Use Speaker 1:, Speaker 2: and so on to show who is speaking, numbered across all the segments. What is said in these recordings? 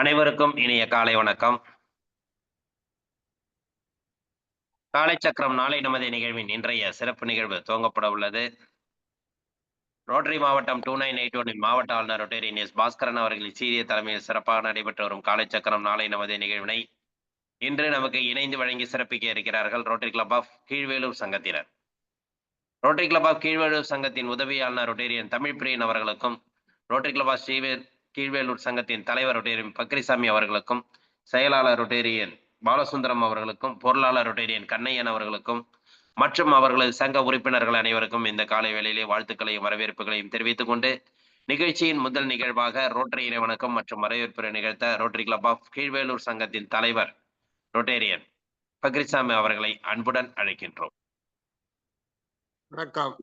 Speaker 1: அனைவருக்கும் இனிய காலை வணக்கம். காலை சக்கரம் நாளை நமது நிகழ்வின் இன்றைய சிறப்பு நிகழ்வு துவங்கப்பட உள்ளது. ரோட்டரி மாவட்டம் 2981 இன் மாவட்ட ஆளுநர் ரொட்டேரியன் எஸ். பாஸ்கரன் அவர்களின் சீரிய தலைமையில் சிறப்பாக நடைபெற்று வரும் காலை சக்கரம் நாளை நமது நிகழ்வினை இன்று நமக்கு இணைந்து வழங்கி சிறப்பிக்க இருக்கிறார்கள் ரோட்டரி கிளப் ஆஃப் கீழ்வேலூர் சங்கத்தினர். ரோட்டரி கிளப் ஆஃப் கீழ்வேலூர் சங்கத்தின் உதவி ஆளுநர் ரொட்டேரியன் தமிழ்பிரியன் அவர்களுக்கும், ரோட்டரி கிளப் ஆஃப் கீழ்வேலூர் சங்கத்தின் தலைவர் ரொட்டேரியன் பக்ரிசாமி அவர்களுக்கும், செயலாளர் ரொட்டேரியன் பாலசுந்தரம் அவர்களுக்கும், பொருளாளர் ரொட்டேரியன் கண்ணையன் அவர்களுக்கும் மற்றும் அவர்களது சங்க உறுப்பினர்கள் அனைவருக்கும் இந்த காலை வேளையிலே வாழ்த்துக்களையும் வரவேற்புகளையும் தெரிவித்துக் கொண்டு நிகழ்ச்சியின் முதல் நிகழ்வாக ரோட்டரி இறைவணக்கம் மற்றும் வரவேற்புரை நிகழ்த்த ரோட்டரி கிளப் ஆஃப் கீழ்வேலூர் சங்கத்தின் தலைவர் ரொட்டேரியன் பக்ரிசாமி அவர்களை அன்புடன் அழைக்கின்றோம்.
Speaker 2: வணக்கம்.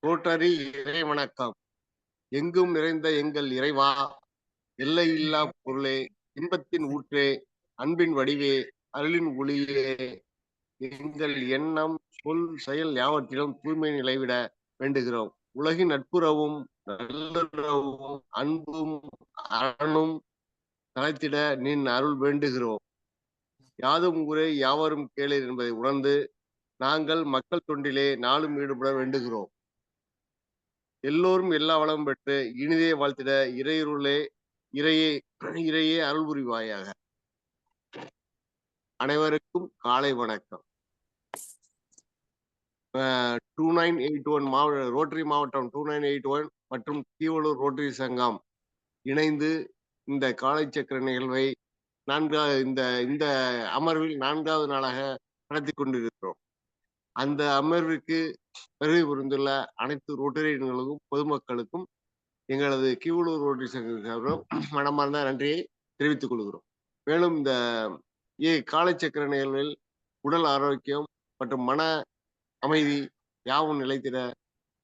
Speaker 2: ரோட்டரி இறை வணக்கம். எங்கும் நிறைந்த எங்கள் இறைவா, எல்லையில்லா பொருளே, இன்பத்தின் ஊற்றே, அன்பின் வடிவே, அருளின் ஒளியே, எங்கள் எண்ணம் சொல் செயல் யாவற்றிலும் தூய்மை நிலைவிட வேண்டுகிறோம். உலகின் நட்புறவும் நல்லுறவும் அன்பும் அறனும் தலைத்திட நின் அருள் வேண்டுகிறோம். யாதும் ஊரே யாவரும் கேளீர் என்பதை உணர்ந்து நாங்கள் மக்கள் தொண்டிலே நாளும் ஈடுபட வேண்டுகிறோம். எல்லோரும் எல்லா வளமும் பெற்று இனிதே வாழ்த்திட இறையே அருள் புரிவாயாக. அனைவருக்கும் காலை வணக்கம். 2981 ரோட்டரி மாவட்டம் 2981 மற்றும் கீவளூர் ரோட்டரி சங்கம் இணைந்து இந்த காலை சக்கர நிகழ்வை இந்த அமர்வில் 4வது நாளாக நடத்தி கொண்டிருக்கிறோம். அந்த அமர்வுக்கு வருகை புரிந்துள்ள அனைத்து ரோட்டரியன்களுக்கும் பொதுமக்களுக்கும் எங்களது கீவளூர் ரோட்டரி சங்கம் மனமார்ந்த நன்றியை தெரிவித்துக் கொள்கிறோம். மேலும் இந்த காலை சக்கர நிகழ்வில் உடல் ஆரோக்கியம் மற்றும் மன அமைதி யாவும் நிலைத்திட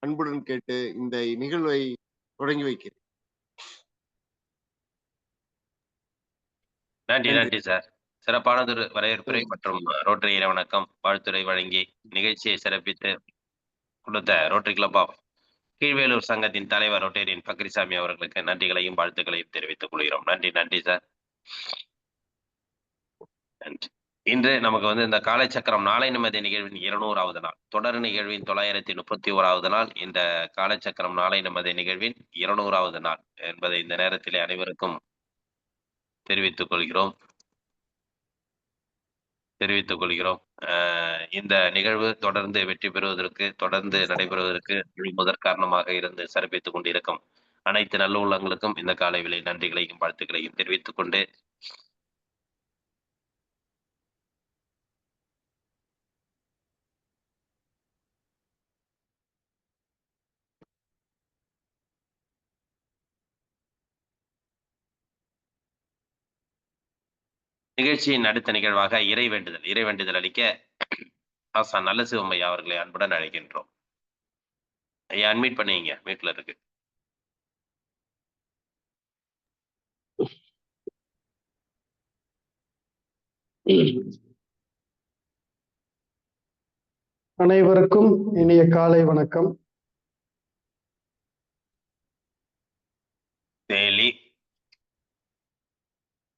Speaker 2: அன்புடன் கேட்டு இந்த நிகழ்வை தொடங்கி வைக்கிறேன்.
Speaker 1: நன்றி சார். சிறப்பானதொரு வரவேற்புரை மற்றும் ரோட்டரி இறைவணக்கம் வாழ்த்துரை வழங்கி நிகழ்ச்சியை சிறப்பித்து கொடுத்த ரோட்டரி கிளப் ஆஃப் கீழ்வேலூர் சங்கத்தின் தலைவர் ரொட்டேரியன் பக்ரிசாமி அவர்களுக்கு நன்றிகளையும் வாழ்த்துக்களையும் தெரிவித்துக் கொள்கிறோம். நன்றி சார். நன்றி. இன்று நமக்கு இந்த காலை சக்கரம் நாளை நிம்மதி நிகழ்வின் 200வது நாள், தொடர் நிகழ்வின் 931வது நாள். இந்த காலை சக்கரம் நாளை நிம்மதி நிகழ்வின் 200வது நாள் என்பதை இந்த நேரத்திலே அனைவருக்கும் தெரிவித்துக் கொள்கிறோம். இந்த நிகழ்வு தொடர்ந்து வெற்றி பெறுவதற்கு, தொடர்ந்து நடைபெறுவதற்கு முதற் காரணமாக இருந்து சிறப்பித்துக் கொண்டிருக்கும் அனைத்து நல்ல உள்ளங்களுக்கும் இந்த காலை வேளை நன்றிகளையும் வாழ்த்துக்களையும் தெரிவித்துக் கொண்டு நிகழ்ச்சியின் அடுத்த நிகழ்வாக இறை வேண்டுதல் அளிக்க ஆசான் நல்ல சிவமையா அவர்களை அன்புடன் அழைக்கின்றோம். ஐயா, அன்மீட் பண்ணீங்க, வீட்டுல இருக்கு.
Speaker 3: அனைவருக்கும் இனிய காலை வணக்கம்.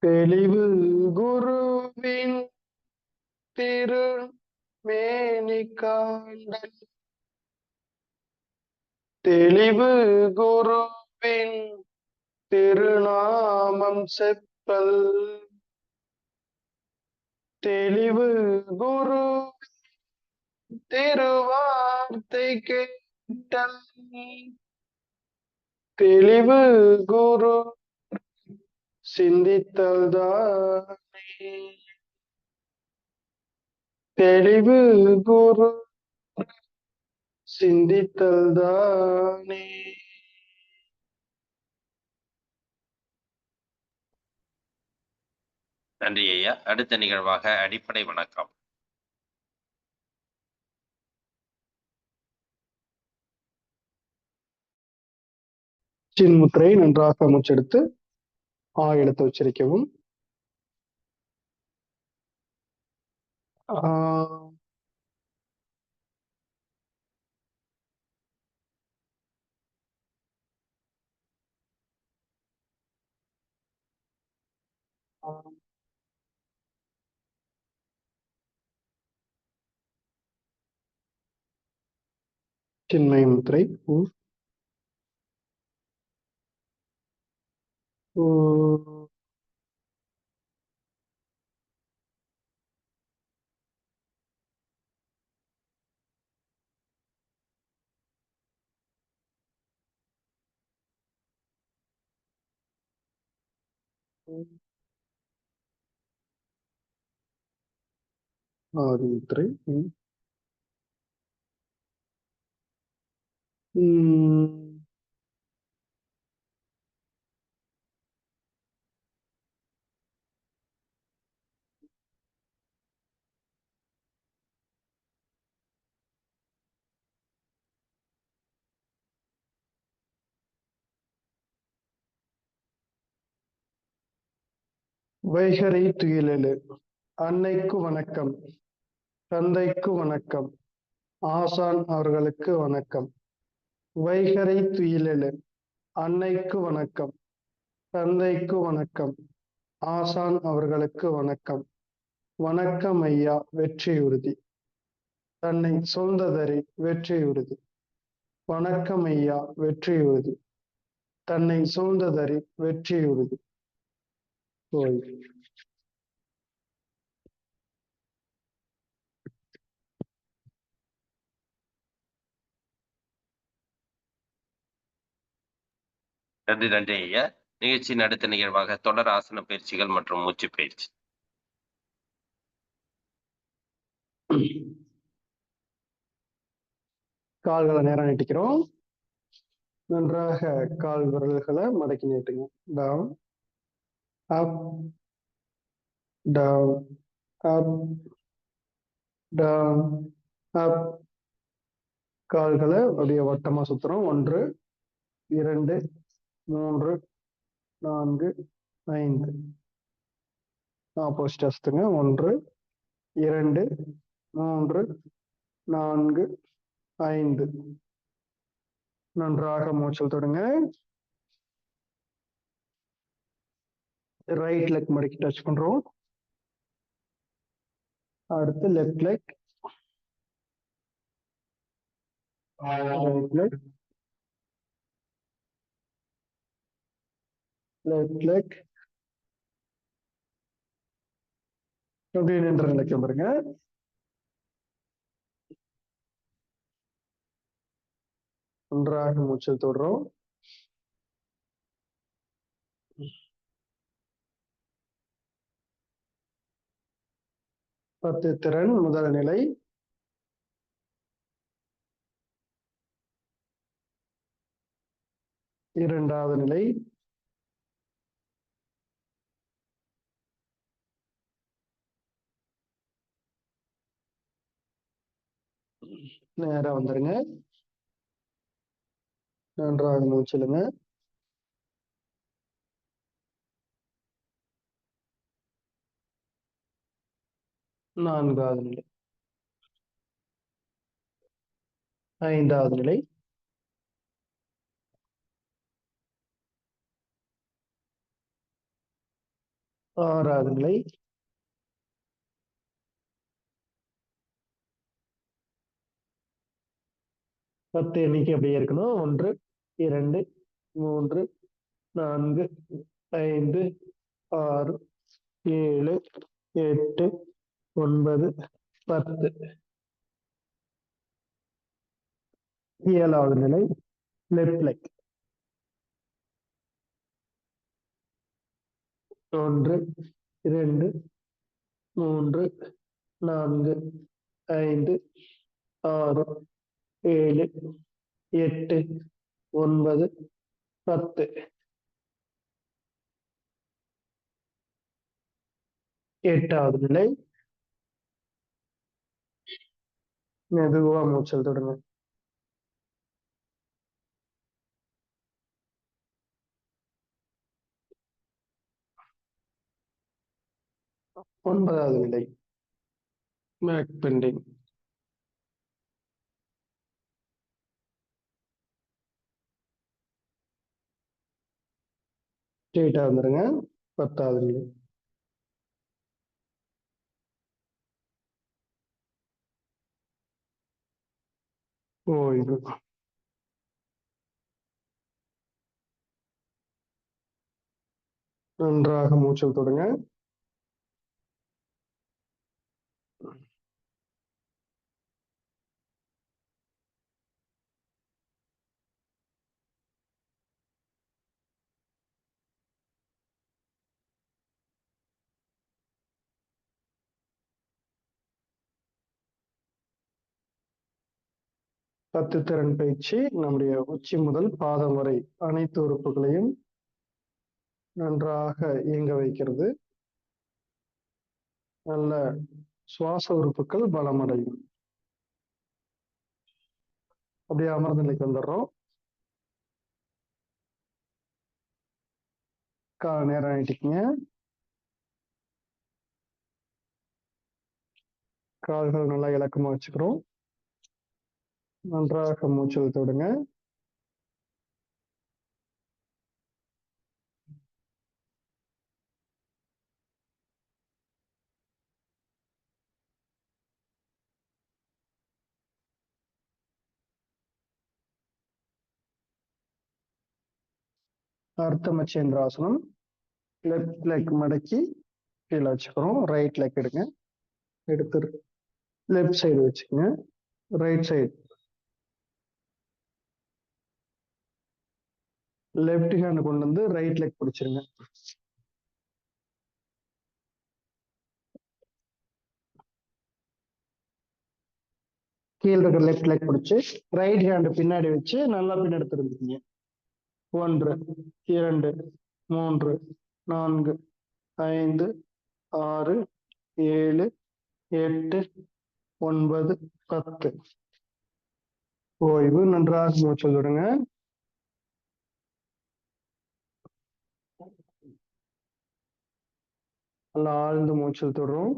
Speaker 3: தெளிவு குருவின் திரு மேனி காண்டல், தெளிவு குருவின் திருநாமம் செப்பல், தெளிவு குரு திருவார்த்தை கேட்டல், தெளிவு குரு சிந்தித்தல் தானே, தெளிவு குரு சிந்தித்தல் தானே.
Speaker 1: நன்றி ஐயா. அடுத்த நிகழ்வாக அடிப்படை வணக்கம்.
Speaker 3: முத்திரை நன்றாக மூச்செடுத்து எழுத்து உச்சரிக்கவும். சின்மய முத்திரை. ஆதி முத்திரை. வைகறை துயிலெழு. அன்னைக்கு வணக்கம். தந்தைக்கு வணக்கம். ஆசான் அவர்களுக்கு வணக்கம். வைகறை துயிலெழு. அன்னைக்கு வணக்கம். தந்தைக்கு வணக்கம். ஆசான் அவர்களுக்கு வணக்கம். வணக்கம் ஐயா, வெற்றி உறுதி. தன்னை சொல்ததறி வெற்றி உறுதி. வணக்கம் ஐயா, வெற்றி உறுதி. தன்னை சூழ்ந்ததறி வெற்றி உறுதி.
Speaker 1: நன்றி நன்றி ஐயா. நிகழ்ச்சியின் அடுத்த நிகழ்வாக தொடர் ஆசன பயிற்சிகள் மற்றும் மூச்சு பயிற்சி.
Speaker 3: கால்களை நேரம் நீட்டிக்கிறோம். நன்றாக கால் விரல்களை மடக்கி நீட்டுங்க. டவுன், அப், டவுன், அப், டவுன், அப். கால்களை அப்படியே வட்டமா சுத்துறோம். 1, 2, 3, 4, 5. ஆப்போசிட்டா சுத்துங்க. 1, 2, 3, 4, 5. நன்றாக மூச்சல் தொடுங்க. ரைட் லெக் மடக்கி டச் பண்றோம். அடுத்து left leg, right leg, left leg. அப்படியே நின்ற நிலைக்கு பாருங்க. நன்றாக மூச்சல் தொடுறோம். பத்து திறன் முதல் நிலை. இரண்டாவது நிலை. நேரா வந்துருங்க. நன்றாக மூச்சலுங்க. நான்காவது நிலை. ஐந்தாவது நிலை. ஆறாவது நிலை. பத்து எண்ணிக்கை அப்படியே இருக்கணும். 1, 2, 3, 4, 5, 6, 7, 8, 9, 10. ஏழாவது நிலை. Left leg. 1, 2, 3, 4, 5, 6, 7, 8, 9, 10. எட்டாவது நிலை. மெதுவா மூச்சல் தொடுங்க. ஒன்பதாவது நிலை. Back pending. ஸ்ட்ரெயிட்டா வந்துருங்க. 10வது நிலை. ஓய்வு. நன்றாக மூச்சல் தொடுங்க. பத்து திறன் பயிற்சி நம்முடைய உச்சி முதல் பாதம் வரை அனைத்து உறுப்புகளையும் நன்றாக இயங்க வைக்கிறது. நல்ல சுவாச உறுப்புகள் பலமடையும். அப்படியே அமர்ந்த நிலைக்கு வந்துடுறோம். நேரம் ஆயிட்டுக்குங்க. கால்கள் நல்லா இலக்கமா வச்சுக்கிறோம். நன்றாக மூச்சு இழுத்து விடுங்க. அர்த்த மச்சேந்திராசனம். லெஃப்ட் லெக் மடக்கி கீழே வச்சுக்கிறோம். ரைட் லெக் எடுங்க. எடுத்து லெஃப்ட் சைடு வச்சுக்கோங்க. ரைட் சைடு லெஃப்ட் ஹேண்ட் கொண்டு வந்து ரைட் லெக் பிடிச்சிருங்க. கீழே இருக்கிற லெஃப்ட் லெக் பிடிச்சு ரைட் ஹேண்ட் பின்னாடி வச்சு நல்லா பின்னாடி திரும்பிக்கீங்க. 1 2 3 4 5 6 7 8 9 10. ஓய்வு. நன்றாக மூச்சு விடுங்க. நல்லா ஆழ்ந்து மூச்சு விட்டுறோம்.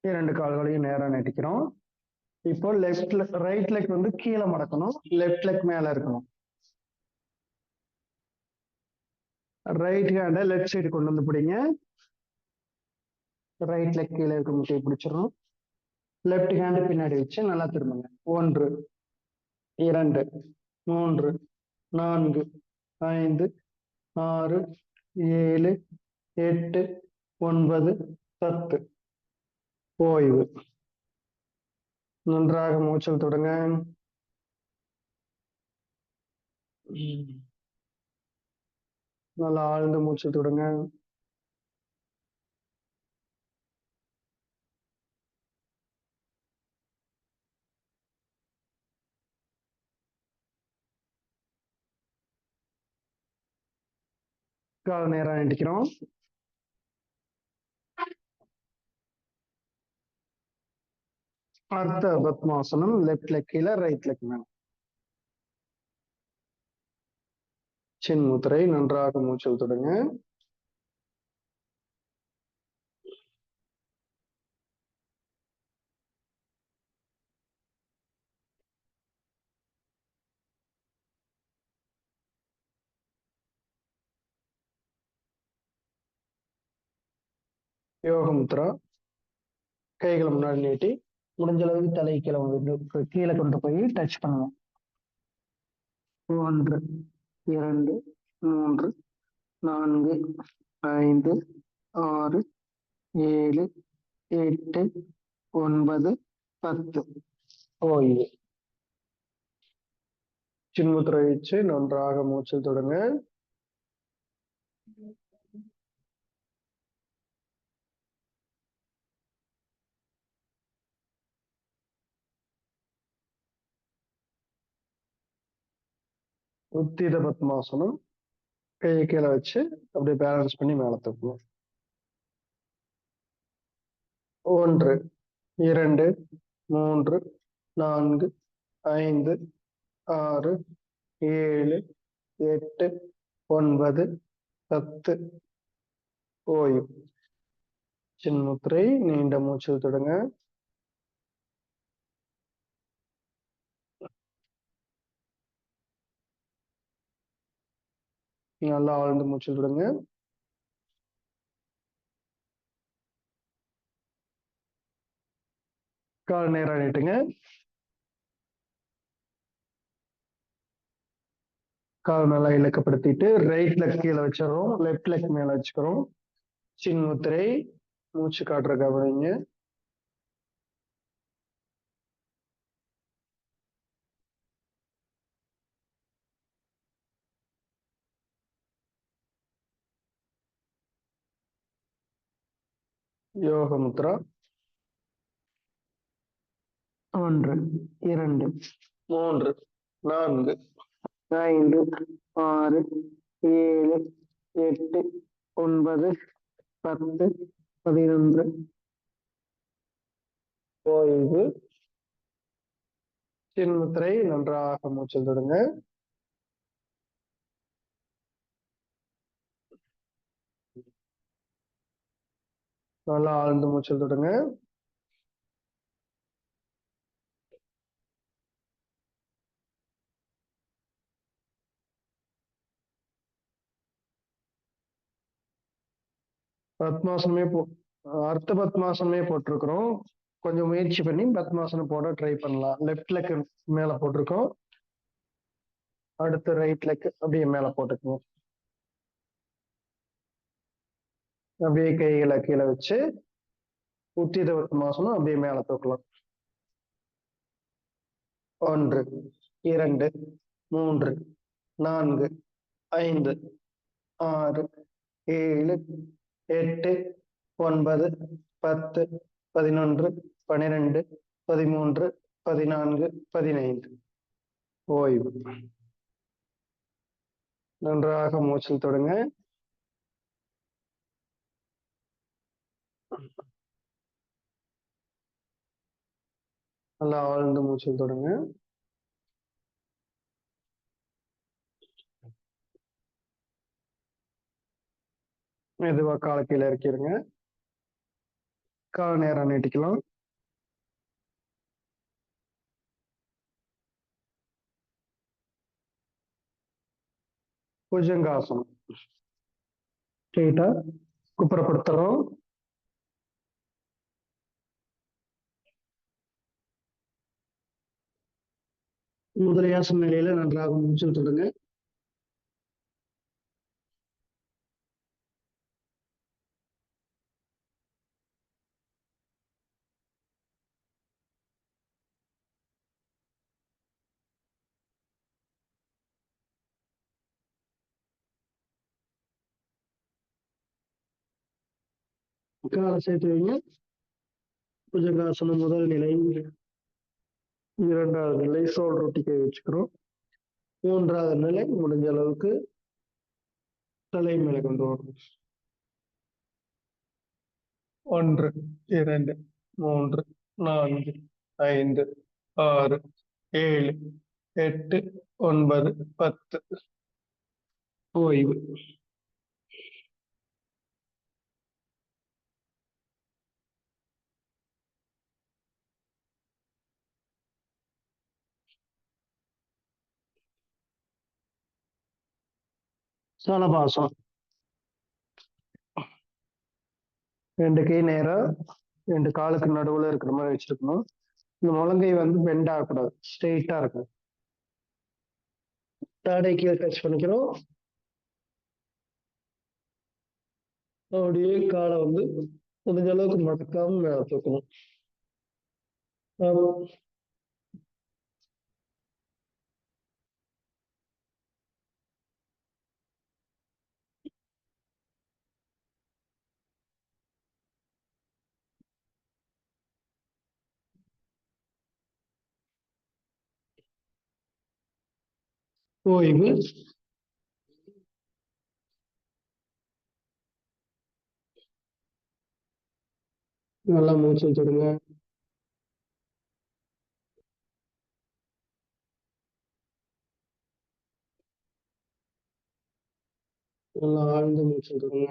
Speaker 3: இரண்டு கால்களையும் நேரா நீட்டிக்கிறோம். இப்போ ரைட் லெக் வந்து கீழே மடக்கணும். லெஃப்ட் லெக் மேல இருக்கணும். ரைட் ஹேண்டை லெஃப்ட் சைடு கொண்டு வந்து பிடிங்க. ரைட் லெக் கீழே இருக்க முட்டையை பிடிச்சிடணும். லெஃப்ட் ஹேண்ட் பின்னாடி வச்சு நல்லா திரும்புங்க. 1 2 3 4 5 6 7 8 9 10. ஓய்வு. நன்றாக மூச்சல் தொடங்க. நல்லா ஆழ்ந்த மூச்சு தொடங்க. கால் நேரம் நீட்டிக்கிறோம். அர்த்த பத்மாசனம். லெஃப்ட் லெக் கீழே, ரைட் லெக் மேல. சின்முத்திரை. நன்றாக மூச்சல் தொடங்க. யோகமுத்ரா. கைகளை முன்னாடி நீட்டி முடிஞ்ச அளவுக்கு தலை கீழே கொண்டு போய் டச் பண்ணுங்க. 1 2 3 4 5 6 7 8 9 10. ஓய்வு. சின்முத்திரை வச்சு நன்றாக மூச்சல் தொடங்க. உத்தித பத்மாசனம். கையை கீழே வச்சு அப்படியே பேலன்ஸ் பண்ணி மேல தூக்கணும். 1 2 3 4 5 6 7 8 9 10. ஓய்வு. சின்முத்திரை. நீண்ட மூச்சல் தொடங்க. நல்லா ஆழ்ந்து மூச்சல் விடுங்க. கால் நேரா நீட்டுங்க. கால் நல்லா இலக்கப்படுத்திட்டு ரைட் லெக் கீழே வச்சிடறோம், லெஃப்ட் லெக் மேல வச்சுக்கிறோம். சின் முத்திரை, மூச்சு காட்டுற கவனிங்க. யோக முத்ரா. 1 2 3 4 5 6 7 8 9 10 11. ஓய்வு. சின்முத்திரை, நன்றாக மூச்சில் தொடுங்க. நல்லா ஆழ்ந்து மூச்சில் தொடுங்க. பத்மாசனமே அர்த்த பத்மாசனமே போட்டிருக்கிறோம். கொஞ்சம் முயற்சி பண்ணி பத்மாசனம் போட ட்ரை பண்ணலாம். லெஃப்ட் லெக் மேல போட்டிருக்கோம், அடுத்து ரைட் லெக் அப்படியே மேல போட்டுக்கோங்க. அப்படியே கைகளை கீழே வச்சு உத்தித பத்மாசனம் அப்படியே மேல தூக்கலாம். 1 2 3 4 5 6 7 8 9 10 11 12 13 14 15. ஓய்வு. நன்றாக மூச்சில் தொடுங்க. நல்லா ஆழ்ந்து மூச்சில் தொடுங்க. மெதுவா காலை கீழே இறக்கிடுங்க. கால் நேரம் நீட்டிக்கலாம். புஜங்காசனம். ஸ்ட்ரெயிட்டா குப்புறப்படுத்துறோம். முதலையாசன நிலையில நன்றாக மூச்சில் தொடுங்க. காலை சேர்த்து வைங்க. புஜங்காசனம் முதல் நிலை, இரண்டாவது நிலை சோல் ரொட்டி கை வச்சுக்கிறோம். மூன்றாவது நிலை முடிஞ்ச அளவுக்கு தலை மேல கொண்டு வரணும். 1 2 3 4 5 6 7 8 9 10. ஓய்வு. சலபாசம். 2 கை நேரா 2 காலுக்கு நடுவுல இருக்கிற மாதிரி வச்சிருக்கணும். இந்த முழங்கை வந்து பெண்ட் ஆகக்கூடாது, ஸ்ட்ரெயிட்டா இருக்கும். தாடை கீழே டச் பண்ணிக்கிறோம். அப்படியே காலை வந்து முடிஞ்ச அளவுக்கு மடக்காம மேல தூக்கணும். ஓய்வு. நல்லா மூச்சு தொடுங்க. நல்லா ஆழ்ந்து மூச்சு தொடுங்க.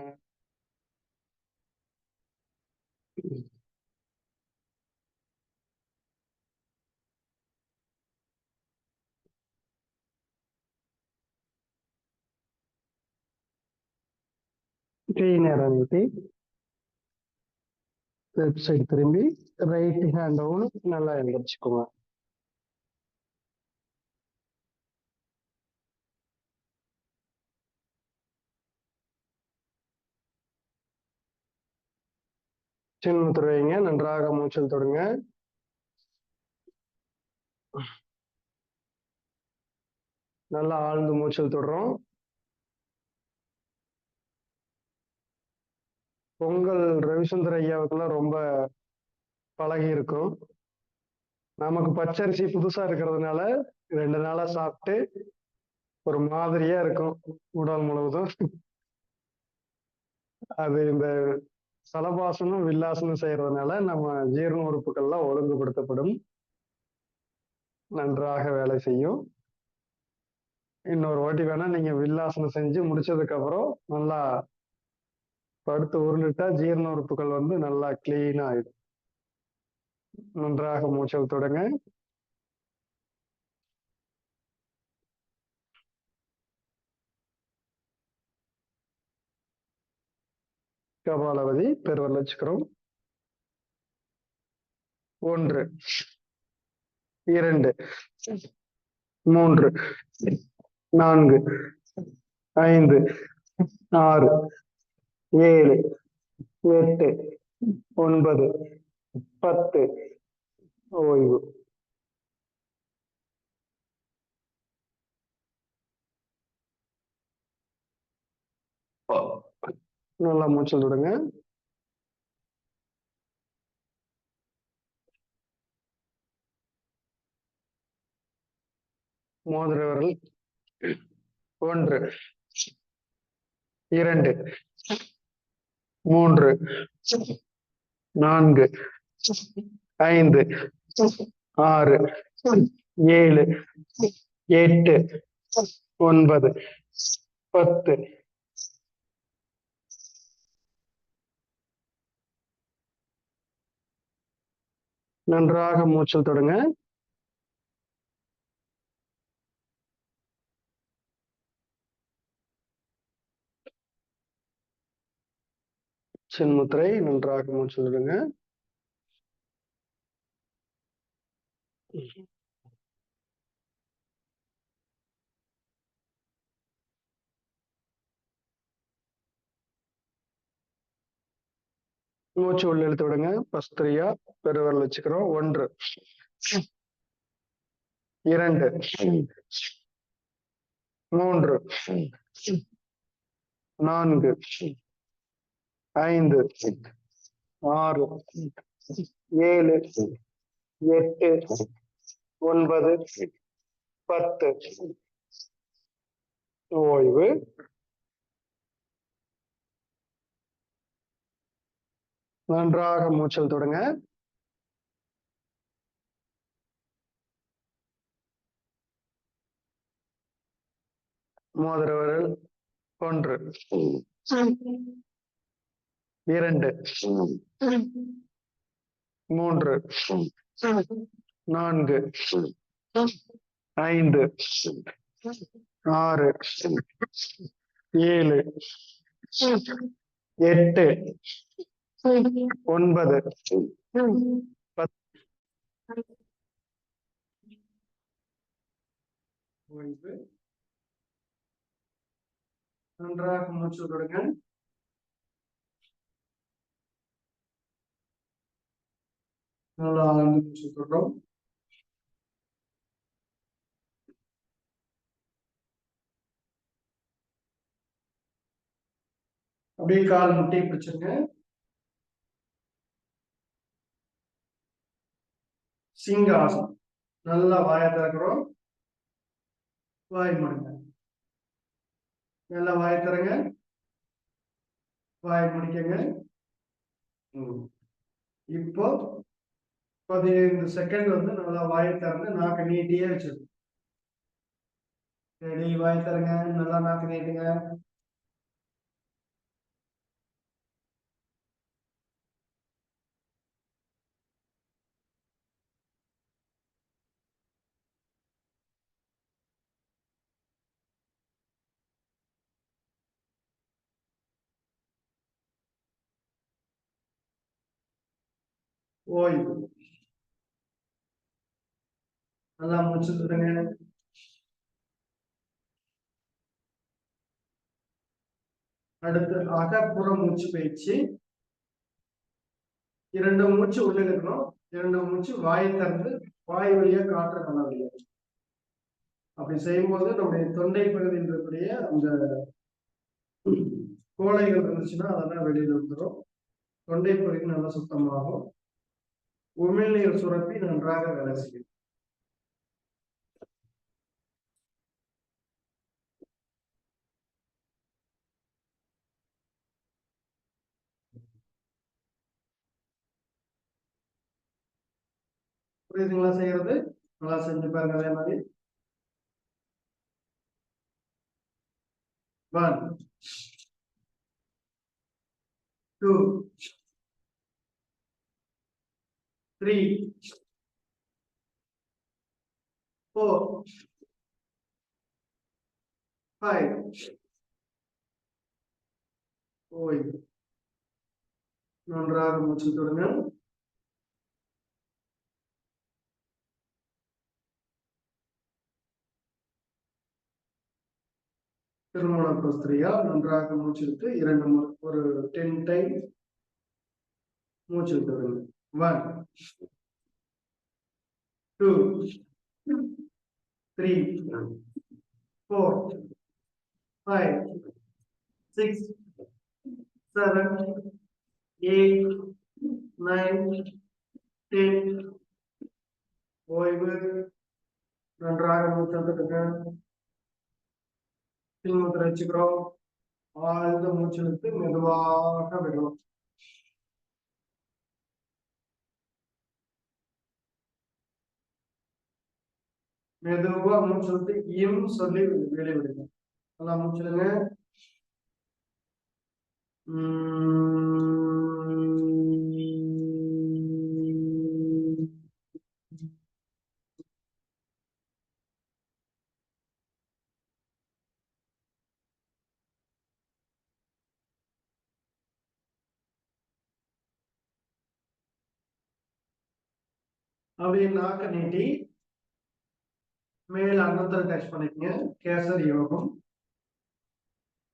Speaker 3: கை நேரம் நீட்டி லெஃப்ட் சைடு திரும்பி ரைட் ஹேண்டவும் நல்லா எந்திரிச்சுக்கோங்க. சின்முத்திரை வைங்க. நன்றாக மூச்சல் தொடுங்க. நல்லா ஆழ்ந்து மூச்சல் தொடுறோம். பொங்கல் ரவிச்சந்திர ஐயாவுக்கெல்லாம் ரொம்ப பழகி இருக்கும். நமக்கு பச்சரிசி புதுசா இருக்கிறதுனால 2 நாளா சாப்பிட்டு ஒரு மாதிரியா இருக்கும் உடல் முழுவதும். அது இந்த சலபாசனம் வில்லாசனம் செய்யறதுனால நம்ம ஜீரண உறுப்புகள்லாம் ஒழுங்குபடுத்தப்படும், நன்றாக வேலை செய்யும். இன்னொரு வாட்டி வேணா நீங்க வில்லாசனம் செஞ்சு முடிச்சதுக்கு அப்புறம் நல்லா படுத்து உருண்டுட்டா ஜீரண உறுப்புகள் வந்து நல்லா கிளீன் ஆயிடும். நன்றாக மூச்சல் தொடங்க. கபாலபதி பெருவல் வச்சுக்கிறோம். 1 2 3 4 5 6 7 8 9 10. ஓய்வு. நல்லா மூச்சல் விடுங்க. மோதிர விரல் 1 2 3 4 5 6 7 8 9 10. நன்றாக மூச்சல் தொடங்க. சின்முத்திரை நன்றாக மூச்சல் விடுங்க. மூச்சு உள்ள இழுத்து விடுங்க. பஸ்திரியா பெருவரல் வச்சுக்கிறோம். 1 2 3 4 5 6 7 8 9 10. ஓய்வு. நன்றாக மூச்சல் தொடங்க. மோதிர விரல் 1 2 3 4 5 6 7 8 9 10. ஓய்வு. நன்றாக மூச்சு விடுங்க. நல்லா ஆழ்ந்து மூச்சு விடுறோம். அப்படியே கால் முட்டையை பிடிச்சிருங்க. சிங்காசனம். நல்லா வாயை திறக்கிறோம். வாய் மூடுங்க. நல்லா வாயை திறங்க. வாய் முடிக்கங்க. இப்போ 15 செகண்ட் வந்து நல்லா வாயை திறந்து நாக்கு நீட்டியே வச்சிருக்கோம். ரெடி? வாயை திறங்க. நல்லா நாக்கு நீட்டுங்க. ஓய்வு. நல்லா மூச்சு விடுங்க. அடுத்து அகப்புற மூச்சு பயிற்சி. 2 மூச்சு உள்ள இருக்கணும், 2 மூச்சு வாயை திறந்து வாய் வழியா காற்று நல்லா வெளியேறும். அப்படி செய்யும்போது நம்முடைய தொண்டை பகுதியில் இருக்கக்கூடிய அந்த கோழைகள் இருந்துச்சுன்னா அதெல்லாம் வெளியில வந்துடும். தொண்டை பகுதி நல்லா சுத்தமாகும். உமிழ்நீர் சுரப்பி நன்றாக வேலை செய்யும். புரியுதுங்களா செய்யறது? நல்லா செஞ்சு பாருங்க அதே மாதிரி. 1 2 3 4 5. ஓய்வு. நன்றாக மூச்சு விடுங்க. திருமண பிரஸ்திரியா நன்றாக மூச்சு விட்டு 2 ஒரு 10 டைம் மூச்சு விட்டுருங்க. 1 2 3 4 5 6 7 8 9 10. ஓய்வு. நன்றாக மூச்சு விட்டுருங்க. பின்முத்திரை வச்சுக்கிறோம். ஆழ்ந்த மூச்சு விட்டு மெதுவாக விடும். மெதுவா மூச்சு விட்டு இம் சொல்லி வெளியே விடுங்க. நல்லா மூச்சுடுங்க. அப்படியே நாக்க நீட்டி மேல அன்னத்தில் டச் பண்ணிக்கங்க. கேசரி யோகம்.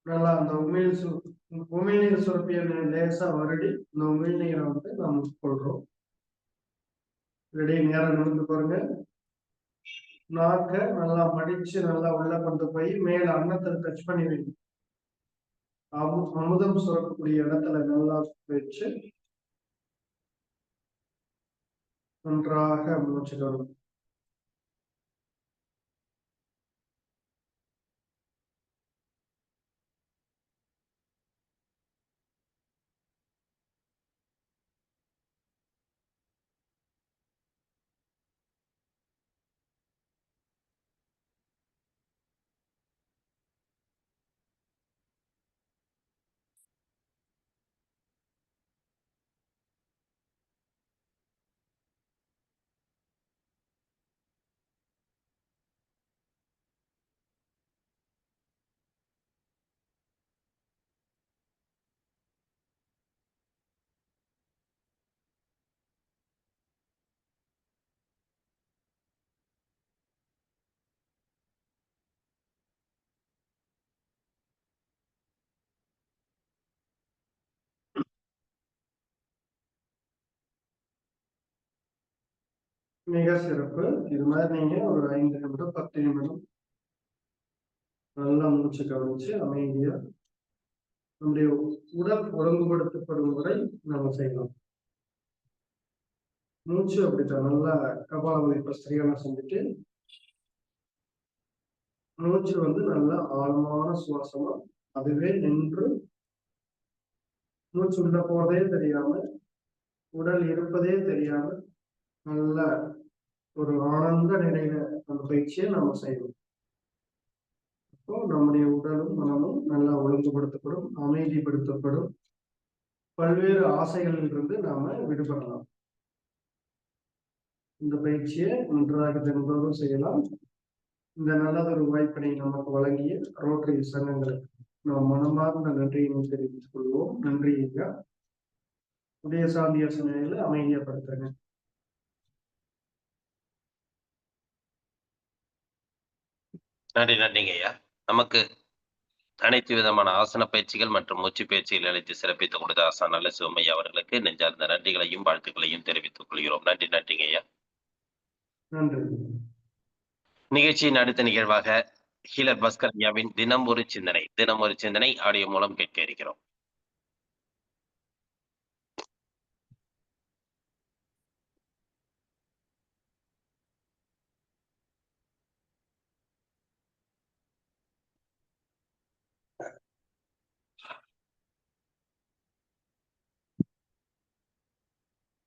Speaker 3: நல்லா அந்த உமிழ்நீர் சுரப்பிய லேசா வருடி இந்த உமிழ்நீரை வந்து நாம் கொள்றோம். ரெடி. நேரம் நடந்து பாருங்க. நாக்க நல்லா மடிச்சு நல்லா உள்ள கொண்டு போய் மேல அன்னத்தில் டச் பண்ணி வைங்க. அமுதம் சுரக்கக்கூடிய இடத்துல நல்லா வச்சு நன்றாக மூச்சு வரும். மிக சிறப்பு. இது மாதிரி நீங்க ஒரு 5 நிமிடம் 10 நிமிடம் நல்லா மூச்சு கவனிச்சு அமைதியா நம்முடைய உடல் ஒழுங்குபடுத்தப்படும் முறை நம்ம செய்யலாம். மூச்சு அப்படித்தான் நல்லா கபாலபதி பிரஸ்திரியான செஞ்சுட்டு மூச்சு வந்து நல்லா ஆழமான சுவாசமா அதுவே நின்று மூச்சு உள்ள போறதே தெரியாம உடல் இருப்பதே தெரியாம நல்ல ஒரு ஆனந்த நிலையில அந்த பயிற்சியை நாம செய்யணும். அப்போ நம்முடைய உடலும் மனமும் நல்லா ஒழுங்குபடுத்தப்படும், அமைதிப்படுத்தப்படும், பல்வேறு ஆசைகளில் இருந்து நாம விடுபடலாம். இந்த பயிற்சியை நன்றாக தினந்தோறும் செய்யலாம். இந்த நல்லதொரு வாய்ப்பினை நமக்கு வழங்கிய ரோட்டரி சங்கங்களுக்கு நாம் மனமார்ந்த நன்றியினை தெரிவித்துக் கொள்வோம். நன்றி ஐயா. உதயசாந்தியாச நிலையில அமைதியா படுத்துருங்க.
Speaker 1: நன்றிங்க ஐயா. நமக்கு அனைத்து விதமான ஆசன பயிற்சிகள் மற்றும் மூச்சு பயிற்சிகள் அளித்து சிறப்பித்துக் கொடுத்த ஆசான் நல்ல சிவமையா அவர்களுக்கு நெஞ்சார்ந்த நன்றிகளையும் வாழ்த்துக்களையும் தெரிவித்துக் கொள்கிறோம். நன்றிங்க ஐயா.
Speaker 3: நன்றி.
Speaker 1: நிகழ்ச்சியின் அடுத்த நிகழ்வாக ஹீலர் பாஸ்கர் ஐயாவின் தினம் ஒரு சிந்தனை ஆடியோ மூலம் கேட்க இருக்கிறோம்.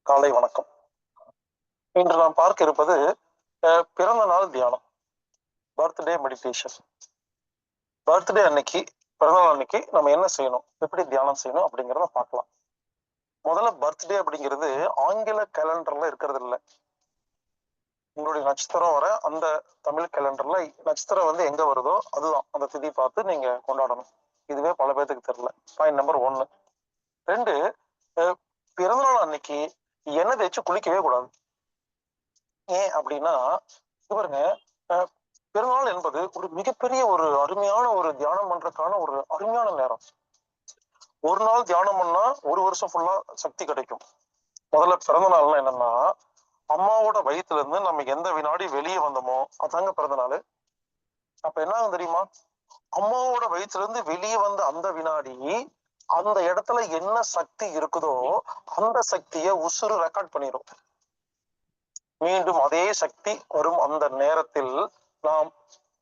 Speaker 4: காலை வணக்கம். இன்று நாம் பார்க்க இருப்பது பிறந்த நாள் தியானம், பர்த்டே மெடிடேஷன். பர்த்டே அன்னைக்கு, பிறந்த நாள் அன்னைக்கு நம்ம என்ன செய்யணும், எப்படி தியானம் செய்யணும் அப்படிங்கிறத பார்க்கலாம். முதல்ல பர்த்டே அப்படிங்கிறது ஆங்கில கேலண்டர்ல இருக்கிறது இல்லை. உங்களுடைய நட்சத்திரம் வர அந்த தமிழ் கேலண்டர்ல நட்சத்திரம் வந்து எங்க வருதோ அதுதான் அந்த திதி பார்த்து நீங்க கொண்டாடணும். இதுவே பல பேருக்கு தெரியல. Point number 1. 2, பிறந்தநாள் அன்னைக்கு எண்ணெய் தேய்ச்சி குளிக்கவே கூடாது. ஏன் அப்படின்னா, பாருங்க, பிறந்தநாள் என்பது ஒரு மிகப்பெரிய ஒரு அருமையான ஒரு தியானம் பண்றதுக்கான ஒரு அருமையான நேரம். ஒரு நாள் தியானம் பண்ணா ஒரு வருஷம் ஃபுல்லா சக்தி கிடைக்கும். முதல்ல பிறந்த நாள்னா என்னன்னா, அம்மாவோட வயிற்றுல இருந்து நம்ம எந்த வினாடி வெளியே வந்தோமோ அதாங்க பிறந்த நாள். அப்ப என்ன ஆகும் தெரியுமா, அம்மாவோட வயிற்றுல இருந்து வெளியே வந்த அந்த வினாடி அந்த இடத்துல என்ன சக்தி இருக்குதோ அந்த சக்தியை உசுறு ரெக்கார்ட் பண்ணிடும். மீண்டும் அதே சக்தி வரும் அந்த நேரத்தில் நாம்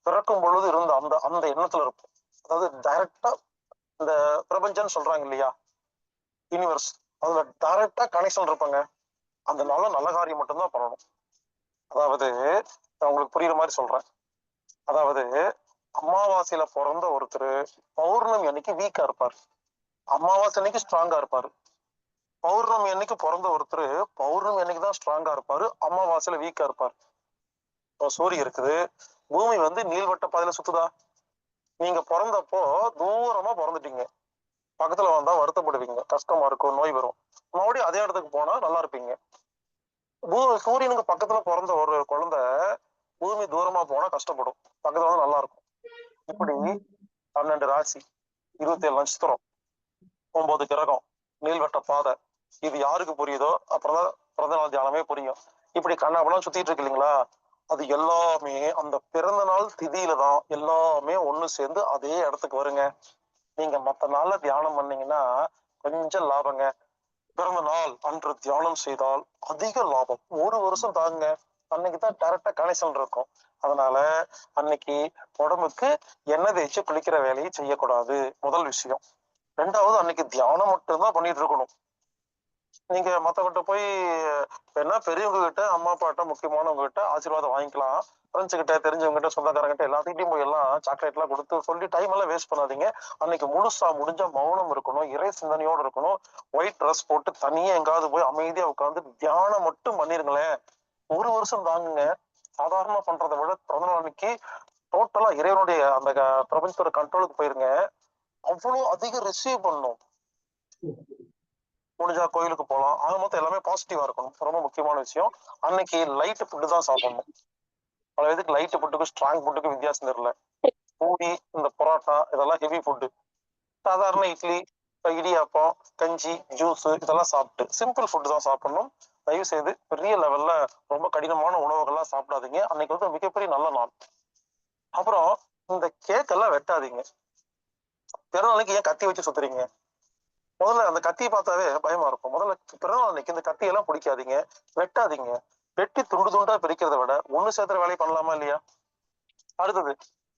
Speaker 4: பிறக்கும் பொழுது இருந்த அந்த அந்த எண்ணத்துல இருக்கும். அதாவது டைரக்டா இந்த பிரபஞ்சம் சொல்றாங்க இல்லையா, யூனிவர்ஸ், அதுல டைரக்டா கனெக்ஷன் இருப்பாங்க. அந்த நல்ல காரியம் மட்டும்தான் பண்ணணும். அதாவது நான் உங்களுக்கு புரியுற மாதிரி சொல்றேன். அதாவது அமாவாசையில பிறந்த ஒருத்தர் பௌர்ணமி அன்னைக்கு வீக்கா இருப்பார், அமாவாசை அன்னைக்கு ஸ்ட்ராங்கா இருப்பாரு. பௌர்ணமி அன்னைக்கு பிறந்த ஒருத்தர் பௌர்ணமி அன்னைக்கு தான் ஸ்ட்ராங்கா இருப்பாரு, அமாவாசையில வீக்கா இருப்பாரு. சூரியன் இருக்குது, பூமி வந்து நீள்வட்ட பாதையில சுத்துதா. நீங்க பிறந்தப்போ தூரமா பிறந்துட்டீங்க, பக்கத்துல வந்தா வருத்தப்படுவீங்க, கஷ்டமா இருக்கும், நோய் வரும். மறுபடியும் அதே இடத்துக்கு போனா நல்லா இருப்பீங்க. சூரியனுக்கு பக்கத்துல பிறந்த ஒரு குழந்தை பூமி தூரமா போனா கஷ்டப்படும், பக்கத்துல வந்து நல்லா இருக்கும். இப்படி 12 ராசி, 27 நட்சத்திரம், 9 கிரகம், நீள்வட்ட பாதை, இது யாருக்கு புரியுதோ அப்புறம் தான் பிறந்த நாள் தியானமே புரியும். இப்படி கண்ணாபெல்லாம் சுத்திட்டு இருக்கு இல்லைங்களா, அது எல்லாமே அந்த பிறந்த நாள் திதியில தான் எல்லாமே ஒண்ணு சேர்ந்து அதே இடத்துக்கு வருங்க. நீங்க மற்ற நாள்ல தியானம் பண்ணீங்கன்னா கொஞ்சம் லாபங்க. பிறந்த நாள் அன்று தியானம் செய்தால் அதிக லாபம். ஒரு வருஷம் தாங்க, அன்னைக்குதான் டைரக்டா கனெக்ஷன் இருக்கும். அதனால அன்னைக்கு உடம்புக்கு எண்ணெய் தேய்ச்சி குளிக்கிற வேலையை செய்யக்கூடாது, முதல் விஷயம். 2வது, அன்னைக்கு தியானம் மட்டும்தான் பண்ணிட்டு இருக்கணும். நீங்க மத்தவங்கிட்ட போய் என்ன பெரியவங்க கிட்ட, அம்மா அப்பாட்ட, முக்கியமானவங்க கிட்ட ஆசீர்வாதம் வாங்கிக்கலாம். ஃப்ரெண்ட்ஸ் கிட்ட, தெரிஞ்சவங்க கிட்ட, சொந்தக்காரங்கிட்ட எல்லாத்துக்கிட்டையும் போய் எல்லாம் சாக்லேட் எல்லாம் கொடுத்து சொல்லி டைம் எல்லாம் வேஸ்ட் பண்ணாதீங்க. அன்னைக்கு முழுசா முடிஞ்ச மௌனம் இருக்கணும், இறை சிந்தனையோடு இருக்கணும். ஒயிட் ட்ரெஸ் போட்டு தனியா எங்காவது போய் அமைதியா உட்காந்து தியானம் மட்டும் பண்ணிருங்களேன். ஒரு வருஷம் தாங்குங்க. சாதாரணமா பண்றதை விட பிறந்த நாள் அன்னைக்கு டோட்டலா இறைவனுடைய அந்த பிரபஞ்சத்தோட கண்ட்ரோலுக்கு போயிருங்க. அவ்வளவு அதிகம் ரிசீவ் பண்ணும். முடிஞ்சா கோயிலுக்கு போகலாம். ஆக மொத்தம் எல்லாமே பாசிட்டிவா இருக்கணும். ரொம்ப முக்கியமான விஷயம், அன்னைக்கு லைட் ஃபுட்டு தான் சாப்பிடணும். பல இதுக்கு லைட் ஃபுட்டுக்கு ஸ்ட்ராங் ஃபுட்டுக்கு வித்தியாசம் தெரியல. பூரி, இந்த பரோட்டா இதெல்லாம் ஹெவி ஃபுட்டு. சாதாரண இட்லி, இடியாப்பம், கஞ்சி, ஜூஸ் இதெல்லாம் சாப்பிட்டு சிம்பிள் ஃபுட்டு தான் சாப்பிடணும். தயவு செய்து பெரிய லெவல்ல ரொம்ப கடினமான உணவுகள்லாம் சாப்பிடாதீங்க. அன்னைக்கு வந்து மிகப்பெரிய நல்ல நாள். அப்புறம் இந்த கேக் எல்லாம் வெட்டாதீங்க. பிறந்த நாளைக்கு ஏன் கத்தி வச்சு சுத்துறீங்க? முதல்ல அந்த கத்தியை பார்த்தாவே பயமா இருக்கும். முதல்ல பிறந்தநாள் அன்னைக்கு இந்த கத்தியெல்லாம் பிடிக்காதீங்க, வெட்டாதீங்க. வெட்டி துண்டு துண்டா பிரிக்கிறத விட ஒண்ணு சேர்த்துற வேலையை பண்ணலாமா இல்லையா? அடுத்தது,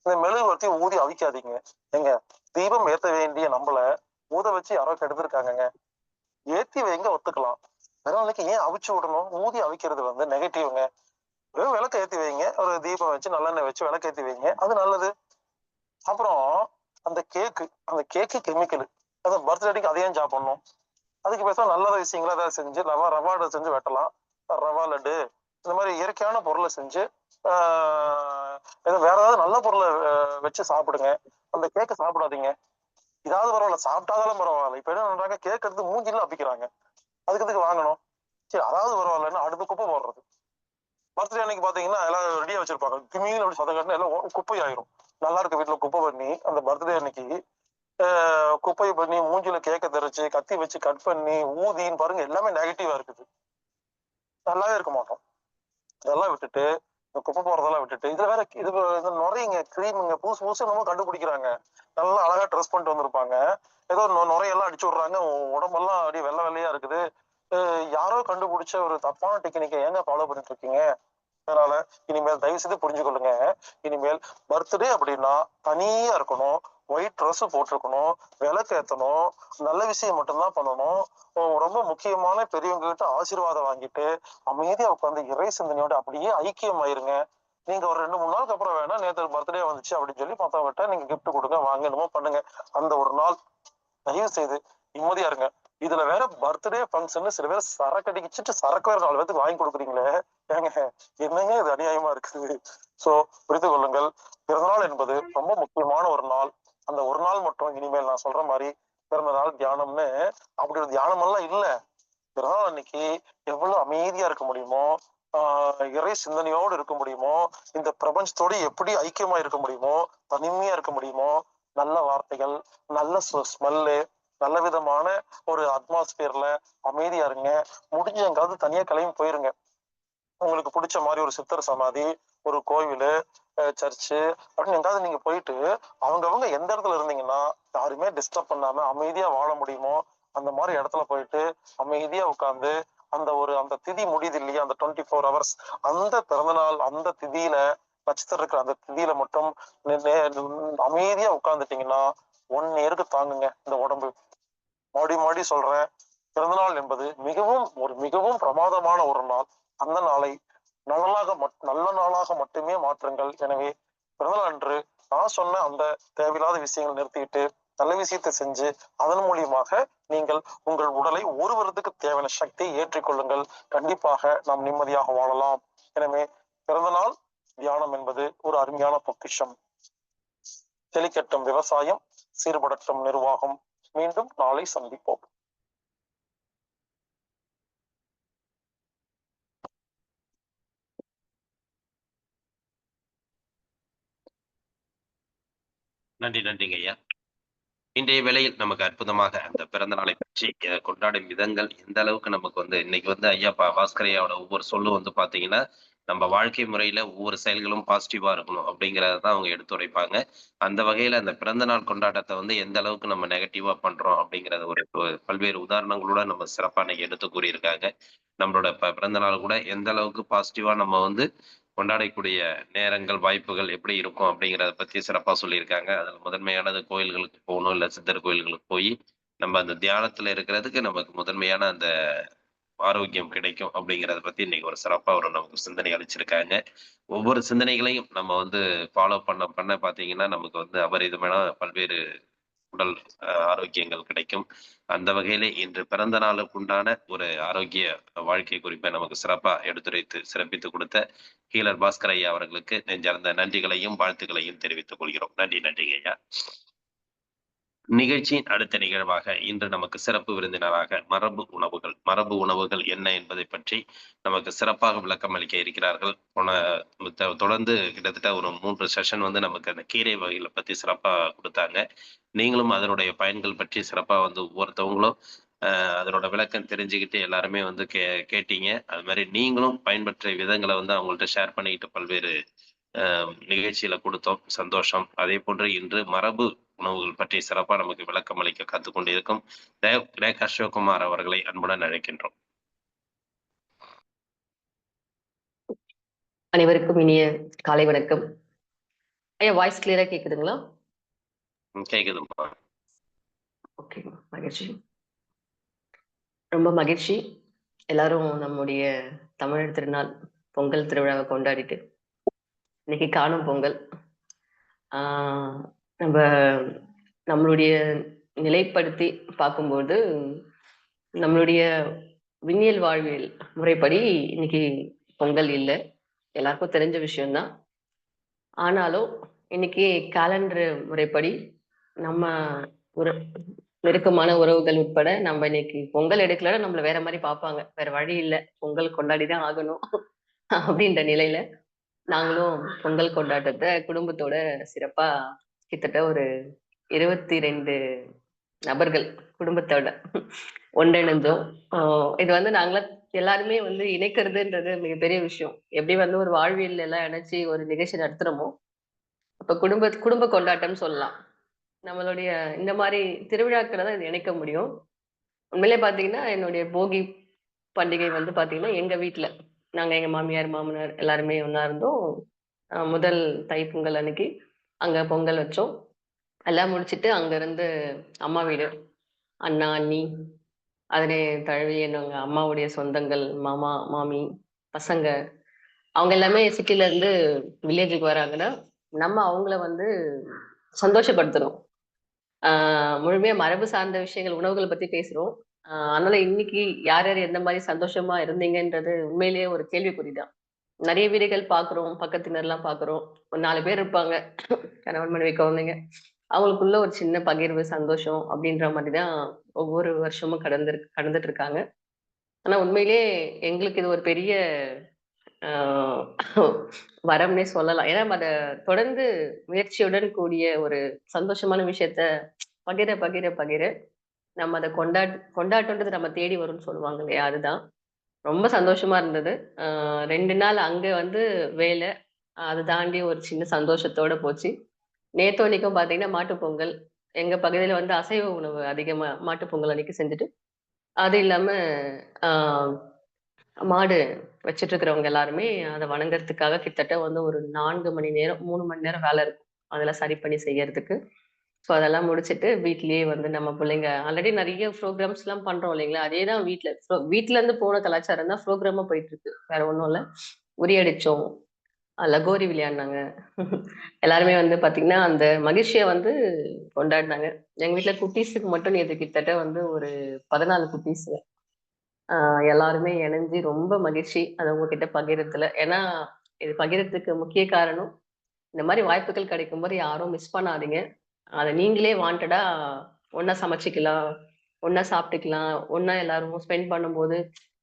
Speaker 4: இந்த மெழுகுவர்த்தி ஊதி அவிக்காதீங்க. எங்க தீபம் ஏத்த வேண்டிய நம்மள ஊத வச்சு யாரோ கெடுத்திருக்காங்கங்க. ஏத்தி வைங்க, ஒத்துக்கலாம். பிறநாளைக்கு ஏன் அவிச்சு விடணும்? ஊதி அவிக்கிறது வந்து நெகட்டிவ்ங்க. வெறும் விளக்க ஏத்தி வைங்க, ஒரு தீபம் வச்சு நல்லெண்ணெய் வச்சு விளக்க ஏத்தி வைங்க, அது நல்லது. அப்புறம் அந்த கேக்கு கெமிக்கல், அந்த பர்த்டேக்கு அதையும் சாப்பிடணும். அதுக்கு பேச நல்ல விஷயங்களா ஏதாவது செஞ்சு ரவாடை செஞ்சு வெட்டலாம். ரவா லட்டு இந்த மாதிரி இயற்கையான பொருளை செஞ்சு வேற ஏதாவது நல்ல பொருளை வச்சு சாப்பிடுங்க. அந்த கேக்கை சாப்பிடாதீங்க. இதாவது பரவாயில்ல, சாப்பிட்டாதாலும் பரவாயில்ல. இப்ப என்ன பண்றாங்க, கேக் எடுத்து மூஞ்சில அப்பிக்கிறாங்க. அதுக்கு எதுக்கு வாங்கணும்? சரி அதாவது பரவாயில்லன்னா அடுத்து குப்பை போடுறது. பர்த்டே அன்னைக்கு பாத்தீங்கன்னா எல்லாம் ரெடியா வச்சிருப்பாங்க. திடீர்னு அப்படி சத்தம் கட்டினா எல்லாம் குப்பை ஆயிரும். நல்லா இருக்க வீட்டுல குப்பை பண்ணி அந்த பர்த்டே அன்னைக்கு குப்பை பண்ணி மூஞ்சில கேக்க தெரிச்சு கத்தி வச்சு கட் பண்ணி ஊதின்னு பாருங்க எல்லாமே நெகட்டிவா இருக்குது. நல்லாவே இருக்க மாட்டோம். இதெல்லாம் விட்டுட்டு இந்த குப்பை போறதெல்லாம் விட்டுட்டு இதுல வேற இது நுரையுங்க கிரீமுங்க புதுசு புதுசு என்னமோ கண்டுபிடிக்கிறாங்க. நல்லா அழகா ட்ரெஸ் பண்ணிட்டு வந்திருப்பாங்க. ஏதோ நுரையெல்லாம் அடிச்சு விடுறாங்க. உடம்பெல்லாம் அப்படியே வெள்ளை வெள்ளையா இருக்குது. யாரோ கண்டுபிடிச்ச ஒரு தப்பான டெக்னிக்கை ஏங்க ஃபாலோ பண்ணிட்டு இருக்கீங்க? அதனால இனிமேல் தயவு செய்து புரிஞ்சுக்கொள்ளுங்க. இனிமேல் பர்த்டே அப்படின்னா தனியா இருக்கணும். ஒயிட் ட்ரெஸ் போட்டிருக்கணும். விளக்கு ஏத்தணும். நல்ல விஷயம் மட்டும்தான் பண்ணணும். ரொம்ப முக்கியமான பெரியவங்க கிட்ட ஆசீர்வாதம் வாங்கிட்டு அமைதியா உட்காந்து இறை சிந்தனையோட அப்படியே ஐக்கியம் ஆயிருங்க. நீங்க ஒரு 2-3 நாளுக்கு அப்புறம் வேணா நேற்று பர்த்டே வந்துச்சு அப்படின்னு சொல்லி மத்தவங்ககிட்ட நீங்க கிஃப்ட் கொடுங்க, வாங்க, என்னமோ பண்ணுங்க. அந்த ஒரு நாள் தயவு செய்து நிம்மதியா இருங்க. இதுல வேற பர்த்டே ஃபங்க்ஷன் சில பேர் சரக்கு அடிச்சுட்டு சரக்கு வேற 4 பேருக்கு வாங்கி கொடுக்குறீங்களே, ஏங்க என்னங்க இது அநியாயமா இருக்குது. சோ புரிந்து கொள்ளுங்கள். பிறந்தநாள் என்பது ரொம்ப முக்கியமான ஒரு நாள். அந்த ஒரு நாள் மட்டும் இனிமேல் நான் சொல்ற மாதிரி பிறந்த நாள் தியானம்னு அப்படி ஒரு தியானம் எல்லாம் இல்ல. பிறந்தநாள் அன்னைக்கு எவ்வளவு அமைதியா இருக்க முடியுமோ, இறை சிந்தனையோடு இருக்க முடியுமோ, இந்த பிரபஞ்சத்தோடு எப்படி ஐக்கியமா இருக்க முடியுமோ, தனிமையா இருக்க முடியுமோ, நல்ல வார்த்தைகள், நல்ல ஸ்மெல்லு, நல்ல விதமான ஒரு அட்மாஸ்பியர்ல அமைதியா இருங்க. முடிஞ்ச எங்காவது தனியா கிளம்பி போயிருங்க. உங்களுக்கு பிடிச்ச மாதிரி ஒரு சித்தர் சமாதி, ஒரு கோவிலு, சர்ச்சு அப்படின்னு எங்காவது நீங்க போயிட்டு அவங்கவுங்க எந்த இடத்துல இருந்தீங்கன்னா யாருமே டிஸ்டர்ப் பண்ணாம அமைதியா வாழ முடியுமோ அந்த மாதிரி இடத்துல போயிட்டு அமைதியா உட்கார்ந்து அந்த திதி முடியுது இல்லையா, அந்த 24 hours அந்த பிறந்தநாள் அந்த திதியில நட்சத்திரம் இருக்கிற அந்த திதியில மட்டும் அமைதியா உட்கார்ந்துட்டீங்கன்னா 1 year தாங்குங்க இந்த உடம்பு. மறுபடி சொல்றேன், பிறந்தநாள் என்பது மிகவும் பிரமாதமான ஒரு நாள். அந்த நாளை நல்ல நாளாக மட்டுமே மாற்றுங்கள். எனவே பிறந்தநாள் அன்று நான் சொன்ன அந்த தேவையில்லாத விஷயங்கள் நிறுத்திட்டு நல்ல விஷயத்தை செஞ்சு அதன் மூலியமாக நீங்கள் உங்கள் உடலை 1 வருடத்துக்கு தேவையான சக்தியை ஏற்றிக்கொள்ளுங்கள். கண்டிப்பாக நாம் நிம்மதியாக வாழலாம். எனவே பிறந்தநாள் தியானம் என்பது ஒரு அருமையான பொக்கிஷம். செழிக்கட்டும் விவசாயம், சீர்படட்டும் நிர்வாகம். மீண்டும் நாளை சந்திப்போம்.
Speaker 1: நன்றிங்க ஐயா. இன்றைய வேளையில் நமக்கு அற்புதமாக அந்த பிறந்த நாளை பற்றி கொண்டாடும் விதங்கள் எந்த அளவுக்கு நமக்கு வந்து இன்னைக்கு வந்து ஐயா பாஸ்கரையாவோட ஒவ்வொரு சொல்லும் வந்து பாத்தீங்கன்னா நம்ம வாழ்க்கை முறையில ஒவ்வொரு செயல்களும் பாசிட்டிவா இருக்கணும் அப்படிங்கறத தான் அவங்க எடுத்துரைப்பாங்க. அந்த வகையில அந்த பிறந்த நாள் கொண்டாட்டத்தை வந்து எந்த அளவுக்கு நம்ம நெகட்டிவா பண்றோம் அப்படிங்கறத ஒரு பல்வேறு உதாரணங்களோட நம்ம சிறப்பா இன்னைக்கு எடுத்து கூறியிருக்காங்க. நம்மளோட பிறந்த நாள் கூட எந்த அளவுக்கு பாசிட்டிவா நம்ம வந்து கொண்டாடக்கூடிய நேரங்கள், வாய்ப்புகள் எப்படி இருக்கும் அப்படிங்கிறத பத்தி சிறப்பா சொல்லியிருக்காங்க. அதுல முதன்மையானது கோயில்களுக்கு போகணும், இல்ல சித்தர் கோயில்களுக்கு போய் நம்ம அந்த தியானத்துல இருக்கிறதுக்கு நமக்கு முதன்மையான அந்த ஆரோக்கியம் கிடைக்கும் அப்படிங்கிறத பத்தி இன்னைக்கு ஒரு சிறப்பா ஒரு நமக்கு சிந்தனை அளிச்சிருக்காங்க. ஒவ்வொரு சிந்தனைகளையும் நம்ம வந்து ஃபாலோ பண்ண பாத்தீங்கன்னா நமக்கு வந்து அபரிதமான பல்வேறு உடல் ஆரோக்கியங்கள் கிடைக்கும். அந்த வகையிலே இன்று பிறந்த நாளுக்கு உண்டான ஒரு ஆரோக்கிய வாழ்க்கை குறிப்பை நமக்கு சிறப்பா எடுத்துரைத்து சிறப்பித்துக் கொடுத்த ஹீலர் பாஸ்கர் ஐயா அவர்களுக்கு நெஞ்சார்ந்த நன்றிகளையும் வாழ்த்துக்களையும் தெரிவித்துக் கொள்கிறோம். நன்றிங்க ஐயா. நிகழ்ச்சியின் அடுத்த நிகழ்வாக இன்று நமக்கு சிறப்பு விருந்தினராக மரபு உணவுகள் என்ன என்பதை பற்றி நமக்கு சிறப்பாக விளக்கம் அளிக்க இருக்கிறார்கள். தொடர்ந்து கிட்டத்தட்ட ஒரு 3 செஷன் வந்து நமக்கு அந்த கீரை வகைகளை பத்தி சிறப்பா கொடுத்தாங்க. நீங்களும் அதனுடைய பயன்கள் பற்றி சிறப்பா வந்து ஒவ்வொருத்தவங்களும் அதனோட விளக்கம் தெரிஞ்சுக்கிட்டு எல்லாருமே வந்து கேட்டீங்க. அது மாதிரி நீங்களும் பயன்பற்ற விதங்களை வந்து அவங்கள்ட்ட ஷேர் பண்ணிக்கிட்டு பல்வேறு நிகழ்ச்சியில கொடுத்தோம். சந்தோஷம். அதே போன்று இன்று மரபு உணவுகள் பற்றி சிறப்பா நமக்கு விளக்கம் அளிக்க காத்துக் கொண்டிருக்கும் ரேகா சிவகுமார் அவர்களை அன்புடன் அழைக்கின்றோம்.
Speaker 5: அனைவருக்கும் இனிய காலை வணக்கம். ஐயா, வாய்ஸ் கிளியரா கேக்குதுங்களா?
Speaker 1: கேக்குதுமா.
Speaker 5: ஓகே, மகிழ்ச்சி. ரொம்ப மகிழ்ச்சி. எல்லாரும் நம்முடைய தமிழர் திருநாள் பொங்கல் திருவிழாவை கொண்டாடிட்டு இன்னைக்கு காணும் பொங்கல். நம்மளுடைய நிலைப்படுத்தி பார்க்கும்போது நம்மளுடைய விண்ணியல் வாழ்வியல் முறைப்படி இன்னைக்கு பொங்கல் இல்லை, எல்லாருக்கும் தெரிஞ்ச விஷயம்தான். ஆனாலும் இன்னைக்கு கேலண்டர் முறைப்படி நம்ம ஒரு நெருக்கமான உறவுகள் உட்பட நம்ம இன்னைக்கு பொங்கல் எடுக்கலன்னா நம்மள வேற மாதிரி பார்ப்பாங்க. வேற வழி இல்ல. பொங்கல் கொண்டாடிதான் ஆகணும். அப்படின்ற நிலையில நாங்களும் பொங்கல் கொண்டாட்டத்த குடும்பத்தோட சிறப்பா கிட்டத்தட்ட ஒரு 22 நபர்கள் குடும்பத்தோட ஒன்றிணைஞ்சோம். இது வந்து நாங்களா எல்லாருமே வந்து இணைக்கிறதுன்றது மிகப்பெரிய விஷயம். எப்படி வந்து ஒரு வாழ்வியல் எல்லாம் இணைச்சு ஒரு நிகழ்ச்சி நடத்துறோமோ, அப்ப குடும்ப கொண்டாட்டம்னு சொல்லலாம். நம்மளுடைய இந்த மாரி திருவிழாக்கள தான் இது இணைக்க முடியும். உண்மையிலே பார்த்தீங்கன்னா, என்னுடைய போகி பண்டிகை வந்து பார்த்தீங்கன்னா, எங்க வீட்ல. நாங்க எங்க மாமியார், மாமனார் எல்லாருமே ஒண்ணா இருந்தோம். முதல் தைப்பொங்கல் அன்னைக்கு அங்க பொங்கல் வச்சோம். எல்லாம் முடிச்சுட்டு அங்கருந்து அம்மா வீடு, அண்ணா, அண்ணி, அதனை தழுவி என்னங்க அம்மாவுடைய சொந்தங்கள், மாமா, மாமி, பசங்க அவங்க எல்லாமே சிட்டில இருந்து வில்லேஜுக்கு வராங்கன்னா, நம்ம அவங்கள வந்து சந்தோஷப்படுத்தணும். முழுமையா மரபு சார்ந்த விஷயங்கள், உணவுகள பத்தி பேசுறோம். அதனால இன்னைக்கு யார் யார் எந்த மாரி சந்தோஷமா இருந்தீங்கன்றது உண்மையிலேயே ஒரு கேள்விக்குறிதான். நெறைய வீடுகள் பார்க்குறோம், பக்கத்தினர்லாம் பார்க்குறோம். ஒரு 4 பேர் இருப்பாங்க. கணவன், மனைவி, குழந்தைங்க. அவங்களுக்குள்ள ஒரு சின்ன பகிர்வு, சந்தோஷம் அப்படின்ற மாரி தான் ஒவ்வொரு வருஷமும் கடந்துட்டு இருக்காங்க. ஆனா உண்மையிலேயே எங்களுக்கு இது ஒரு பெரிய அ வரம்னே சொல்லலாம். ஏன்னா நம்ம அத தொடர்ந்து முயற்சியுடன் கூடிய ஒரு சந்தோஷமான விஷயத்த பகிர நம்ம அத கொண்டாட்டம்ன்றது நம்ம தேடி வரும்னு சொல்லுவாங்க இல்லையா? அதுதான். ரொம்ப சந்தோஷமா இருந்தது. அ 2 நாள் அங்க வந்து வேலை. அத தாண்டி ஒரு சின்ன சந்தோஷத்தோட போச்சு. நேத்தோனைக்கும் பார்த்தீங்கன்னா, மாட்டுப் பொங்கல். எங்க பகுதியில வந்து அசைவ உணவு அதிகமா மாட்டுப் பொங்கல் அன்னைக்கு செஞ்சுட்டு, அது இல்லாம ஆ மாடு வச்சுட்டு இருக்கிறவங்க எல்லாருமே அத வணங்குறதுக்காக கிட்டத்தட்ட வந்து ஒரு 4 மணி நேரம், 3 மணி நேரம் வேலை இருக்கும். அதெல்லாம் சரி பண்ணி செய்யறதுக்கு. ஸோ அதெல்லாம் முடிச்சுட்டு வீட்லயே வந்து நம்ம பிள்ளைங்க ஆல்ரெடி நெறைய ப்ரோகிராம்ஸ்லாம் பண்றோம் இல்லைங்களா? அதே தான் வீட்ல. வீட்ல இருந்து போன கலாச்சாரம் தான் ப்ரோகிராமா போயிட்டு இருக்கு. வேற ஒண்ணும் இல்ல. உறி அடிச்சோம். லகோரி விளையாடுனாங்க. எல்லாருமே வந்து பாத்தீங்கன்னா, அந்த மகிழ்ச்சிய வந்து கொண்டாடுனாங்க. எங்க வீட்ல குட்டீஸுக்கு மட்டும் நேத்து கிட்டத்தட்ட வந்து ஒரு 14 குட்டீஸுங்க. அ எல்லாருமே இணைஞ்சு ரொம்ப மகிழ்ச்சி. அத உங்ககிட்ட பகிர்றதுல. ஏன்னா, இது பகிர்றதுக்கு முக்கிய காரணம், இந்த மாரி வாய்ப்புகள் கிடைக்கும்போது யாரும் மிஸ் பண்ணாதீங்க. அத நீங்களே வாண்டடா ஒண்ணா சமைச்சுக்கலாம், ஒண்ணா சாப்பிட்டுக்கலாம், ஒண்ணா எல்லாரும் ஸ்பெண்ட் பண்ணும்போது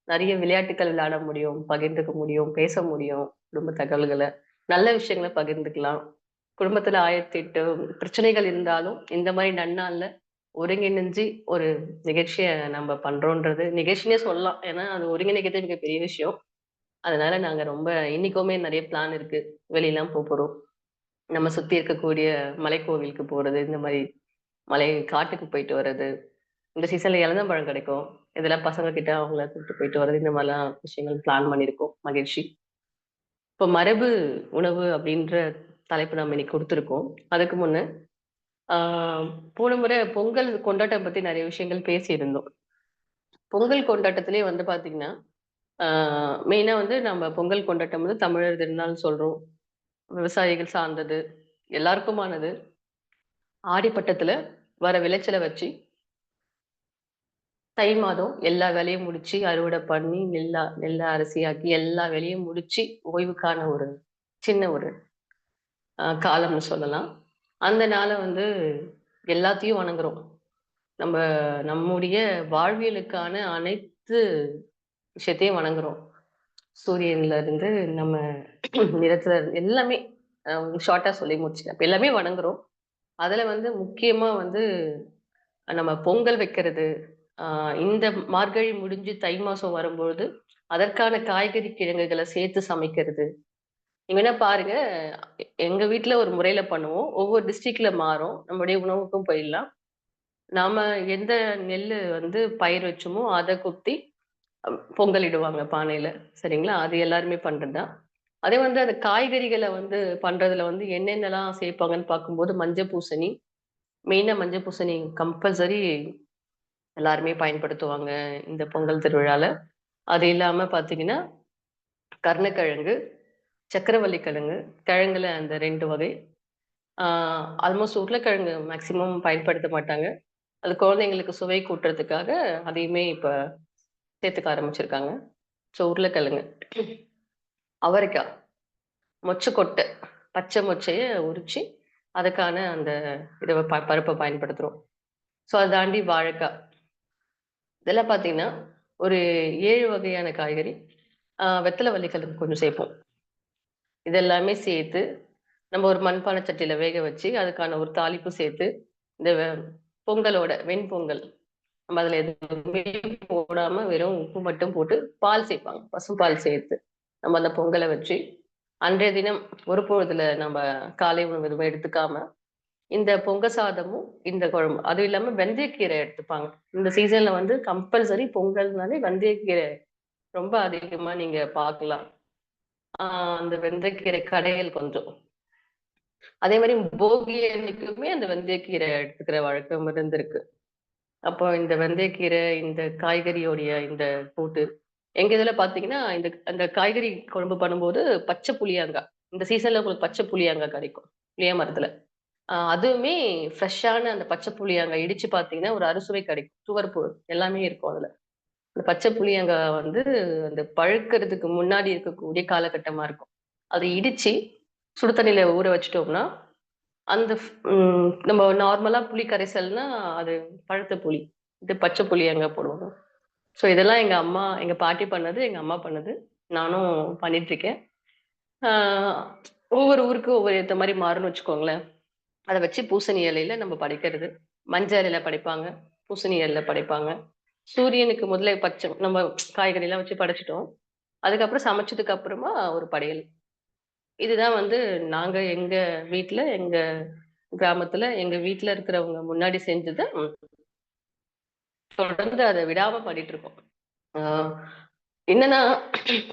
Speaker 5: நெறைய விளையாட்டுக்கள் விளையாட முடியும், பகிர்ந்துக்க முடியும், பேச முடியும், குடும்ப தகவல்கள. நல்ல விஷயங்கள பகிர்ந்துக்கலாம். குடும்பத்துல 1008 பிரச்சனைகள் இருந்தாலும், இந்த மாரி நன்னாள்ல ஒருங்கிணைஞ்சு ஒரு நிகழ்ச்சிய நம்ம பண்றோன்றது நிகழ்ச்சின்னே சொல்லலாம். ஏன்னா, அது ஒருங்கிணைக்கிறதே மிகப்பெரிய விஷயம். அதனால நாங்க ரொம்ப இன்னைக்குமே நெறைய பிளான் இருக்கு. வெளியலாம் போறோம். நம்ம சுத்தி இருக்கக்கூடிய மலைக்கோவிலுக்கு போறது, இந்த மாரி காட்டுக்கு போயிட்டு வர்றது. இந்த சீசன்ல எலந்தப்பழம் கிடைக்கும். இதெல்லாம் பசங்க கிட்ட அவங்கள கூட்டிட்டு போயிட்டு வர்றது, இந்த மாரிலாம் விஷயங்கள் பிளான் பண்ணியிருக்கோம். மகிழ்ச்சி. இப்போ மரபு உணவு அப்படின்ற தலைப்பு நம்ம இன்னைக்கு குடுத்துருக்கோம். அதுக்கு முன்ன ஆ போன முறை பொங்கல் கொண்டாட்டம் பத்தி நெறைய விஷயங்கள் பேசியிருந்தோம். பொங்கல் கொண்டாட்டத்திலேயே வந்து பார்த்தீங்கன்னா, ஆ மெயினா வந்து நம்ம பொங்கல் கொண்டாட்டம் வந்து தமிழர் திருநாள் சொல்றோம். விவசாயிகள் சார்ந்தது, எல்லாருக்குமானது. ஆடிப்பட்டத்துல வர விளைச்சல வச்சு, தை மாதம் எல்லா வேலையும் முடிச்சு, அறுவடை பண்ணி, நெல்ல அரிசியாக்கி எல்லா வேலையும் முடிச்சு, ஓய்வுக்கான ஒரு சின்ன ஒரு காலம்னு சொல்லலாம். அந்த நாள வந்து எல்லாத்தையும் வணங்குறோம். நம்ப நம்முடைய வாழ்வியலுக்கான அனைத்து விஷயத்தையும் வணங்குறோம். சூரியன்ல இருந்து நம்ம நிலத்துல இருந்து எல்லாமே ஷார்ட்டா சொல்லி முடிச்சுட்டேன். இப்ப எல்லாமே வணங்குறோம். அதுல வந்து முக்கியமா வந்து நம்ம பொங்கல் வைக்கிறது, ஆ இந்த மார்கழி முடிஞ்சு தை மாசம் வரும்பொழுது, அதற்கான காய்கறி கிழங்குகள சேர்த்து சமைக்கிறது. நீங்க வேணா பாருங்க, எங்க வீட்ல ஒரு முறையில பண்ணுவோம். ஒவ்வொரு டிஸ்ட்ரிக்ட்ல மாறும். நம்முடைய உணவுக்கும் போயிடலாம். நாம எந்த நெல்லு வந்து பயிர் வச்சோமோ, அத குத்தி பொங்கலிடுவாங்க பானையில. சரிங்களா? அது எல்லாருமே பண்றது தான். அதே வந்து அந்த காய்கறிகள வந்து பண்றதுல வந்து என்னென்னலாம் சேர்ப்பாங்கன்னு பார்க்கும்போது, மஞ்ச பூசணி, மெயினா மஞ்ச பூசணி கம்பல்சரி எல்லாருமே பயன்படுத்துவாங்க, இந்த பொங்கல் திருவிழால. அது இல்லாம பார்த்தீங்கன்னா, கருணக்கிழங்கு, சர்க்கரைவள்ளி கிழங்கு, கிழங்குல அந்த 2 வகை. ஆ ஆல்மோஸ்ட் உருளைக்கிழங்கு மேக்ஸிமம் பயன்படுத்த மாட்டாங்க. அது குழந்தைங்களுக்கு சுவை கூட்டுறதுக்காக அதையுமே இப்ப சேர்த்துக்க ஆரம்பிச்சிருக்காங்க. ஸோ உருளைக்கிழங்கு, அவரைக்காய், மொச்சக்கொட்டை, பச்சை மொச்சைய உரிச்சு, அதுக்கான அந்த இத பருப்ப பயன்படுத்துறோம். ஸோ அதை தாண்டி வாழைக்காய், இதெல்லாம் பார்த்தீங்கன்னா ஒரு 7 வகையான காய்கறி. வெத்தலை வள்ளிக்கிழங்கு கொஞ்சம் சேர்ப்போம். இதெல்லாமே சேர்த்து நம்ம ஒரு மண்பானை சட்டியில வேக வச்சு, அதுக்கான ஒரு தாளிப்பு சேர்த்து, இந்த பொங்கலோட வெண்பொங்கல் நம்ம அதில எதுவுமே போடாம வெறும் உப்பு மட்டும் போட்டு பால் சேர்ப்பாங்க. பசும்பால் சேர்த்து நம்ம அந்த பொங்கல வச்சு, அன்றைய தினம் ஒரு பொழுதுல நம்ம காலை உணவு எதுவும் எடுத்துக்காம, இந்த பொங்க சாதமும், இந்த குழம்பு அதுவும் இல்லாம வெந்தயக்கீரை எடுத்துப்பாங்க. இந்த சீசன்ல வந்து கம்பல்சரி பொங்கல்னாலே வெந்தயக்கீரை ரொம்ப அதிகமா நீங்க பார்க்கலாம். அந்த வெந்தயக்கீரை கடையல் கொஞ்சம். அதே மாரி போகி அன்னைக்குமே அந்த வெந்தயக்கீரை எடுத்துக்கிற வழக்கம் இருந்திருக்கு. அப்போ இந்த வெந்தயக்கீரை, இந்த காய்கறியோடைய இந்த கூட்டு, எங்க இதுல பார்த்தீங்கன்னா, அந்த காய்கறி குழம்பு பண்ணும்போது பச்சை புளியங்காய். இந்த சீசன்ல உங்களுக்கு பச்சை புளியங்காய் கிடைக்கும். புளிய மரத்துல. அதுவுமே ஃப்ரெஷ்ஷான அந்த பச்சை புளியங்காய் இடிச்சு பார்த்தீங்கன்னா, ஒரு அறுசுவை கிடைக்கும். துவர்ப்பு எல்லாமே இருக்கும் அதுல. அந்த பச்சை புளியங்காய் வந்து அந்த பழுக்கறதுக்கு முன்னாடி இருக்கக்கூடிய காலகட்டமா இருக்கும். அத இடிச்சு சுடு தண்ணீல ஊற வச்சுட்டோம்னா, அந்த நம்ம நார்மலா புளி கரைசல்னா, அது பழுத்த புளி. இது பச்சை புளியங்காய் போடுவாங்க. ஸோ இதெல்லாம் எங்க பாட்டி பண்ணது, எங்க அம்மா பண்ணது. நானும் பண்ணிட்டுருக்கேன். ஆ ஒவ்வொரு ஊருக்கு ஒவ்வொரு ஏத்த மாரி மாறும்னு வச்சுக்கோங்களேன். அத வச்சு பூசணி இலையில நம்ம படைக்கிறது. மஞ்ச இலையில படைப்பாங்க. பூசணி இலையில படைப்பாங்க. சூரியனுக்கு முதல்ல நம்ம காய்கறிலாம் வச்சு படைச்சுட்டோம். அதுக்கப்புறம் சமைச்சதுக்கு அப்புறமா ஒரு படையல். இதுதான் வந்து நாங்க எங்க வீட்ல, எங்க கிராமத்துல, எங்க வீட்ல இருக்கிறவங்க முன்னாடி செஞ்சத தொடர்ந்து அத விடாம பண்ணிட்டு இருக்கோம். ஆ என்னன்னா,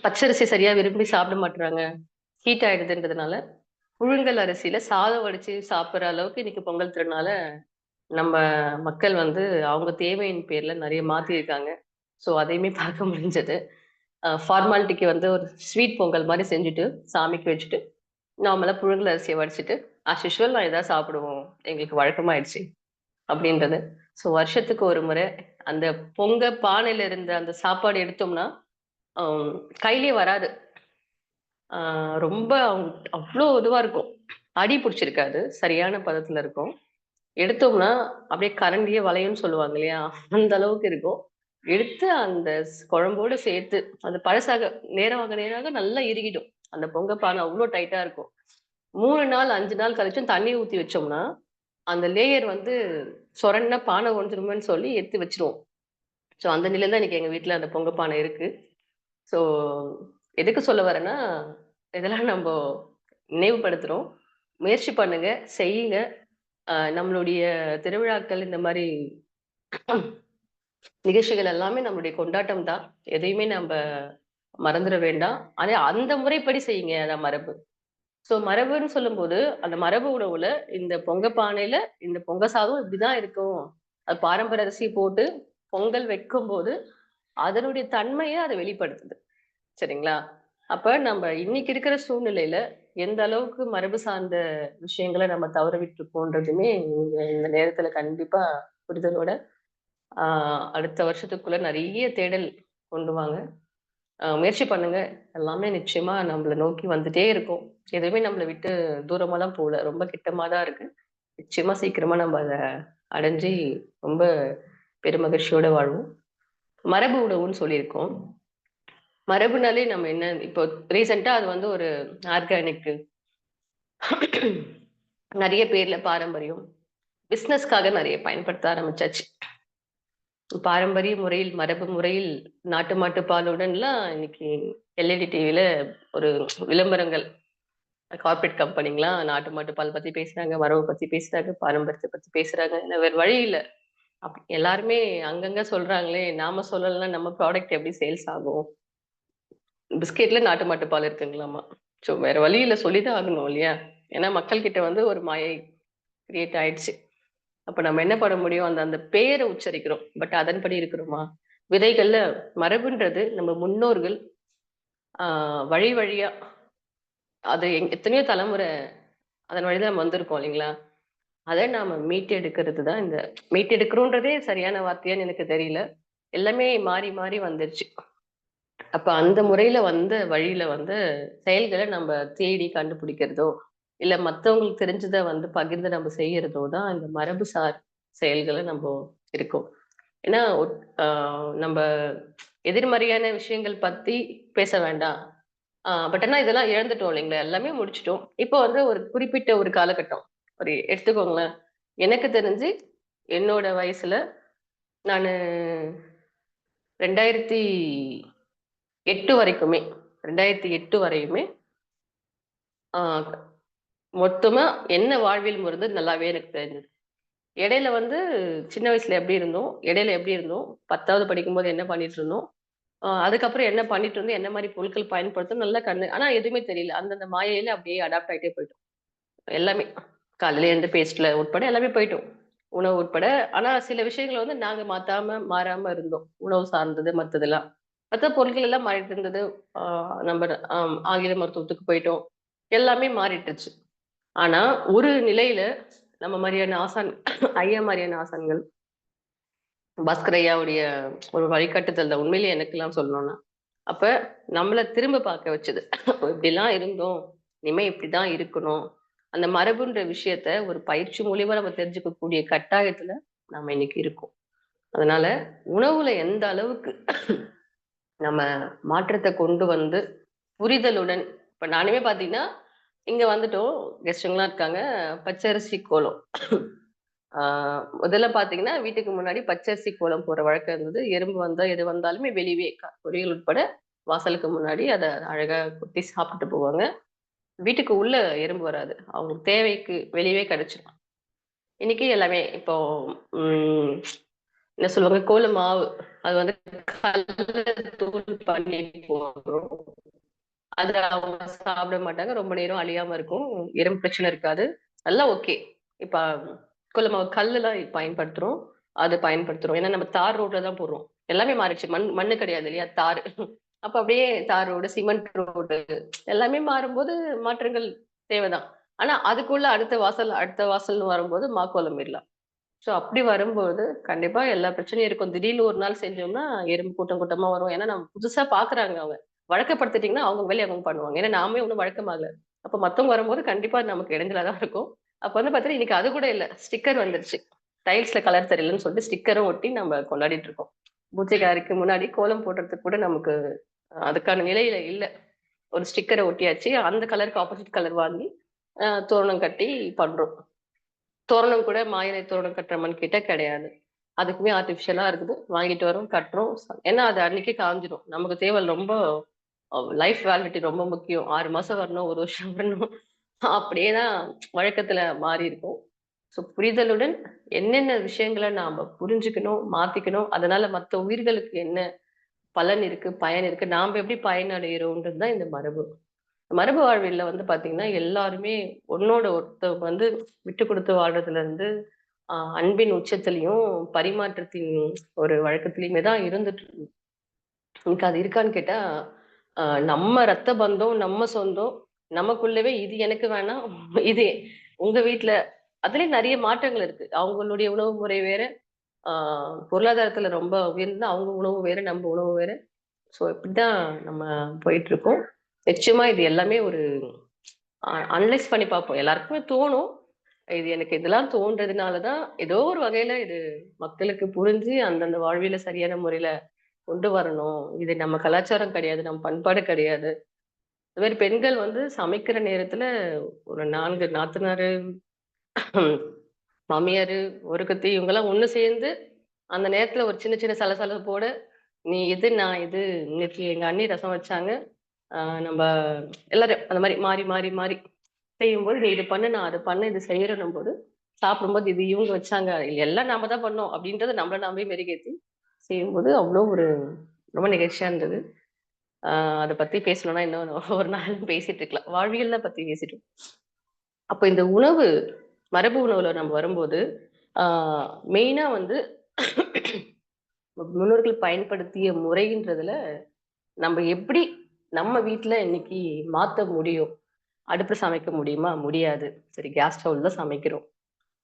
Speaker 5: பச்சரிசி சரியா விரும்பி சாப்பிட மாட்றாங்க. ஹீட் ஆயிடுதுன்றதுனால, புழுங்கல் அரிசியில சாதம் வடிச்சு சாப்பிடுற அளவுக்கு இன்னைக்கு பொங்கல் திருநாள நம்ம மக்கள் வந்து அவங்க தேவையின் பேர்ல நெறைய மாத்தியிருக்காங்க. ஸோ அதையுமே பார்க்க முடிஞ்சது. ஃபார்மாலிட்டிக்கு வந்து ஒரு ஸ்வீட் பொங்கல் மாரி செஞ்சுட்டு, சாமிக்கு வச்சுட்டு, நார்மலா புழுங்கல் அரிசிய வடிச்சுட்டு, ஆஸ் யூசுவல் நான் இதான் சாப்பிடுவோம். எங்களுக்கு வழக்கமாயிடுச்சு அப்படின்றது. ஸோ வருஷத்துக்கு ஒரு முறை அந்த பொங்க பானையில இருந்த அந்த சாப்பாடு எடுத்தோம்னா, அ கையிலயே வராது. ஆ ரொம்ப அவ்ளோ இதுவா இருக்கும். அடி பிடிச்சிருக்காது. சரியான பதத்துல இருக்கும். எடுத்தோம்னா, அப்படியே கரண்டியே வளையும்ன்னு சொல்லுவாங்க இல்லையா? அந்த அளவுக்கு இருக்கும். எடுத்து அந்த குழம்போட சேர்த்து, அது பழசாக நேரமாக நேராக நல்லா இறுகிடும். அந்த பொங்க பானை அவ்ளோ டைட்டா இருக்கும். 3 நாள், 5 நாள் கழிச்சும் தண்ணி ஊத்தி வச்சோம்னா, அந்த லேயர் வந்து சொரன்னா பானை உடைஞ்சிருமோன்னு சொல்லி எடுத்து வச்சுருவோம். ஸோ அந்த நிலையில தான் இன்னைக்கு எங்க வீட்ல அந்த பொங்க பானை இருக்கு. ஸோ எதுக்கு சொல்ல வரேன்னா, இதெல்லாம் நம்ப நினைவுபடுத்துறோம். முயற்சி பண்ணுங்க, செய்யுங்க. நம்மளுடைய திருவிழாக்கள் இந்த மாரி நிகழ்ச்சிகள் எல்லாமே நம்மளுடைய கொண்டாட்டம் தான். எதையுமே நம்ப மறந்துற வேண்டாம். ஆனா அந்த முறைப்படி செய்யுங்க. அதான் மரபு. ஸோ மரபுன்னு சொல்லும்போது, அந்த மரபு உணவுல இந்த பொங்க பானையில இந்த பொங்க சாதம் இப்படிதான் இருக்கும். அது பாரம்பரிய அரிசி போட்டு பொங்கல் வைக்கும்போது, அதனுடைய தன்மைய அது வெளிப்படுத்துது. சரிங்களா? அப்ப நம்ப இன்னைக்கு இருக்கிற சூழ்நிலையில எந்த அளவுக்கு மரபு சார்ந்த விஷயங்கள நம்ம தவற விட்டுருக்கோன்றதுமே நீங்க இந்த நேரத்துல கண்டிப்பா புரிதலோட ஆ அடுத்த வருஷத்துக்குள்ள நெறைய தேடல் கொண்டு வாங்க. முயற்சி பண்ணுங்க. எல்லாமே நிச்சயமா நம்மள நோக்கி வந்துட்டே இருக்கும். எதுவுமே நம்மள விட்டு தூரமாலாம் போல. ரொம்ப கிட்டமா தான் இருக்கு. நிச்சயமா சீக்கிரமா நம்ம அத அடைஞ்சு ரொம்ப பெருமகிழ்ச்சியோட வாழ்வோம். மரபு உணவுன்னு சொல்லியிருக்கோம். மரபுனாலே நம்ம என்ன இப்போ ரீசென்ட்டா அது வந்து ஒரு ஆர்கானிக் நெறைய பேர்ல பாரம்பரியம். பிசினஸ்க்காக நெறைய பயன்படுத்த ஆரம்பிச்சாச்சு. பாரம்பரிய முறையில், மரபு முறையில் நாட்டு மாட்டு பாலுடன்லாம் இன்னைக்கு எல்இடி டிவில ஒரு விளம்பரங்கள். கார்ப்பரேட் கம்பெனிங்கலாம் நாட்டு மாட்டு பால் பத்தி பேசுறாங்க, மரபு பத்தி பேசுறாங்க, பாரம்பரியத்த பத்தி பேசுறாங்க. ஏன்னா வேற வழி இல்ல. எல்லாருமே அங்கங்க சொல்றாங்களே, நாம சொல்லலன்னா நம்ம ப்ராடக்ட் எப்படி சேல்ஸ் ஆகும்? பிஸ்கெட்ல நாட்டு மாட்டு பால் இருக்குங்களாமா. ஸோ வேற வழி இல்ல சொல்லிதான் ஆகணும் இல்லையா? ஏன்னா மக்கள் கிட்ட வந்து ஒரு மாயை கிரியேட் ஆயிடுச்சு. அப்ப நம்ம என்ன பண்ண முடியும்? அந்த அந்த பேர உச்சரிக்கிறோம். பட் அதன்படி இருக்கிறோமா? விதைகள்ல மரபுன்றது நம்ம முன்னோர்கள் ஆ வழி வழியா அது எத்தனையோ தலைமுறை அதன் வழி தான் நம்ம வந்திருக்கோம் இல்லைங்களா? அத நாம மீட்டெடுக்கிறது தான் இந்த மீட்டெடுக்கிறோன்றதே சரியான வார்த்தையான்னு எனக்கு தெரியல. எல்லாமே மாறி மாறி வந்துருச்சு. அப்ப அந்த முறையில வந்த வழியில வந்து செயல்கள நம்ம தேடி கண்டுபிடிக்கிறதோ, இல்ல மத்தவங்களுக்கு தெரிஞ்சத வந்து பகிர்ந்து நம்ம செய்யறதோ தான் இந்த மரபுசார் செயல்களை நம்ம இருக்கோம். ஏன்னா நம்ம எதிர்மறையான விஷயங்கள் பத்தி பேச வேண்டாம். பட் ஆனா இதெல்லாம் இழந்துட்டோம் இல்லைங்களா? எல்லாமே முடிச்சுட்டோம். இப்போ வந்து ஒரு குறிப்பிட்ட ஒரு காலகட்டம். ஒரு எடுத்துக்கோங்களேன். எனக்கு தெரிஞ்சு என்னோட வயசுல நானு 2008 வரைக்குமே 2008 வரையுமே ஆ மொத்தமா என்ன வாழ்வியல் முறை நல்லாவே எனக்கு தெரிஞ்சது. இடையில வந்து சின்ன வயசுல எப்படி இருந்தோம்? இடையில எப்படி இருந்தோம்? 10வது படிக்கும்போது என்ன பண்ணிட்டு இருந்தோம்? அதுக்கப்புறம் என்ன பண்ணிட்டு இருந்தோம்? என்ன மாரி பொருட்கள் பயன்படுத்தணும்? நல்லா ஆனா எதுவுமே தெரியல. அந்தந்த மாயையில அப்படியே அடாப்ட் ஆயிட்டே போயிட்டோம். எல்லாமே. காலையில எழுந்து பேஸ்ட்ல உட்பட எல்லாமே போயிட்டோம். உணவு உட்பட. ஆனா சில விஷயங்கள வந்து நாங்க மாறாம இருந்தோம். உணவு சார்ந்தது மத்ததெல்லாம். மத்த பொருட்கள் எல்லாம் மாறிட்டு இருந்தது. ஆ நம்ம ஆங்கில மருத்துவத்துக்கு போயிட்டோம். எல்லாமே மாறிட்டுருச்சு. ஆனா ஒரு நிலையில நம்ம மாரியான ஆசான் ஐயா மாரியான ஆசான்கள், பாஸ்கர் ஐயாவுடைய ஒரு வழிகாட்டுதல் தான் உண்மையிலேயே எனக்கெல்லாம் சொல்லணும்னா. அப்ப நம்மள திரும்ப பார்க்க வச்சது. இப்படிலாம் இருந்தோம். இனிமே இப்படிதான் இருக்கணும். அந்த மரபுன்ற விஷயத்த ஒரு பயிற்சி மூலியமா நம்ம தெரிஞ்சுக்கக்கூடிய கட்டாயத்துல நம்ம இன்னைக்கு இருக்கோம். அதனால உணவுல எந்த அளவுக்கு நம்ம மாற்றத்த கொண்டு வந்து புரிதலுடன் இப்ப நானுமே பார்த்தீங்கன்னா, இங்க வந்துட்டோம். கெஸ்ட்டுங்கலாம் இருக்காங்க. பச்சரிசி கோலம். ஆ முதல்ல பார்த்தீங்கன்னா, வீட்டுக்கு முன்னாடி பச்சரிசி கோலம் போடுற வழக்கம் இருந்தது. எறும்பு வந்தா, எது வந்தாலுமே வெளியவே பொரியல் உட்பட வாசலுக்கு முன்னாடி அத அழகா கொத்தி சாப்பிட்டு போவாங்க. வீட்டுக்கு உள்ள எறும்பு வராது. அவங்களுக்கு தேவைக்கு வெளியவே கிடைச்சிரும். இன்னைக்கு எல்லாமே இப்போ ம் என்ன சொல்லுவாங்க? கோல மாவு. அது வந்து கல்லுல தூள் பண்ணி போடுறோம். அது அவங்க சாப்பிட மாட்டாங்க. ரொம்ப நேரம் அழியாம இருக்கும். எறும்பு பிரச்சனை இருக்காது. எல்லாம் ஓகே. இப்ப கோல மாவு கல்லுலாம் பயன்படுத்துறோம். அது பயன்படுத்துறோம். ஏன்னா நம்ம தார் ரோட்ல தான் போடுறோம். எல்லாமே மாறிடுச்சு. மண்ணு கிடையாது இல்லையா? தாரு. அப்ப அப்படியே தார் ரோடு, சிமெண்ட் ரோடு எல்லாமே மாறும்போது மாற்றங்கள் தேவைதான். ஆனா அதுக்குள்ள அடுத்த வாசல்னு வரும்போது மாக்கோலம் இடலாம். ஸோ அப்படி வரும்போது கண்டிப்பா எல்லா பிரச்சனையும் இருக்கும். திடீர்னு ஒரு நாள் செஞ்சோம்னா எறும்பு கூட்டம் கூட்டமா வரும். ஏன்னா நம்ம புதுசா பார்க்குறாங்க அவங்க. வழக்கப்படுத்திட்டீங்கன்னா அவங்க வேலைய அவங்க பண்ணுவாங்க. ஏன்னா நாமே ஒண்ணும் வழக்கமாகல. அப்ப மத்தவங்க வரும்போது கண்டிப்பா நமக்கு இடைஞ்சலா தான் இருக்கும். அப்ப வந்து பார்த்தீங்கன்னா, இன்னைக்கு அது கூட இல்ல. ஸ்டிக்கர் வந்துருச்சு. டைல்ஸ்ல கலர் தெரியலன்னு சொல்லிட்டு ஸ்டிக்கரும் ஒட்டி நம்ம கொண்டாடிட்டு இருக்கோம். பூஜைக்கு அறைக்கு முன்னாடி கோலம் போடுறதுக்கு கூட நமக்கு அதுக்கான நிலையில இல்ல. ஒரு ஸ்டிக்கர ஒட்டியாச்சு. அந்த கலருக்கு ஆப்போசிட் கலர் வாங்கி தோரணம் கட்டி பண்றோம். தோரணம் கூட மாயிலை தோரணம் கட்டுறோமான்னு கேட்டா கிடையாது. அதுக்குமே ஆர்டிஃபிஷியலா இருக்குது. வாங்கிட்டு வரோம், கட்டுறோம். ஏன்னா அது அன்னைக்கே காய்ஞ்சிரும். நமக்கு தேவை ரொம்ப லைஃப் வேலிடிட்டி ரொம்ப முக்கியம். 6 மாசம் வரணும், 1 வருஷம் வரணும். அப்படியே தான் வழக்கத்துல மாறி இருக்கும். ஸோ புரிதலுடன் என்னென்ன விஷயங்கள நாம புரிஞ்சுக்கணும், மாத்திக்கணும். அதனால மத்த உயிர்களுக்கு என்ன பலன் இருக்கு, பயன் இருக்கு. நாம எப்படி பயனடைகிறோம்ன்றது தான் இந்த மரபு. மரபு வாழ்வியல்ல வந்து பாத்தீங்கன்னா, எல்லாருமே ஒண்ணோட ஒருத்தவங்க வந்து விட்டு குடுத்து வாழ்றதுல இருந்து, அன்பின் உச்சத்திலயும், பரிமாற்றத்தின் ஒரு வழக்கத்திலயுமே தான் இருந்துட்டு இன்னைக்கு அது இருக்கான்னு கேட்டா, அ நம்ம ரத்த பந்தம், நம்ம சொந்தம், நமக்குள்ளவே இது எனக்கு வேணாம், இது உங்க வீட்ல அதுலயும் நெறைய மாற்றங்கள் இருக்கு. அவங்களுடைய உணவு முறை வேற, ஆ பொருளாதாரத்துல ரொம்ப உயர்ந்தா அவங்க உணவு வேற, நம்ம உணவு வேற. ஸோ இப்படிதான் நம்ம போயிட்டுருக்கோம். நிச்சயமா இது எல்லாமே ஒரு அனலைஸ் பண்ணி பார்ப்போம். எல்லாருக்குமே தோணும். இது எனக்கு இதெல்லாம் தோன்றதுனால தான், ஏதோ ஒரு வகையில இது மக்களுக்கு புரிஞ்சு அந்தந்த வாழ்வியல சரியான முறையில கொண்டு வரணும். இது நம்ம கலாச்சாரம் கிடையாது. நம்ம பண்பாடு கிடையாது. அது மாரி பெண்கள் வந்து சமைக்கிற நேரத்துல ஒரு 4 நாத்தனாரு, மாமியாரு, ஒருக்கத்தி இவங்கலாம் ஒண்ணு சேர்ந்து, அந்த நேரத்துல ஒரு சின்ன சின்ன சலசலப்போட, "நீ இது, நான் இது. இன்னைக்கு எங்க அண்ணி ரசம் வச்சாங்க. நம்ப எல்லாரும் அந்த மாரி மாறி, மாறி, மாறி செய்யும்போது, "நீ இது பண்ணு, நான் அது பண்ணேன். இது செய்றேன்னும்போது" சாப்பிடும்போது, "இது இவங்க வச்சாங்க. எல்லாம் நாம தான் பண்ணோம்." அப்படின்றத நம்மள நாமே மெருகேத்தி செய்யும்போது, அவ்ளோ ஒரு ரொம்ப நெகிழ்ச்சியா இருந்தது. ஆ அத பத்தி பேசணும்னா இன்னும் ஒரு நாள் பேசிட்டு இருக்கலாம். வாழ்வியல்ல பத்தி பேசிட்டு அப்ப இந்த உணவு, மரபு உணவுல நம்ம வரும்போது, ஆ மெயினா வந்து முன்னோர்கள் பயன்படுத்திய முறைன்றதுல, நம்ம எப்படி நம்ம வீட்ல இன்னைக்கு மாத்த முடியும்? அடுப்புல சமைக்க முடியுமா? முடியாது. சரி கேஸ் ஸ்டவ்ல தான் சமைக்கிறோம்.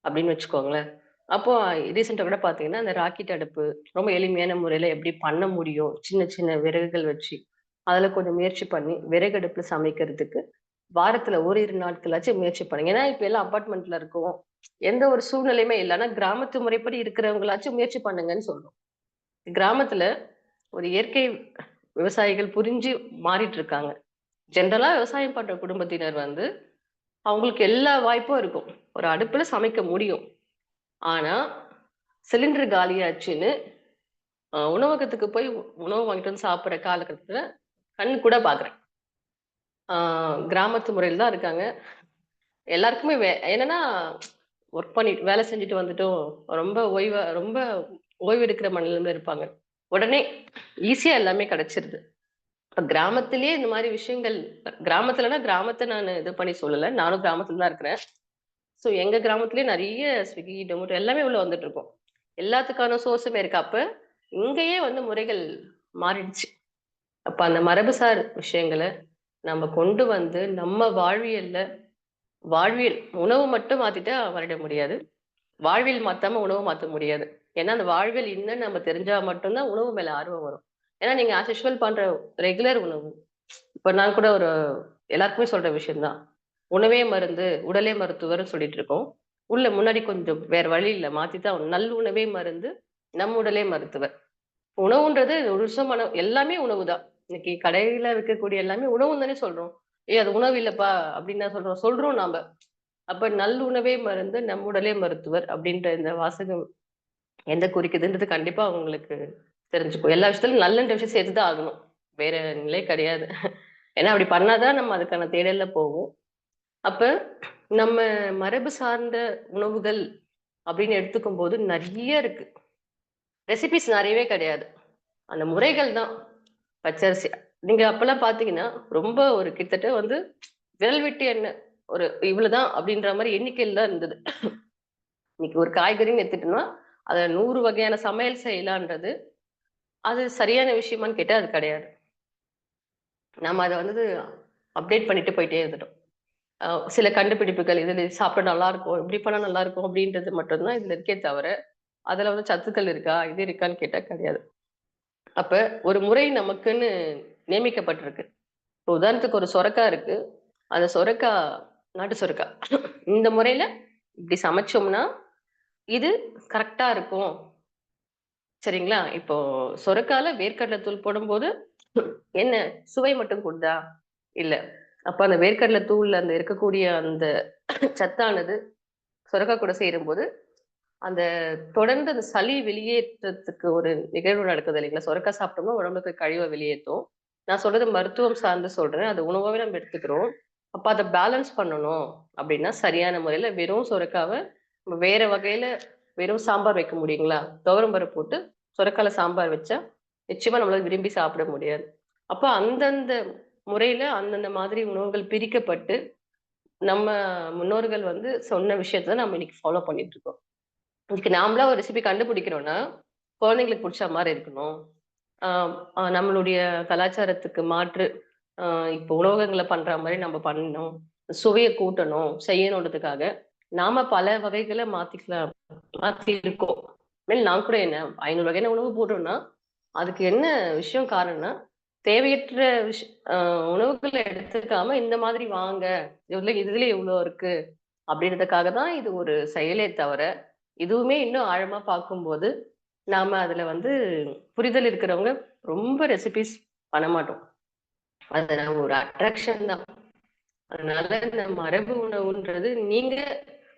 Speaker 5: அப்படின்னு வச்சுக்கோங்களேன். அப்போ ரீசென்ட்டா கூட பார்த்தீங்கன்னா, அந்த ராக்கெட் அடுப்பு ரொம்ப எளிமையான முறையில எப்படி பண்ண முடியும்? சின்ன சின்ன விறகுகள் வச்சு, அதுல கொஞ்சம் முயற்சி பண்ணி, விறகு அடுப்புல சமைக்கிறதுக்கு வாரத்துல ஓரிரு நாட்களாச்சும் முயற்சி பண்ணுங்க. ஏன்னா, இப்ப எல்லாம் அபார்ட்மெண்ட்ல இருக்கோம். எந்த ஒரு சூழ்நிலையுமே இல்லை. ஆனா கிராமத்து முறைப்படி இருக்கிறவங்களாச்சும் முயற்சி பண்ணுங்கன்னு சொல்றோம். கிராமத்துல ஒரு இயற்கை விவசாயிகள் புரிஞ்சு மாறிட்டு இருக்காங்க. ஜென்ரலா விவசாயம் பண்ற குடும்பத்தினர் வந்து அவங்களுக்கு எல்லா வாய்ப்பும் இருக்கும். ஒரு அடுப்புல சமைக்க முடியும். ஆனா சிலிண்டர் காலியாச்சுன்னு உணவகத்துக்கு போய் உணவு வாங்கிட்டு வந்து சாப்பிடுற காலகட்டத்துல கண்ணு கூட பாக்குறேன். கிராமத்து முறையில் தான் இருக்காங்க. எல்லாருக்குமே என்னன்னா ஒர்க் பண்ணிட்டு வேலை செஞ்சுட்டு வந்துட்டும் ரொம்ப ஓய்வு எடுக்கிற மனநிலையில இருப்பாங்க. உடனே ஈஸியா எல்லாமே கிடைச்சிருது. இப்ப கிராமத்திலேயே இந்த மாதிரி விஷயங்கள் கிராமத்துலனா கிராமத்தை நான் இது பண்ணி சொல்லல. நானும் கிராமத்துல தான் இருக்கிறேன். ஸோ எங்க கிராமத்திலேயே நிறைய ஸ்விக்கி, டொமேட்டோ எல்லாமே உள்ள வந்துட்டு இருக்கோம். எல்லாத்துக்கான சோர்ஸுமே இருக்கு. அப்ப இங்கேயே வந்து முறைகள் மாறிடுச்சு. அப்ப அந்த மரபுசார் விஷயங்களை நம்ம கொண்டு வந்து நம்ம வாழ்வியல் உணவு மட்டும் மாத்திட்டா மாறிட முடியாது. வாழ்வியல் மாத்தாம உணவு மாத்த முடியாது. ஏன்னா அந்த வாழ்வியல் என்னன்னு நம்ம தெரிஞ்சா மட்டும்தான் உணவு மேல ஆர்வம் வரும். ஏன்னா நீங்க ஆஸ் யூசுவல் பண்ற ரெகுலர் உணவு இப்ப நான் கூட எல்லாருக்குமே சொல்ற விஷயம் தான். உணவே மருந்து, உடலே மருத்துவர்னு சொல்லிட்டு இருக்கோம். உள்ள முன்னாடி கொஞ்சம் வேற வழி இல்ல. மாத்தித்தான் நல் உணவே மருந்து, நம் உடலே மருத்துவர். உணவுன்றது ஒரு விஷயமான எல்லாமே உணவு தான். இன்னைக்கு கடையில இருக்கக்கூடிய எல்லாமே உணவுன்னு தானே சொல்றோம். அது உணவு இல்லப்பா அப்படின்னு தான் சொல்றோம் நாம. அப்ப நல்லுணவே மருந்து, நம் உடலே மருத்துவர் அப்படின்ற இந்த வாசகம் எந்த குறிக்குதுன்றது கண்டிப்பா உங்களுக்கு தெரிஞ்சுக்கும். எல்லா விஷயத்திலும் நல்லன்ற விஷயம் சேர்த்துதான் ஆகணும். வேற நிலை கிடையாது. ஏன்னா அப்படி பண்ணாதான் நம்ம அதுக்கான தேடல்ல போவோம். அப்ப நம்ம மரபு சார்ந்த உணவுகள் அப்படின்னு எடுத்துக்கும் போது நிறைய இருக்கு. ரெசிபிஸ் நிறையவே கிடையாது. அந்த முறைகள் தான். பச்சரிசி நீங்க அப்பெல்லாம் பாத்தீங்கன்னா ரொம்ப ஒரு கிட்டத்தட்ட வந்து விரல் விட்டு எண்ணெய் ஒரு இவ்வளவுதான் அப்படின்ற மாதிரி எண்ணிக்கையில் தான் இருந்தது. இன்னைக்கு ஒரு காய்கறின்னு எடுத்துட்டோம்னா அதை 100 வகையான சமையல் செய்யலான்றது அது சரியான விஷயமான்னு கேட்டா அது கிடையாது. நம்ம அதை வந்து அப்டேட் பண்ணிட்டு போயிட்டே இருந்துட்டோம். சில கண்டுபிடிப்புகள் இதுல சாப்பிட நல்லா இருக்கும், இப்படி பண்ணா நல்லா இருக்கும் அப்படின்றது மட்டும்தான் இதுல இருக்கே தவிர அதுல வந்து சத்துக்கள் இருக்கா இது இருக்கான்னு கேட்டா கிடையாது. அப்ப ஒரு முறை நமக்குன்னு நியமிக்கப்பட்டிருக்கு. இப்போ உதாரணத்துக்கு ஒரு சொரக்காய் இருக்கு. அந்த சொரக்காய் நாட்டு சொரக்காய் இந்த முறையில இப்படி சமைச்சோம்னா இது கரெக்டா இருக்கும். சரிங்களா? இப்போ சொரக்கால வேர்க்கடலை தூள் போடும்போது என்ன சுவை மட்டும் கூடுதா? இல்ல. அப்ப அந்த வேர்க்கடலை தூள்ல அந்த இருக்கக்கூடிய அந்த சத்தானது சொரக்காய் கூட சேரும்போது, அந்த தொடர்ந்து அந்த சளி வெளியேற்றத்துக்கு ஒரு நிகழ்வு நடக்குது இல்லைங்களா? சொரக்காய் சாப்பிட்டோம்னா உடம்புக்கு கழிவ வெளியேத்தும். நான் சொல்றது மருத்துவம் சார்ந்து சொல்றேன். அது உணவாவே நம்ம எடுத்துக்கிறோம். அப்ப அத பேலன்ஸ் பண்ணணும் அப்படின்னா, சரியான முறையில வெறும் சொரக்காவ நம்ம வேற வகையில வெறும் சாம்பார் வைக்க முடியுங்களா? துவரம் பருப்பு போட்டு சொரக்கால சாம்பார் வச்சா, நிச்சயமா நம்மளால விரும்பி சாப்பிட முடியாது. அப்ப அந்தந்த முறையில அந்தந்த மாதிரி உணவுகள் பிரிக்கப்பட்டு, நம்ம முன்னோர்கள் வந்து சொன்ன விஷயத்த நம்ம இன்னைக்கு ஃபாலோ பண்ணிட்டு இருக்கோம். இதுக்கு நாமளா ஒரு ரெசிபி கண்டுபிடிக்கிறோம்னா, குழந்தைங்களுக்கு புடிச்ச மாரி இருக்கணும். ஆ அ நம்மளுடைய கலாச்சாரத்துக்கு மாற்று இப்போ உணவகங்கள்ல பண்ற மாரி நம்ம பண்ணணும். சுவைய கூட்டணும், செய்யணுன்றதுக்காக, நாம பல வகைகள மாத்தியிருக்கோம். நான் கூட என்ன 500 வகையான உணவு போடுறோம்னா, அதுக்கு என்ன விஷயம் காரணம்னா, தேவையற்ற உணவுகள எடுத்துக்காம இந்த மாதிரி வாங்க, இதுல இவ்ளோ இருக்கு அப்படின்றதுக்காக தான் இது ஒரு செயலே தவிர, இதுவுமே இன்னும் ஆழமா பார்க்கும்போது, நாம அதுல வந்து புரிதல் இருக்கிறவங்க ரொம்ப ரெசிபீஸ் பண்ண மாட்டோம். அது நம்ம ஒரு அட்ராக்ஷன் தான். அதனால இந்த மரபு உணவுன்றது நீங்க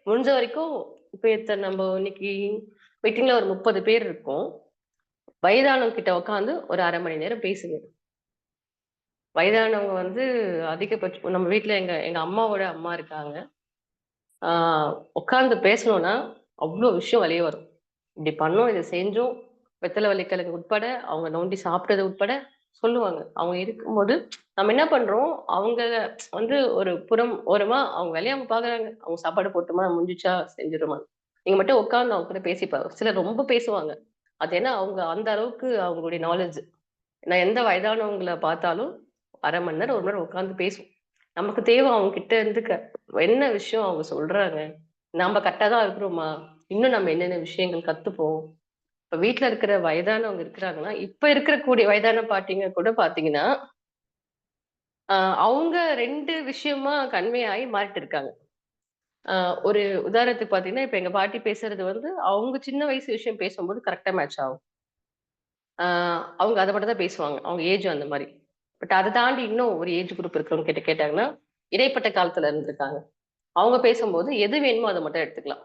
Speaker 5: முடிஞ்ச வரைக்கும் இப்ப நம்ம இன்னைக்கு மீட்டிங்ல ஒரு 30 பேர் இருக்கோம். வயதானவங்க கிட்ட உட்காந்து ஒரு 1/2 மணி நேரம் பேசுங்க. வயதானவங்க வந்து அதிகபட்சம் நம்ம வீட்ல எங்க எங்க அம்மாவோட அம்மா இருக்காங்க. உட்கார்ந்து பேசணும்னா அவ்ளோ விஷயம் வெளிய வரும். இப்படி பண்ணோம், இத செஞ்சோம். வெத்தல வள்ளிக்கிழங்கு உட்பட, அவங்க நோண்டி சாப்பிட்டது உட்பட சொல்லுவாங்க. அவங்க இருக்கும்போது, நம்ம என்ன பண்றோம், அவங்க வந்து ஒரு புறம் ஓரமா அவங்க வேலைய அவங்க பார்க்குறாங்க. அவங்க சாப்பாடு போட்டோமா, முடிஞ்சுச்சா, செஞ்சுட்டோமா. நீங்க மட்டும் உட்கார்ந்து அவங்க கூட பேசி சிலர் ரொம்ப பேசுவாங்க. அது ஏன்னா அவங்க அந்த அளவுக்கு அவங்களுடைய நாலேட்ஜ். நான் எந்த வயதானவங்கள பார்த்தாலும் 1/2 மணி நேரம், 1 மணி நேரம் உட்கார்ந்து பேசுவோம். நமக்கு தேவை அவங்க கிட்ட இருந்து என்ன விஷயம் அவங்க சொல்றாங்க? நாம கரெக்ட்டா தான் இருக்கிறோமா? இன்னும் நம்ம என்னென்ன விஷயங்கள் கத்துப்போம்? இப்ப வீட்ல இருக்கிற வயதானவங்க இருக்கிறாங்கன்னா, இப்ப இருக்கக்கூடிய வயதான பாட்டிங்க கூட பார்த்தீங்கன்னா, அ அவங்க 2 விஷயமா கன்வே ஆயி மாறிட்டு இருக்காங்க. ஒரு உதாரணத்துக்கு பாத்தீங்கன்னா, இப்ப எங்க பாட்டி பேசுறது வந்து, அவங்க சின்ன வயசு விஷயம் பேசும்போது கரெக்ட்டா மேட்ச் ஆகும். ஆ அவங்க அத மட்டும் தான் பேசுவாங்க. அவங்க ஏஜ் அந்த மாரி. பட் அத தாண்டி இன்னும் ஒரு ஏஜ் குரூப் இருக்கிறவங்க கிட்ட கேட்டாங்கன்னா, இடைப்பட்ட காலத்துல இருந்திருக்காங்க. அவங்க பேசும்போது எது வேணுமோ அத மட்டும் எடுத்துக்கலாம்.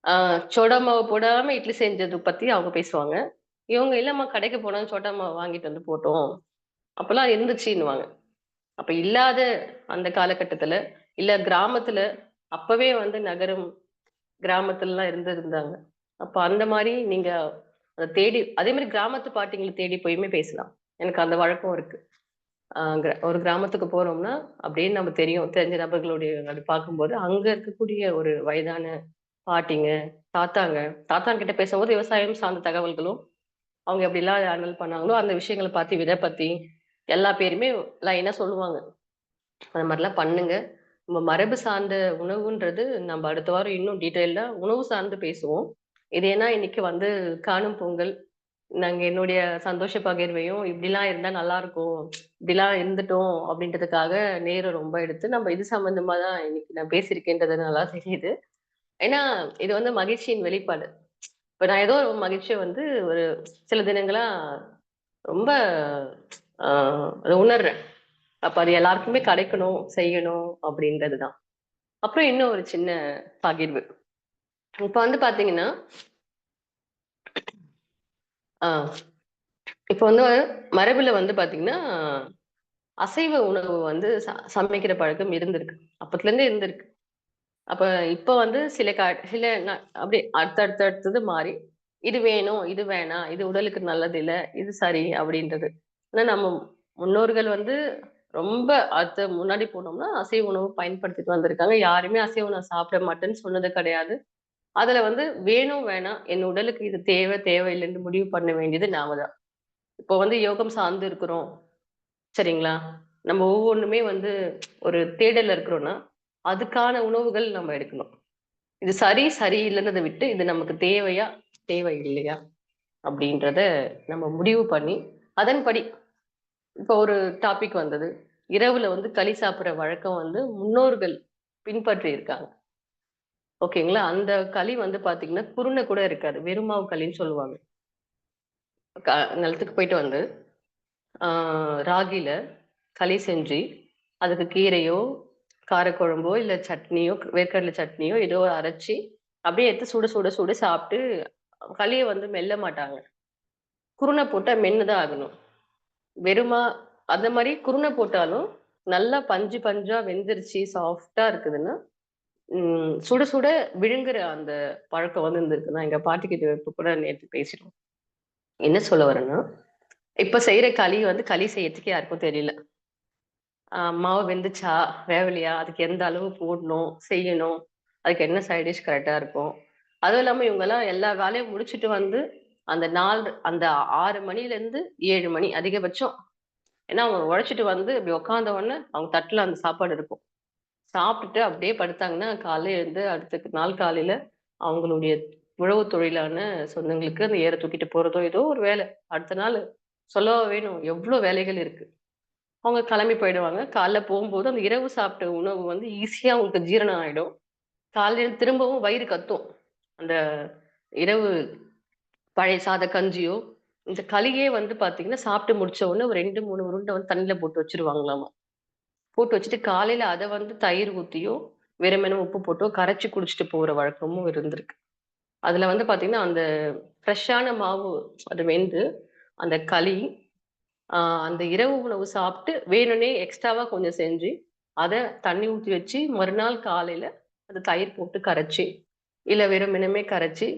Speaker 5: ஆ சோடா மாவு போடாம இட்லி செஞ்சது பத்தி அவங்க பேசுவாங்க. இவங்க இல்லம்மா கடைக்கு போனா சோட்டா மாவு வாங்கிட்டு வந்து போட்டோம். அப்பலாம் இருந்துச்சுன்னுவாங்க. அப்ப இல்லாத அந்த காலகட்டத்துல, இல்ல கிராமத்துல அப்பவே வந்து நகரம், கிராமத்துலலாம் இருந்தாங்க. அப்ப அந்த மாரி நீங்க அத தேடி அதே மாரி கிராமத்து பாட்டிங்கள தேடி போயுமே பேசலாம். எனக்கு அந்த வழக்கம் இருக்கு. ஒரு கிராமத்துக்கு போறோம்னா, அப்படியே நம்ம தெரியும். தெரிஞ்ச நபர்களுடைய அது பார்க்கும்போது, அங்க இருக்கக்கூடிய ஒரு வயதான பாட்டிங்க, தாத்தாங்க, தாத்தாங்க கிட்ட பேசும்போது விவசாயம் சார்ந்த தகவல்களும், அவங்க எப்படிலாம் ஹேண்டில் பண்ணாங்களோ, அந்த விஷயங்கள பத்தி, வித பத்தி எல்லா பேருமே லைனா சொல்லுவாங்க. அந்த மாரிலாம் பண்ணுங்க. நம்ம மரபு சார்ந்த உணவுன்றது நம்ம அடுத்த வாரம் இன்னும் டீட்டெயில்டா உணவு சார்ந்து பேசுவோம். இது ஏன்னா இன்னைக்கு வந்து காணும் பொங்கல். நாங்க என்னுடைய சந்தோஷ பகிர்வையும், இப்படிலாம் இருந்தா நல்லாருக்கும். இப்படிலாம் இருந்துட்டோம் அப்படின்றதுக்காக நேரம் ரொம்ப எடுத்து, நம்ம இது சம்மந்தமா தான் இன்னைக்கு நான் பேசியிருக்கேன்றது நல்லா தெரியுது. ஏன்னா, இது வந்து மகிழ்ச்சியின் வெளிப்பாடு. இப்ப நான் ஏதோ ஒரு மகிழ்ச்சிய வந்து ஒரு சில தினங்களா ரொம்ப அ அத உணர்றேன். அப்ப அது எல்லாருக்குமே கிடைக்கணும், செய்யணும் அப்படின்றது தான். அப்புறம் இன்னும் ஒரு சின்ன பகிர்வு. இப்ப வந்து பார்த்தீங்கன்னா, ஆ இப்ப வந்து மரபுல வந்து பார்த்தீங்கன்னா, அசைவ உணவு வந்து சமைக்கிற பழக்கம் இருந்திருக்கு. அப்பத்துலருந்தே இருந்திருக்கு. அப்ப இப்ப வந்து சில அப்படியே அடுத்தது மாறி, இது வேணும், இது வேணாம், இது உடலுக்கு நல்லது இல்ல, இது சரி அப்படின்றது. ஆனா நம்ம முன்னோர்கள் வந்து ரொம்ப முன்னாடி போனோம்னா, அசைவ உணவு பயன்படுத்திட்டு வந்திருக்காங்க. யாருமே அசைவ உணவு சாப்பிட மாட்டேன்னு சொன்னது கிடையாது. அதுல வந்து வேணும், வேணாம், என் உடலுக்கு இது தேவை, தேவையில்லைன்னு முடிவு பண்ண வேண்டியது நாம தான். இப்போ வந்து யோகம் சார்ந்து இருக்கிறோம். சரிங்களா? நம்ம ஒவ்வொன்னுமே வந்து ஒரு தேடல்ல இருக்கிறோம்னா, அதுக்கான உணவுகள் நம்ம எடுக்கணும். இது சரி, சரியில்லன்றத விட்டு, இது நமக்கு தேவையா? தேவை இல்லையா? அப்படின்றத நம்ம முடிவு பண்ணி, அதன்படி இப்போ ஒரு டாபிக் வந்தது. இரவுல வந்து களி சாப்பிடுற வழக்கம் வந்து முன்னோர்கள் பின்பற்றி இருக்காங்க. ஓகேங்களா? அந்த களி வந்து பார்த்தீங்கன்னா, குருணை கூட இருக்காது. வெறும் மாவு களின்னு சொல்லுவாங்க. க நிலத்துக்கு போயிட்டு வந்து, ஆ ராகில களி செஞ்சு, அதுக்கு கீரையோ, காரக்குழம்போ, இல்ல சட்னியோ, வேர்க்கடலை சட்னியோ ஏதோ அரைச்சு, அப்படியே எடுத்து சுட சுட சுட சாப்பிட்டு, களிய வந்து மெல்ல மாட்டாங்க. குருணை போட்டா மென்னு தான் ஆகணும். வெறுமா அந்த மாரி குருணை போட்டாலும், நல்லா பஞ்சு பஞ்சா வெந்துருச்சு, சாஃப்ட்டா இருக்குதுன்னா, சுட சுட விழுங்குற அந்த பழக்கம் வந்து இருந்திருக்கு. நான் எங்க பாட்டிகிட்ட இப்ப கூட நேத்து பேசினோம். என்ன சொல்ல வரேன்னா, இப்ப செய்ற களி வந்து களி செய்யறதுக்கு யாருக்கும் தெரியல. மாவு வெந்துச்சா? வேவலையா? அதுக்கு எந்த அளவு போடணும்? செய்யணும்? அதுக்கு என்ன சைட் டிஷ் கரெக்ட்டா இருக்கும்? அதுவும் இல்லாம இவங்கலாம் எல்லா வேலையும் முடிச்சுட்டு வந்து, அந்த 6 மணிலேருந்து 7 மணி அதிகபட்சம். ஏன்னா, அவங்க உழைச்சுட்டு வந்து இப்படி உட்காந்த உடனே, அவங்க தட்டுல அந்த சாப்பாடு இருக்கும். சாப்பிட்டுட்டு அப்படியே படுத்தாங்கன்னா, காலைல எழுந்து அடுத்த நாள் காலையில அவங்களுடைய உழவு தொழிலான சொந்தங்களுக்கு அந்த ஏர தூக்கிட்டு போறதோ, ஏதோ ஒரு வேலை. அடுத்த நாள் சொல்லவா வேணும்? எவ்ளோ வேலைகள் இருக்கு. அவங்க கிளம்பி போயிடுவாங்க. காலைல போம்போது அந்த இரவு சாப்பிட்ட உணவு வந்து ஈஸியா அவங்களுக்கு ஜீரணம் ஆயிடும். காலையில திரும்பவும் வயிறு கத்தும். அந்த இரவு பழைய சாத கஞ்சியோ, இந்த களியே வந்து பார்த்தீங்கன்னா, சாப்பிட்டு முடிச்ச உடனே ஒரு 2, 3 உருண்டை வந்து தண்ணீல போட்டு வச்சுருவாங்களாமா. போட்டு வச்சுட்டு காலையில அத வந்து தயிர் ஊத்தியோ, வெறுமனே உப்பு போட்டோ கரைச்சு குடிச்சிட்டு போற வழக்கமும் இருந்திருக்கு. அதுல வந்து பார்த்தீங்கன்னா, அந்த ஃப்ரெஷ்ஷான மாவு அது வெந்து, அந்த களி ஆ அந்த இரவு உணவு சாப்பிட்டு வேணும்னே எக்ஸ்ட்ராவா கொஞ்சம் செஞ்சு, அத தண்ணி ஊத்தி வச்சு மறுநாள் காலையில அது தயிர் போட்டு கரைச்சு, இல்ல வெறுமனமே கரைச்சு,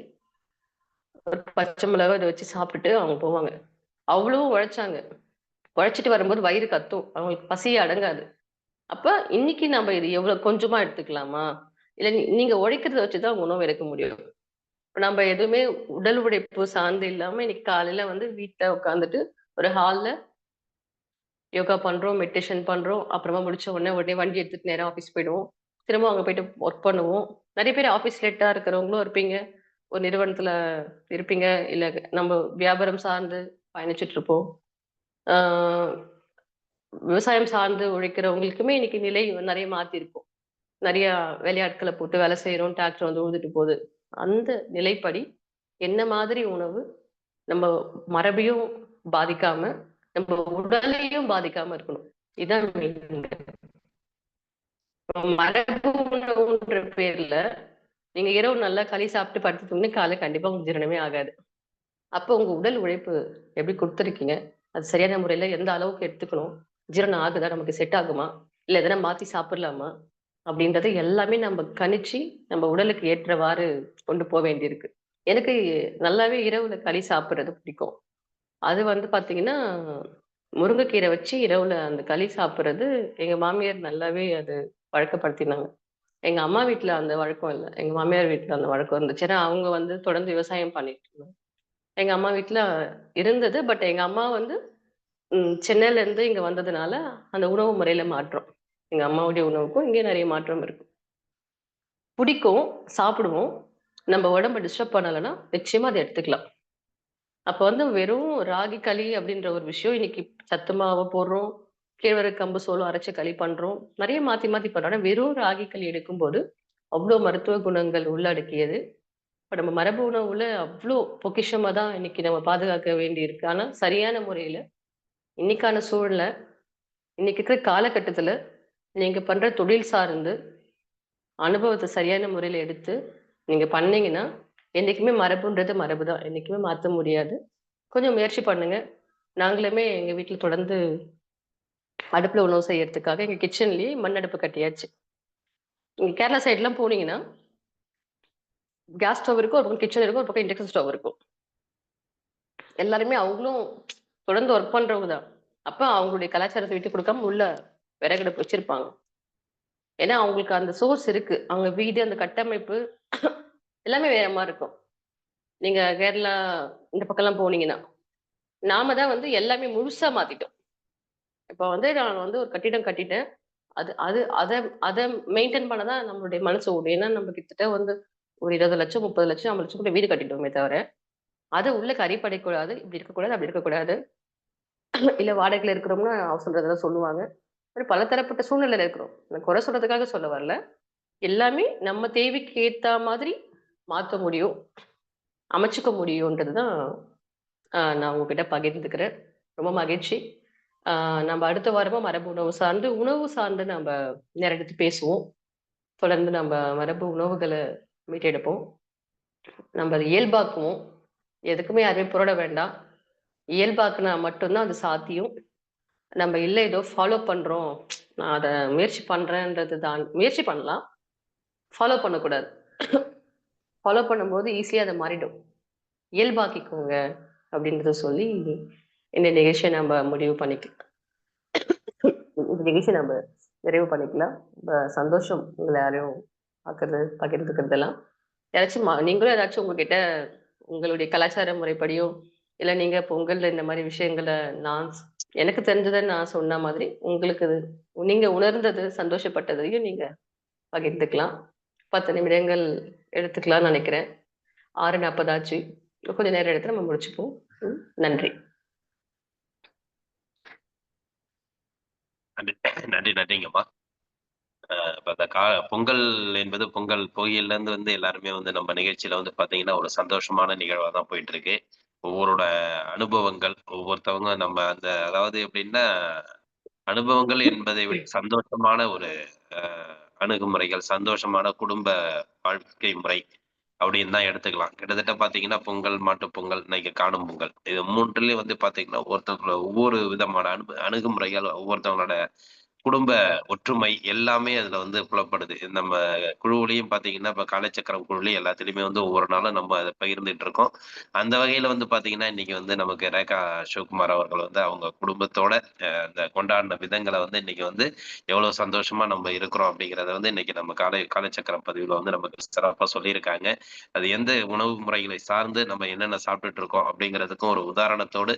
Speaker 5: ஒரு பச்சை மிளகா இத வச்சு சாப்பிட்டுட்டு அவங்க போவாங்க. அவ்வளோ உழைச்சாங்க. உழைச்சுட்டு வரும்போது வயிறு கத்தும். அவங்களுக்கு பசி அடங்காது. அப்ப இன்னைக்கு நம்ம இது எவ்வளோ கொஞ்சமா எடுத்துக்கலாமா? இல்ல நீங்க உழைக்கிறத வச்சு தான் உணவு எடுக்க முடியும். இப்ப நம்ம எதுவுமே உடல் உழைப்பு சார்ந்து இல்லாம இன்னைக்கு காலையில வந்து வீட்ல உட்காந்துட்டு ஒரு ஹால்ல யோகா பண்றோம், மெடிடேஷன் பண்றோம். அப்புறமா முடிச்ச உடனே வண்டி எடுத்துட்டு நேரா ஆஃபீஸ் போயிடுவோம். திரும்ப அங்க போயிட்டு ஒர்க் பண்ணுவோம். நெறைய பேர் ஆஃபீஸ் லேட்டா இருக்கிறவங்களும் இருப்பீங்க. ஒரு நிறுவனத்துல இருப்பீங்க. இல்ல நம்ம வியாபாரம் சார்ந்து பயணிச்சுட்டு இருப்போம். ஆ விவசாயம் சார்ந்து உழைக்கிறவங்களுக்குமே இன்னைக்கு நிலை நெறைய மாத்திருக்கும். நிறைய வேலையாட்களை போட்டு வேலை செய்யறோம், டிராக்டர் வந்து உழுதுட்டு போகுது. அந்த நிலைப்படி என்ன மாதிரி உணவு நம்ம மரபையும் பாதிக்காம நம்ம உடலையும் பாதிக்காம இருக்கணும். இதான் main. மரபு உணவுன்ற பேர்ல நீங்க இரவு நல்லா களி சாப்பிட்டு படுத்துட்டீங்கன்னா காலை கண்டிப்பா உங்களுக்கு ஜீரணமே ஆகாது. அப்போ உங்க உடல் உழைப்பு எப்படி கொடுத்துருக்கீங்க, அது சரியான முறையில எந்த அளவுக்கு எடுத்துக்கணும், ஜீரணம் ஆகுதா, நமக்கு செட் ஆகுமா, இல்ல எதனா மாத்தி சாப்பிடலாமா அப்படின்றது எல்லாமே நம்ம கணிச்சு நம்ம உடலுக்கு ஏற்றவாறு கொண்டு போக வேண்டியிருக்கு. எனக்கு நல்லாவே இரவுல களி சாப்பிடுறது பிடிக்கும். அது வந்து பாத்தீங்கன்னா முருங்கைக்கீரை வச்சு இரவுல அந்த களி சாப்பிடுறது எங்க மாமியார் நல்லாவே அது பழக்கப்படுத்தினாங்க. எங்க அம்மா வீட்ல அந்த வழக்கம் இல்ல. எங்க மாமியார் வீட்ல அந்த வழக்கம் இருந்துச்சு. ஏன்னா அவங்க வந்து தொடர்ந்து விவசாயம் பண்ணிட்டு இருந்தாங்க. எங்க அம்மா வீட்ல இருந்தது. பட் எங்க அம்மா வந்து சென்னையில இருந்து இங்க வந்ததுனால அந்த உணவு முறையில மாற்றம். எங்க அம்மாவுடைய உணவுக்கும் இங்கே நிறைய மாற்றம் இருக்கு. பிடிக்கும், சாப்பிடுவோம். நம்ம உடம்ப டிஸ்டர்ப் பண்ணலைன்னா நிச்சயமா அதை எடுத்துக்கலாம். அப்ப வந்து வெறும் ராகி களி அப்படின்ற ஒரு விஷயம் இன்னைக்கு சத்து மாவு போடுறோம், கேழ்வரகு கம்பு சோளம் அரைச்சு களி பண்றோம், நிறைய மாத்தி மாத்தி பண்றோம். ஆனா வெறும் ராகி களி எடுக்கும்போது அவ்வளவு மருத்துவ குணங்கள் உள்ளடக்கியது. இப்ப நம்ம மரபு உணவுல அவ்வளோ பொக்கிஷமா தான் இன்னைக்கு நம்ம பாதுகாக்க வேண்டி இருக்கு. ஆனா சரியான முறையில இன்னைக்கான சூழல்ல இன்னைக்கு இருக்கிற காலகட்டத்துல நீங்க பண்ற தொழில் சார்ந்து அனுபவத்தை சரியான முறையில எடுத்து நீங்க பண்ணீங்கன்னா என்னைக்குமே மரபுன்றது மரபு தான். என்னைக்குமே மாத்த முடியாது. கொஞ்சம் முயற்சி பண்ணுங்க. நாங்களுமே எங்க வீட்ல தொடர்ந்து அடுப்புல உணவு செய்யறதுக்காக எங்க கிச்சன்லயே மண் அடுப்பு கட்டியாச்சு. நீங்க கேரளா சைட்லாம் போனீங்கன்னா, கேஸ் ஸ்டவ் இருக்கும், ஒரு பக்கம் கிச்சன் இருக்கும், ஒரு பக்கம் இண்டக்ஷன் ஸ்டவ் இருக்கும். எல்லாருமே அவங்களும் தொடர்ந்து ஒர்க் பண்றவங்க தான். அப்ப அவங்களுடைய கலாச்சாரத்தை விட்டுக் கொடுக்காம உள்ள விறகடுப்பு வச்சிருப்பாங்க. ஏன்னா அவங்களுக்கு அந்த சோர்ஸ் இருக்கு. அவங்க வீடு, அந்த கட்டமைப்பு எல்லாமே வேற மாரி இருக்கும். நீங்க கேரளா இந்த பக்கம்லாம் போனீங்கன்னா, நாம தான் வந்து எல்லாமே முழுசா மாத்திட்டோம். இப்ப வந்து நான் வந்து ஒரு கட்டிடம் கட்டிட்டேன். அது அது அத அத மெயின்டெயின் பண்ண தான் நம்மளுடைய மனசு ஓடும். ஏன்னா நம்ம கிட்டத்தட்ட வந்து ஒரு 20,00,000, 30,00,000, 50,00,000 கூட வீடு கட்டிட்டோமே தவிர, அது உள்ள கறி படைக்கூடாது, இப்படி இருக்கக்கூடாது, அப்படி இருக்கக்கூடாது. இல்ல வாடகைல இருக்கிறோம்னா அவர் சொல்றதெல்லாம் சொல்லுவாங்க. ஒரு பலதரப்பட்ட சூழ்நிலையில இருக்கிறோம். நான் குறை சொல்றதுக்காக சொல்ல வரல. எல்லாமே நம்ம தேவைக்கு ஏத்தா மாதிரி மாத்த முடியும், அமைச்சுக்க முடியும்ன்றது தான் நான் உங்ககிட்ட பகிர்ந்துக்கிறேன். ரொம்ப மகிழ்ச்சி. ஆ நம்ம அடுத்த வாரமா மரபு உணவு சார்ந்து நம்ப நேரம் எடுத்து பேசுவோம். தொடர்ந்து நம்ம மரபு உணவுகள மீட்டெடுப்போம். நம்ம அத இயல்பாக்குவோம். எதுக்குமே யாரையும் புரட வேண்டாம். இயல்பாக்குனா மட்டும் தான் அது சாத்தியம். நம்ம இல்ல ஏதோ ஃபாலோ பண்றோம். நான் அத முயற்சி பண்றேன்றது தான் முயற்சி பண்ணலாம். ஃபாலோ பண்ணக்கூடாது. ஃபாலோ பண்ணும்போது ஈஸியா அது மாறிடும். இயல்பாக்கிக்கோங்க அப்படின்றத சொல்லி இந்த நிகழ்ச்சிய நம்ம முடிவு பண்ணிக்கலாம். இந்த நிகழ்ச்சிய நம்ம நிறைவு பண்ணிக்கலாம். ரொம்ப சந்தோஷம் உங்கள யாரையும் பகிர்ந்துக்கிறதெல்லாம். யாராச்சும் நீங்களும் ஏதாச்சும் உங்ககிட்ட உங்களுடைய கலாச்சார முறைப்படியோ, இல்ல நீங்க பொங்கல்ல இந்த மாரி விஷயங்கள நான் எனக்கு தெரிஞ்சத நான் சொன்ன மாதிரி, உங்களுக்கு நீங்க உணர்ந்தது, சந்தோஷப்பட்டதையும் நீங்க பகிர்ந்துக்கலாம். 10 நிமிடங்கள் எடுத்துக்கலாம்னு நெனைக்கிறேன். 6:40 ஆச்சு. கொஞ்சம் நேரம் எடுத்து நம்ம முடிச்சுப்போம். நன்றி.
Speaker 1: நன்றிங்கம்மா. இப்ப அந்த பொங்கல் என்பது பொங்கல் பொங்கியில இருந்து வந்து எல்லாருமே வந்து நம்ம நிகழ்ச்சியில வந்து பாத்தீங்கன்னா ஒரு சந்தோஷமான நிகழ்வா தான் போயிட்டு இருக்கு. ஒவ்வொருவரோட அனுபவங்கள், ஒவ்வொருத்தவங்க நம்ம அந்த அதாவது எப்படின்னா, அனுபவங்கள் என்பதை விட சந்தோஷமான ஒரு அ அணுகுமுறைகள், சந்தோஷமான குடும்ப வாழ்க்கை முறை அப்படின்னு தான் எடுத்துக்கலாம். கிட்டத்தட்ட பாத்தீங்கன்னா, பொங்கல், மாட்டுப் பொங்கல், இன்னைக்கு காணும் பொங்கல். இது 3லயும் வந்து பாத்தீங்கன்னா, ஒவ்வொரு விதமான அணுகுமுறைகள், ஒவ்வொருத்தவங்களோட குடும்ப ஒற்றுமை எல்லாமே அதுல வந்து புலப்படுது. நம்ம குழுவுலயும் பார்த்தீங்கன்னா, இப்ப காலச்சக்கரம் குழுவுலயும் எல்லாத்துலயுமே வந்து ஒவ்வொரு நாளும் நம்ம அத பகிர்ந்துட்டு இருக்கோம். அந்த வகையில வந்து பார்த்தீங்கன்னா, இன்னைக்கு வந்து நமக்கு ரேகா சிவகுமார் அவர்கள் வந்து அவங்க குடும்பத்தோட அந்த கொண்டாடின விதங்கள வந்து இன்னைக்கு வந்து எவ்வளவு சந்தோஷமா நம்ம இருக்கிறோம் அப்படிங்கிறத வந்து இன்னைக்கு நம்ம காலச்சக்கரம் பதிவுல வந்து நமக்கு சிறப்பா சொல்லியிருக்காங்க. அது எந்த உணவு முறைகளை சார்ந்து நம்ம என்னென்ன சாப்பிட்டுட்டு இருக்கோம் அப்படிங்கிறதுக்கும் ஒரு உதாரணத்தோடு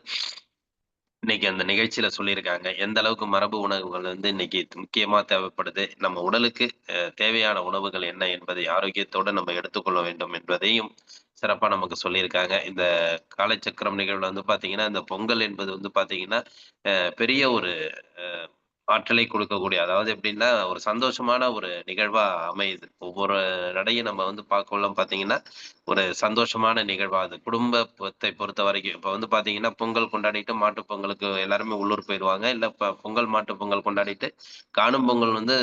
Speaker 1: இன்னைக்கு அந்த நிகழ்ச்சியில சொல்லியிருக்காங்க. எந்த அளவுக்கு மரபு உணவுகள் வந்து இன்னைக்கு முக்கியமா தேவைப்படுது. நம்ம உடலுக்கு தேவையான உணவுகள் என்ன என்பதை ஆரோக்கியத்தோட நம்ம எடுத்துக்கொள்ள வேண்டும் என்பதையும் சிறப்பா நமக்கு சொல்லியிருக்காங்க. இந்த காலச்சக்கரம் நிகழ்வுல வந்து பார்த்தீங்கன்னா, இந்த பொங்கல் என்பது வந்து பார்த்தீங்கன்னா, பெரிய ஒரு அ ஆற்றலை கொடுக்கக்கூடிய, அதாவது எப்படின்னா, ஒரு சந்தோஷமான ஒரு நிகழ்வா அமையுது. ஒவ்வொரு நடையும் நம்ம வந்து பார்க்கக்குள்ள பார்த்தீங்கன்னா, ஒரு சந்தோஷமான நிகழ்வா அது. குடும்பத்தை பொறுத்தவரைக்கும். இப்ப வந்து பார்த்தீங்கன்னா, பொங்கல் கொண்டாடிட்டு மாட்டுப் பொங்கலுக்கு எல்லாருமே உள்ளூர் போயிருவாங்க. இல்ல பொங்கல், மாட்டுப் பொங்கல் கொண்டாடிட்டு, காணும் பொங்கல் வந்து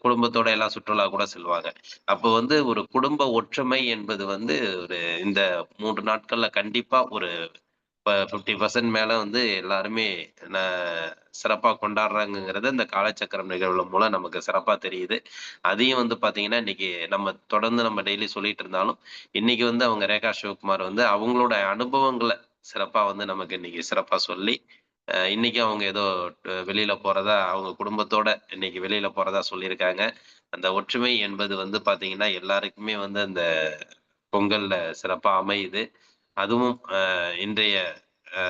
Speaker 1: குடும்பத்தோட எல்லாம் சுற்றுலா கூட செல்வாங்க. அப்போ வந்து ஒரு குடும்ப ஒற்றுமை என்பது வந்து ஒரு இந்த 3 நாட்கள்ல கண்டிப்பா ஒரு 50% மேல வந்து எல்லாருமே ந சிறப்பா கொண்டாடுறாங்கங்கிறது இந்த காலச்சக்கரம் நிகழ்வுல மூலம் நமக்கு சிறப்பா தெரியுது. அதையும் வந்து பார்த்தீங்கன்னா, இன்னைக்கு நம்ம தொடர்ந்து நம்ம டெய்லி சொல்லிட்டு இருந்தாலும், இன்னைக்கு வந்து அவங்க ரேகா சிவகுமார் வந்து அவங்களோட அனுபவங்கள சிறப்பா வந்து நமக்கு இன்னைக்கு சிறப்பா சொல்லி, இன்னைக்கு அவங்க ஏதோ வெளியில போறதா அவங்க குடும்பத்தோட இன்னைக்கு வெளியில போறதா சொல்லியிருக்காங்க. அந்த ஒற்றுமை என்பது வந்து பார்த்தீங்கன்னா, எல்லாருக்குமே வந்து அந்த பொங்கல்ல சிறப்பா அமையுது. அதுவும் இன்றைய அ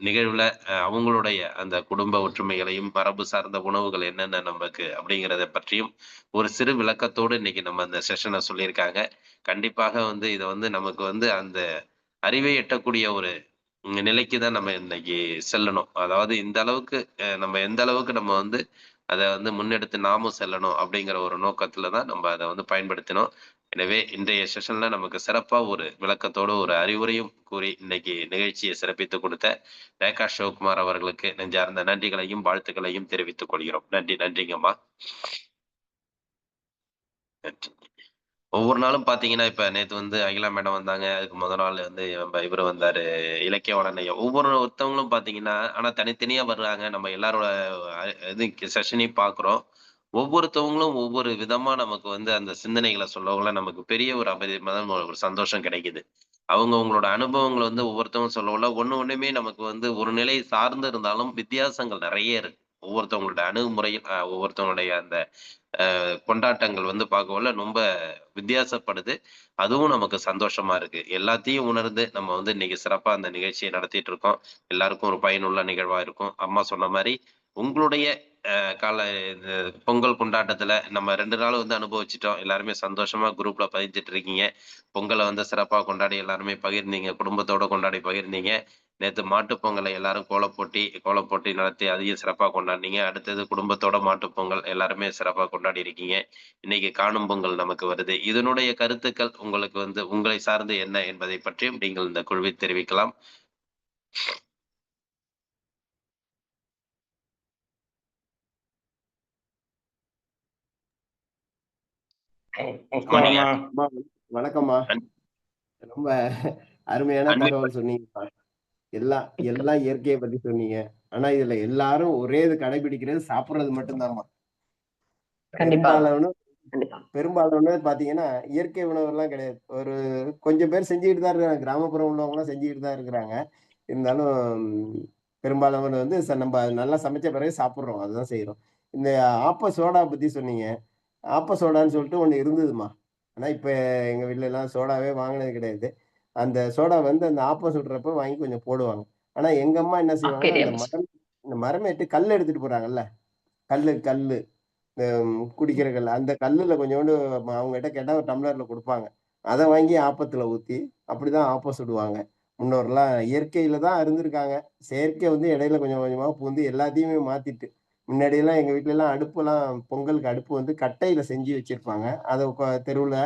Speaker 1: நிகழ்வுல அவங்களுடைய அந்த குடும்ப ஒற்றுமைகளையும், மரபு சார்ந்த உணவுகள் என்னென்ன நமக்கு அப்படிங்கிறத பற்றியும் ஒரு சிறு விளக்கத்தோடு இன்னைக்கு நம்ம அந்த செஷன சொல்லியிருக்காங்க. கண்டிப்பாக வந்து இத வந்து நமக்கு வந்து அந்த அறிவை எட்டக்கூடிய ஒரு நிலைக்கு தான் நம்ம இன்னைக்கு செல்லணும். அதாவது இந்த அளவுக்கு நம்ம எந்த அளவுக்கு நம்ம வந்து அத வந்து முன்னெடுத்து நாமும் செல்லணும் அப்படிங்கிற ஒரு நோக்கத்துல தான் நம்ம அத வந்து பயன்படுத்தினோம். எனவே இன்றைய செஷன்ல நமக்கு சிறப்பா ஒரு விளக்கத்தோட ஒரு அறிவுரையும் கூறி இன்னைக்கு நிகழ்ச்சியை சிறப்பித்துக் கொடுத்த ரேகா சிவகுமார் அவர்களுக்கு நெஞ்சார்ந்த நன்றிகளையும், வாழ்த்துக்களையும் தெரிவித்துக் கொள்கிறோம். நன்றி, நன்றிங்கம்மா. நன்றி. ஒவ்வொரு நாளும் பார்த்தீங்கன்னா, இப்ப நேத்து வந்து அகிலா மேடம் வந்தாங்க. அதுக்கு மொத நாள் வந்து நம்ம இவரு வந்தாரு, இலக்கியவாணன் ஐயா. ஒவ்வொருத்தவங்களும் பார்த்தீங்கன்னா, ஆனா தனித்தனியா வர்றாங்க. நம்ம எல்லாரோட அ இது செஷனையும் பார்க்குறோம். ஒவ்வொருத்தவங்களும் ஒவ்வொரு விதமா நமக்கு வந்து அந்த சிந்தனைகள சொல்லவுல நமக்கு பெரிய ஒரு அபரிமிதமான ஒரு சந்தோஷம் கிடைக்குது. அவங்கவங்களோட அனுபவங்கள வந்து ஒவ்வொருத்தவங்க சொல்லவுல ஒண்ணுமே நமக்கு வந்து ஒரு நிலை சார்ந்து இருந்தாலும் வித்தியாசங்கள் நெறைய இருக்கு. ஒவ்வொருத்தவங்களோட அணுகுமுறையில் ஒவ்வொருத்தவங்களுடைய அந்த கொண்டாட்டங்கள் வந்து பார்க்கவுல ரொம்ப வித்தியாசப்படுது. அதுவும் நமக்கு சந்தோஷமா இருக்கு. எல்லாத்தையும் உணர்ந்து நம்ம வந்து இன்னைக்கு சிறப்பா அந்த நிகழ்ச்சிய நடத்திட்டு இருக்கோம். எல்லாருக்கும் ஒரு பயனுள்ள நிகழ்வா இருக்கும். அம்மா சொன்ன மாரி, உங்களுடைய கால இது பொங்கல் கொண்டாட்டத்துல நம்ம 2 நாள் வந்து அனுபவிச்சுட்டோம். எல்லாருமே சந்தோஷமா குரூப்ல பதிஞ்சுட்டு இருக்கீங்க. பொங்கல வந்து சிறப்பா கொண்டாடி எல்லாருமே பகிர்ந்தீங்க. குடும்பத்தோட கொண்டாடி பகிர்ந்தீங்க. நேத்து மாட்டுப் பொங்கலை எல்லாரும் கோலப்போட்டி நடத்தி அதையும் சிறப்பா கொண்டாடுனீங்க. அடுத்தது குடும்பத்தோட மாட்டுப் பொங்கல் எல்லாருமே சிறப்பா கொண்டாடி இருக்கீங்க. இன்னைக்கு காணும் பொங்கல் நமக்கு வருது. இதனுடைய கருத்துக்கள் உங்களுக்கு வந்து உங்களை சார்ந்து என்ன என்பதை பற்றியும் நீங்கள் இந்த குழுவில் தெரிவிக்கலாம். ஆமா, நீங்க
Speaker 6: அம்மா, வணக்கம்மா.
Speaker 1: அன்
Speaker 6: ரொம்ப அருமையான
Speaker 1: அன்மியூட்
Speaker 6: தகவல் சொன்னீங்கம்மா. எல்லாம் எல்லாம் இயற்கையை பத்தி சொன்னீங்க. ஆனா இதுல எல்லாரும் ஒரே இது கடைபிடிக்கிறது சாப்பிடுறது மட்டும்தாம்மா.
Speaker 5: கண்டிப்பா,
Speaker 6: பெரும்பாலான
Speaker 5: கண்டிப்பா.
Speaker 6: பெரும்பாலான பாத்தீங்கன்னா இயற்கை உணவெல்லாம் கிடையாது. ஒரு கொஞ்சம் பேர் செஞ்சுக்கிட்டு தான் இருக்காங்க. கிராமப்புறம் உள்ளவங்கலாம் செஞ்சுக்கிட்டு தான் இருக்கிறாங்க. இருந்தாலும் பெரும்பாலானவர் வந்து நம்ம நல்லா சமைச்ச பிறகு சாப்பிடுறோம். அதுதான் செய்றோம். இந்த ஆப்ப சோடா பத்தி சொன்னீங்க. ஆப்ப சோடான்னு சொல்லிட்டு ஒண்ணு இருந்ததும்மா. ஆனா இப்ப எங்க வீட்லலாம் சோடாவே வாங்குனது கிடையாது. அந்த சோடா வந்து அந்த ஆப்பம் சுடுறப்ப வாங்கி கொஞ்சம் போடுவாங்க. ஆனா எங்க அம்மா என்ன செய்வாங்கன்னா,
Speaker 5: ஆச்சரியம்.
Speaker 6: இந்த மரமேட்டு கல் எடுத்துட்டு போறாங்கல்ல. கல்லு. இந்த குடிக்கிற கல்லு. அந்த கல்லுல கொஞ்சோண்டு அவங்ககிட்ட கேட்டா ஒரு டம்ளர்ல குடுப்பாங்க. அத வாங்கி ஆப்பத்துல ஊத்தி, அப்படிதான் ஆப்பம் சுடுவாங்க. முன்னோர்லாம் இயற்கையில தான் இருந்திருக்காங்க. செயற்கை வந்து இடையில கொஞ்சம் கொஞ்சமா புகுந்து எல்லாத்தையுமே மாத்திட்டு. முன்னாடியெல்லாம் எங்க வீட்லலாம் அடுப்புலாம் பொங்கலுக்கு அடுப்பு வந்து கட்டையில செஞ்சு வச்சிருப்பாங்க. அத தெருவுல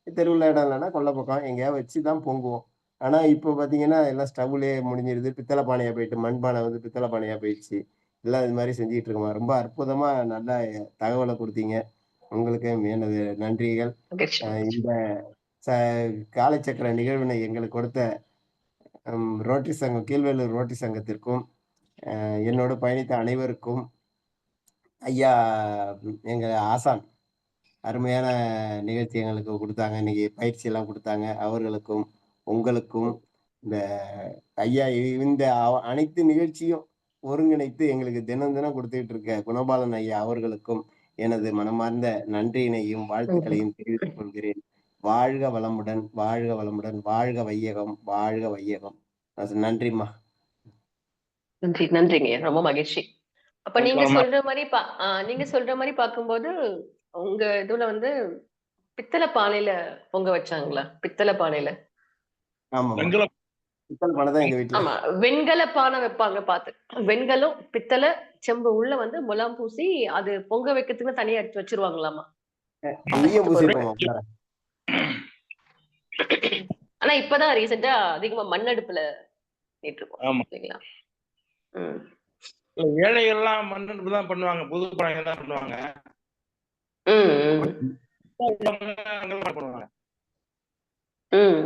Speaker 6: தெருவுல இடம் இல்லன்னா கொல்ல பக்கம் எங்கேயாவது வச்சு தான் பொங்குவோம். ஆனா இப்ப பார்த்தீங்கன்னா, எல்லாம் ஸ்டவ்லயே முடிஞ்சிருது. பித்தள பானையா போயிட்டு, மண்பானை வந்து பித்தள பானையா போயிடுச்சு. எல்லாம் இது மாரி செஞ்சுட்டு இருக்கோம். ரொம்ப அற்புதமா நல்ல தகவல குடுத்தீங்க. உங்களுக்கு எனது நன்றிகள்.
Speaker 5: மகிழ்ச்சி, மகிழ்ச்சி.
Speaker 6: இந்த ச காலச்சக்கர நிகழ்வினை எங்களுக்கு கொடுத்த ரோட்டரி சங்கம் கீழ்வேளூர் ரோட்டரி சங்கத்திற்கும், என்னோடு பயணித்த அனைவருக்கும், ஐயா எங்க ஆசான் அருமையான நிகழ்ச்சி எங்களுக்கு குடுத்தாங்க. இன்னைக்கு பயிற்சியெல்லாம் குடுத்தாங்க. அவர்களுக்கும், உங்களுக்கும் இந்த ஐயா இந்த அனைத்து நிகழ்ச்சியும் ஒருங்கிணைத்து எங்களுக்கு தினம் தினம் குடுத்துட்டு இருக்க குணபாலன் ஐயா அவர்களுக்கும் எனது மனமார்ந்த நன்றியினையும்,
Speaker 5: நன்றி.
Speaker 6: வாழ்த்துக்களையும் தெரிவித்துக் கொள்கிறேன். வாழ்க வளமுடன், வாழ்க வளமுடன், வாழ்க வையகம், வாழ்க வையகம். நன்றிம்மா.
Speaker 5: நன்றி, நன்றிங்க. ரொம்ப மகிழ்ச்சி. அப்ப நீங்க
Speaker 1: ஆமா.
Speaker 5: சொல்ற மாரி நீங்க சொல்ற மாரி பார்க்கும்போது, உங்க இதுல வந்து பித்தள பானையில பொங்க வச்சாங்களா? பித்தள பானையில.
Speaker 6: ஆமாம்மா.
Speaker 7: வெண்கல
Speaker 6: பித்தளை பானை தான் எங்க வீட்டுல.
Speaker 5: ஆமா, வெண்கல பானை வைப்பாங்க பாத்து. வெண்கலம், பித்தளை, செம்பு உள்ள வந்து முலாம் பூசி அது பொங்க வைக்கிறதுக்கு தனியா எடுத்து வச்சிருவாங்களாமா.
Speaker 6: ஈயம் பூசிருப்போம் உள்ளார.
Speaker 5: ஆனா இப்பதான் ரீசெண்டா அதிகமா மண்ணடுப்புல பண்ணிட்டு
Speaker 7: ஆமா.
Speaker 5: இருக்கோம் இல்லைங்களா? ம்.
Speaker 7: ஏழைகள்லாம் மண்ணடுப்பு தான் பண்ணுவாங்க, புது பானை தான் பண்ணுவாங்க.
Speaker 5: ம், ம்,
Speaker 7: அங்கெல்லாம் பண்ணுவாங்க.
Speaker 5: ம்.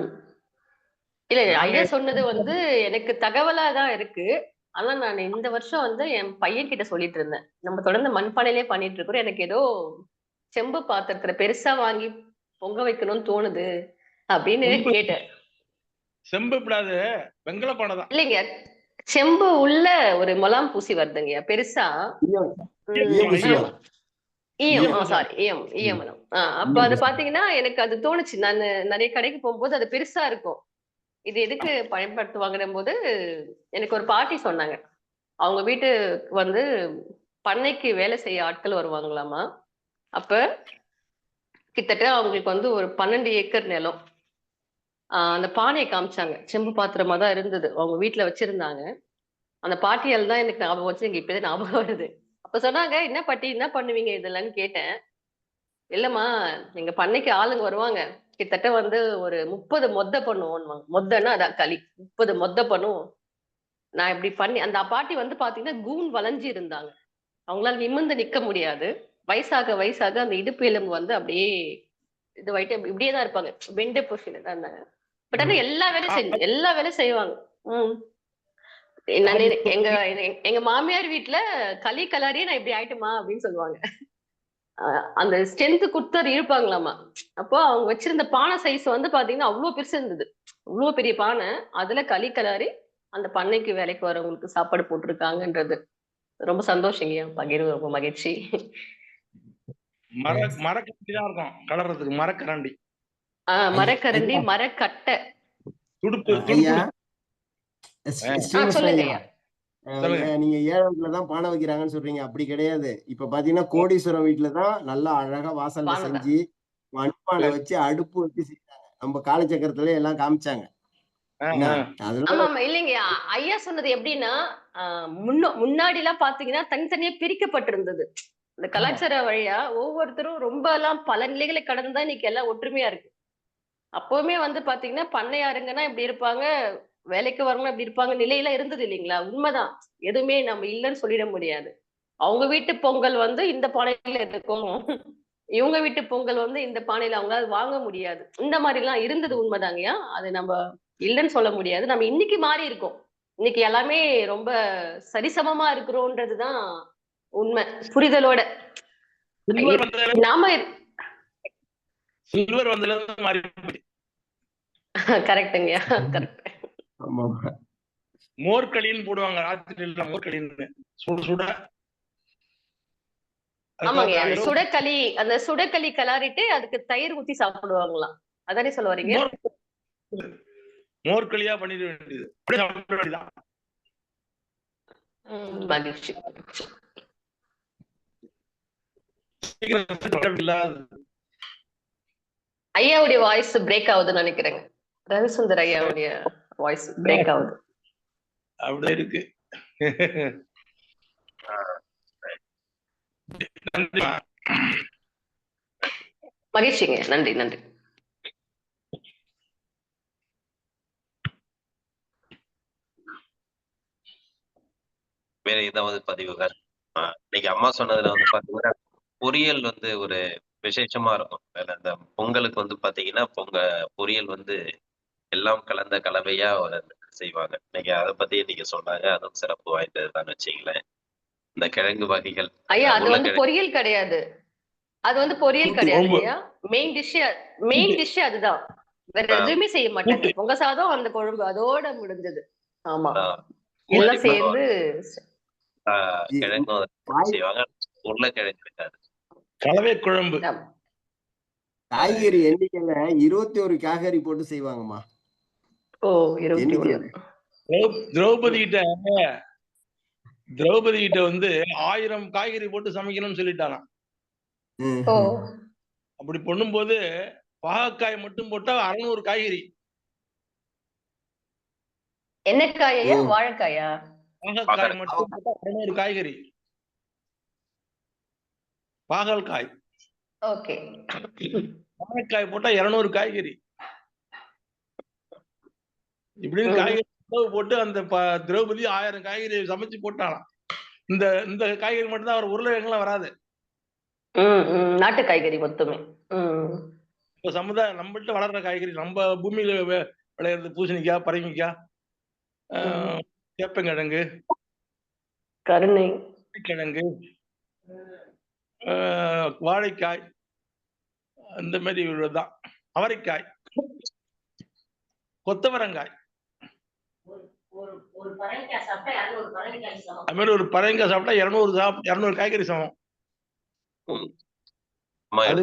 Speaker 5: இல்ல ஐயா சொன்னது வந்து எனக்கு தகவலா தான் இருக்கு. ஆனா நான் இந்த வருஷம் வந்து என் பையன் கிட்ட சொல்லிட்டு இருந்தேன். நம்ம தொடர்ந்து மண்பானையிலே பண்ணிட்டு இருக்கிறோம். எனக்கு ஏதோ செம்பு பாத்திரத்துல பெருசா வாங்கி பொங்க வைக்கணும்னு தோணுது அப்படின்னு கேட்டேன்.
Speaker 7: செம்பு கூடாது, வெங்கல பானை தான்.
Speaker 5: இல்லைங்க, செம்பு உள்ள ஒரு முலாம் பூசி வருதுங்க பெருசா.
Speaker 6: ஈயம்
Speaker 5: ம்,
Speaker 6: ஈயம் பூசுவோம்.
Speaker 5: ஈயம், சாரி, ஈயமனம். அப்ப அது பாத்தீங்கன்னா எனக்கு அது தோணுச்சு. நான் நிறைய கடைக்கு போகும்போது அது பெருசா இருக்கும். இது எதுக்கு பயன்படுத்துவாங்கன்னும் போது எனக்கு ஒரு பாட்டி சொன்னாங்க. அவங்க வீட்டுக்கு வந்து பண்ணைக்கு வேலை செய்ய ஆட்கள் வருவாங்களாமா. அப்ப கிட்டத்தட்ட அவங்களுக்கு வந்து ஒரு 12 ஏக்கர் நிலம். அந்த பானையை காமிச்சாங்க. செம்பு பாத்திரமா தான் இருந்தது. அவங்க வீட்டுல வச்சிருந்தாங்க. அந்த பாட்டியால் தான் எனக்கு ஞாபகம் வச்சு எனக்கு இப்பதான் ஞாபகம் வருது. அப்ப சொன்னாங்க, என்ன பாட்டி என்ன பண்ணுவீங்க இதெல்லாம்னு கேட்டேன். இல்லம்மா, எங்க பண்ணைக்கு ஆளுங்க வருவாங்க. கிட்டத்தட்ட வந்து ஒரு 30 மொத்த பண்ணுவோம். மொத்தன்னா அதான் களி. 30 மொத்த பண்ணுவோம். நான் இப்படி பண்ணி அந்த பாட்டி வந்து பாத்தீங்கன்னா கூன் வளைஞ்சு இருந்தாங்க. அவங்களால நிமிர்ந்து நிக்க முடியாது. வயசாக வயசாக அந்த இடுப்பு எலும்பு வந்து அப்படியே இது வைட்டு இப்படியே தான் இருப்பாங்க. பெண்டு பொசிஷன் தான் இருந்தாங்க. பட் ஆனா எல்லா வேலையும் செய்வாங்க. ம். நான் எங்க எங்க மாமியார் வீட்டுல களி கலாரியே நான் இப்படி ஆயிட்டுமா அப்படின்னு சொல்லுவாங்க. அந்த ஸ்ட்ரென்த் கொடுத்து இருப்பாங்களாமா. அப்போ அவங்க வச்சிருந்த பானை சைஸ் வந்து பாத்தீங்கன்னா அவ்வளவு பெருசு இருந்தது. அவ்வளவு பெரிய பானை. அதுல களி கலாரி அந்த பண்ணைக்கு வேலைக்கு வரவங்களுக்கு சாப்பாடு போட்டிருக்காங்கன்றது ரொம்ப சந்தோஷங்க. பகிர்வு ரொம்ப மகிழ்ச்சி.
Speaker 7: மரக்கரண்டி தான் இருக்கும் கலர்றதுக்கு, மரக்கரண்டி.
Speaker 5: மரக்கரண்டி, மரக்கட்டை.
Speaker 7: துடுப்பு
Speaker 6: ஐயா
Speaker 5: சொல்லுங்க ஐயா.
Speaker 6: நீங்க ஏழை வீட்டுலதான் பானை வைக்கிறாங்கன்னு சொல்றீங்க. அப்படி கிடையாது. இப்ப பாத்தீங்கன்னா கோடீஸ்வரம் வீட்டுலதான் நல்லா அழகா வாசல்ல
Speaker 5: பானை தான்.
Speaker 6: செஞ்சு மண்பானை வச்சு அடுப்பு வச்சு செய்யறாங்க. நம்ம காலச்சக்கரத்துல எல்லாம் காமிச்சாங்க. என்ன? அதெல்லாம்
Speaker 5: ஆமா ஆமா இல்லைங்க, ஐயா சொன்னது எப்படின்னா முன்னாடி எல்லாம் பாத்தீங்கன்னா தனித்தனியா பிரிக்கப்பட்டிருந்தது. இந்த கலாச்சார வழியா ஒவ்வொருத்தரும் ரொம்ப எல்லாம் பல நிலைகளை கடந்துதான் இன்னைக்கு எல்லாம் ஒற்றுமையா இருக்கு. அப்பவுமே வந்து பாத்தீங்கன்னா பண்ணையாருங்கன்னா இப்படி இருப்பாங்க, வேலைக்கு வரவங்க இப்படி இருப்பாங்க, நிலையில இருந்தது இல்லைங்களா? உண்மைதான். எதுவுமே நம்ம இல்லைன்னு சொல்லிட முடியாது. அவங்க வீட்டு பொங்கல் வந்து இந்த பானையில இருக்கும், இவங்க வீட்டு பொங்கல் வந்து இந்த பானையில அவங்களால வாங்க முடியாது. இந்த மாதிரி எல்லாம் இருந்தது உண்மைதாங்கய்யா. அது நம்ம இல்லைன்னு சொல்ல முடியாது. நம்ம இன்னைக்கு மாறி இருக்கோம். இன்னைக்கு எல்லாமே ரொம்ப சரிசமமா இருக்கிறோன்றதுதான் உண்மை. புரிதலோட நாம
Speaker 7: சில்வர் வந்ததுல இருந்து மாறி போச்சு.
Speaker 5: கரெக்டுங்கய்யா, கரெக்ட்.
Speaker 7: மோர்களின்னு போடுவாங்க ராத்திரில, மோர்களின்னு சுட சுட.
Speaker 5: ஆமாங்க, அந்த சுடக்களி கலாரிட்டு அதுக்கு தயிர் ஊத்தி சாப்பிடுவாங்களாம். அதானே சொல்ல வரீங்க?
Speaker 7: மோர்களியா பண்ணிட வேண்டியது.
Speaker 5: மகிழ்ச்சி. ஐயாவுடைய வாய்ஸ் பிரேக் ஆகுதுன்னு நினைக்கிறேங்க. ரவிசுந்தர் ஐயாவுடைய வாய்ஸ் பிரேக் ஆகுது.
Speaker 7: அப்படி இருக்கு.
Speaker 5: மகிழ்ச்சிங்க. நன்றி நன்றி.
Speaker 1: வேற ஏதாவது பதிவுகள்? இன்னைக்கு அம்மா சொன்னதுல வந்து பாத்தீங்கன்னா பொரியல் வந்து ஒரு விசேஷமா இருக்கும். அந்த பொங்கலுக்கு வந்து பாத்தீங்கன்னா பொரியல் வந்து எல்லாம் கலந்த கலவையா செய்வாங்க. இன்னைக்கு அதை பத்தி நீங்க சொன்னாங்க. அதுவும் சிறப்பு வாய்ந்ததுதான் வச்சுங்களேன். இந்த கிழங்கு வகைகள்
Speaker 5: ஐயா அது வந்து பொரியல் கிடையாது. அது வந்து பொரியல் கிடையாது ஐயா. மெயின் டிஷ் அதுதான். வேற எதுவுமே செய்ய மாட்டாங்க. பொங்க சாதம், அந்த குழம்பு அதோட முடிஞ்சது. ஆமா, எல்லாம் சேர்ந்து
Speaker 1: கிழங்கு செய்வாங்க. உருளைக்கிழங்கு இருக்காது.
Speaker 7: கலவை குழம்பு.
Speaker 6: காய்கறி எண்ணிக்கையில 21 காய்கறி போட்டு செய்வாங்கம்மா.
Speaker 5: ஓ, 21.
Speaker 7: திரௌபதி கிட்ட வந்து 1000 காய்கறி போட்டு சமைக்கணும்னு சொல்லிட்டானா. அப்படி பண்ணும்போது பாகக்காய் மட்டும் போட்டா 600 காய்கறி.
Speaker 5: என்ன காயா?
Speaker 6: ம்.
Speaker 5: வாழைக்காயா?
Speaker 7: பாகற்காய் மட்டும் போட்டா 200 காய்கறி. பாகற்காய்.
Speaker 5: ஓகே.
Speaker 7: வாழைக்காய் போட்டா 200 காய்கறி. இப்படின்னு காய்கறி போட்டு அந்த திரௌபதி 1000 காய்கறி சமைச்சு போட்டாலாம். இந்த இந்த காய்கறி மட்டும் தான் அவர் உருளைக்கிழங்குலாம் வராது.
Speaker 5: நாட்டு காய்கறி மொத்தமே.
Speaker 7: இப்ப சமுதாயம் நம்மள்ட்ட வளர்ற காய்கறி, நம்ம பூமியில விளையிறது பூசணிக்காய், பரங்கிக்காய், சேப்பங்கிழங்கு,
Speaker 5: கருணை,
Speaker 7: கிழங்கு, வாழைக்காய், இந்த மாதிரி உள்ளதுதான். அவரைக்காய், கொத்தவரங்காய், அது மாதிரி ஒரு பரங்கிக்காய் சாப்பிட்டா 200 காய்கறி சமம். அது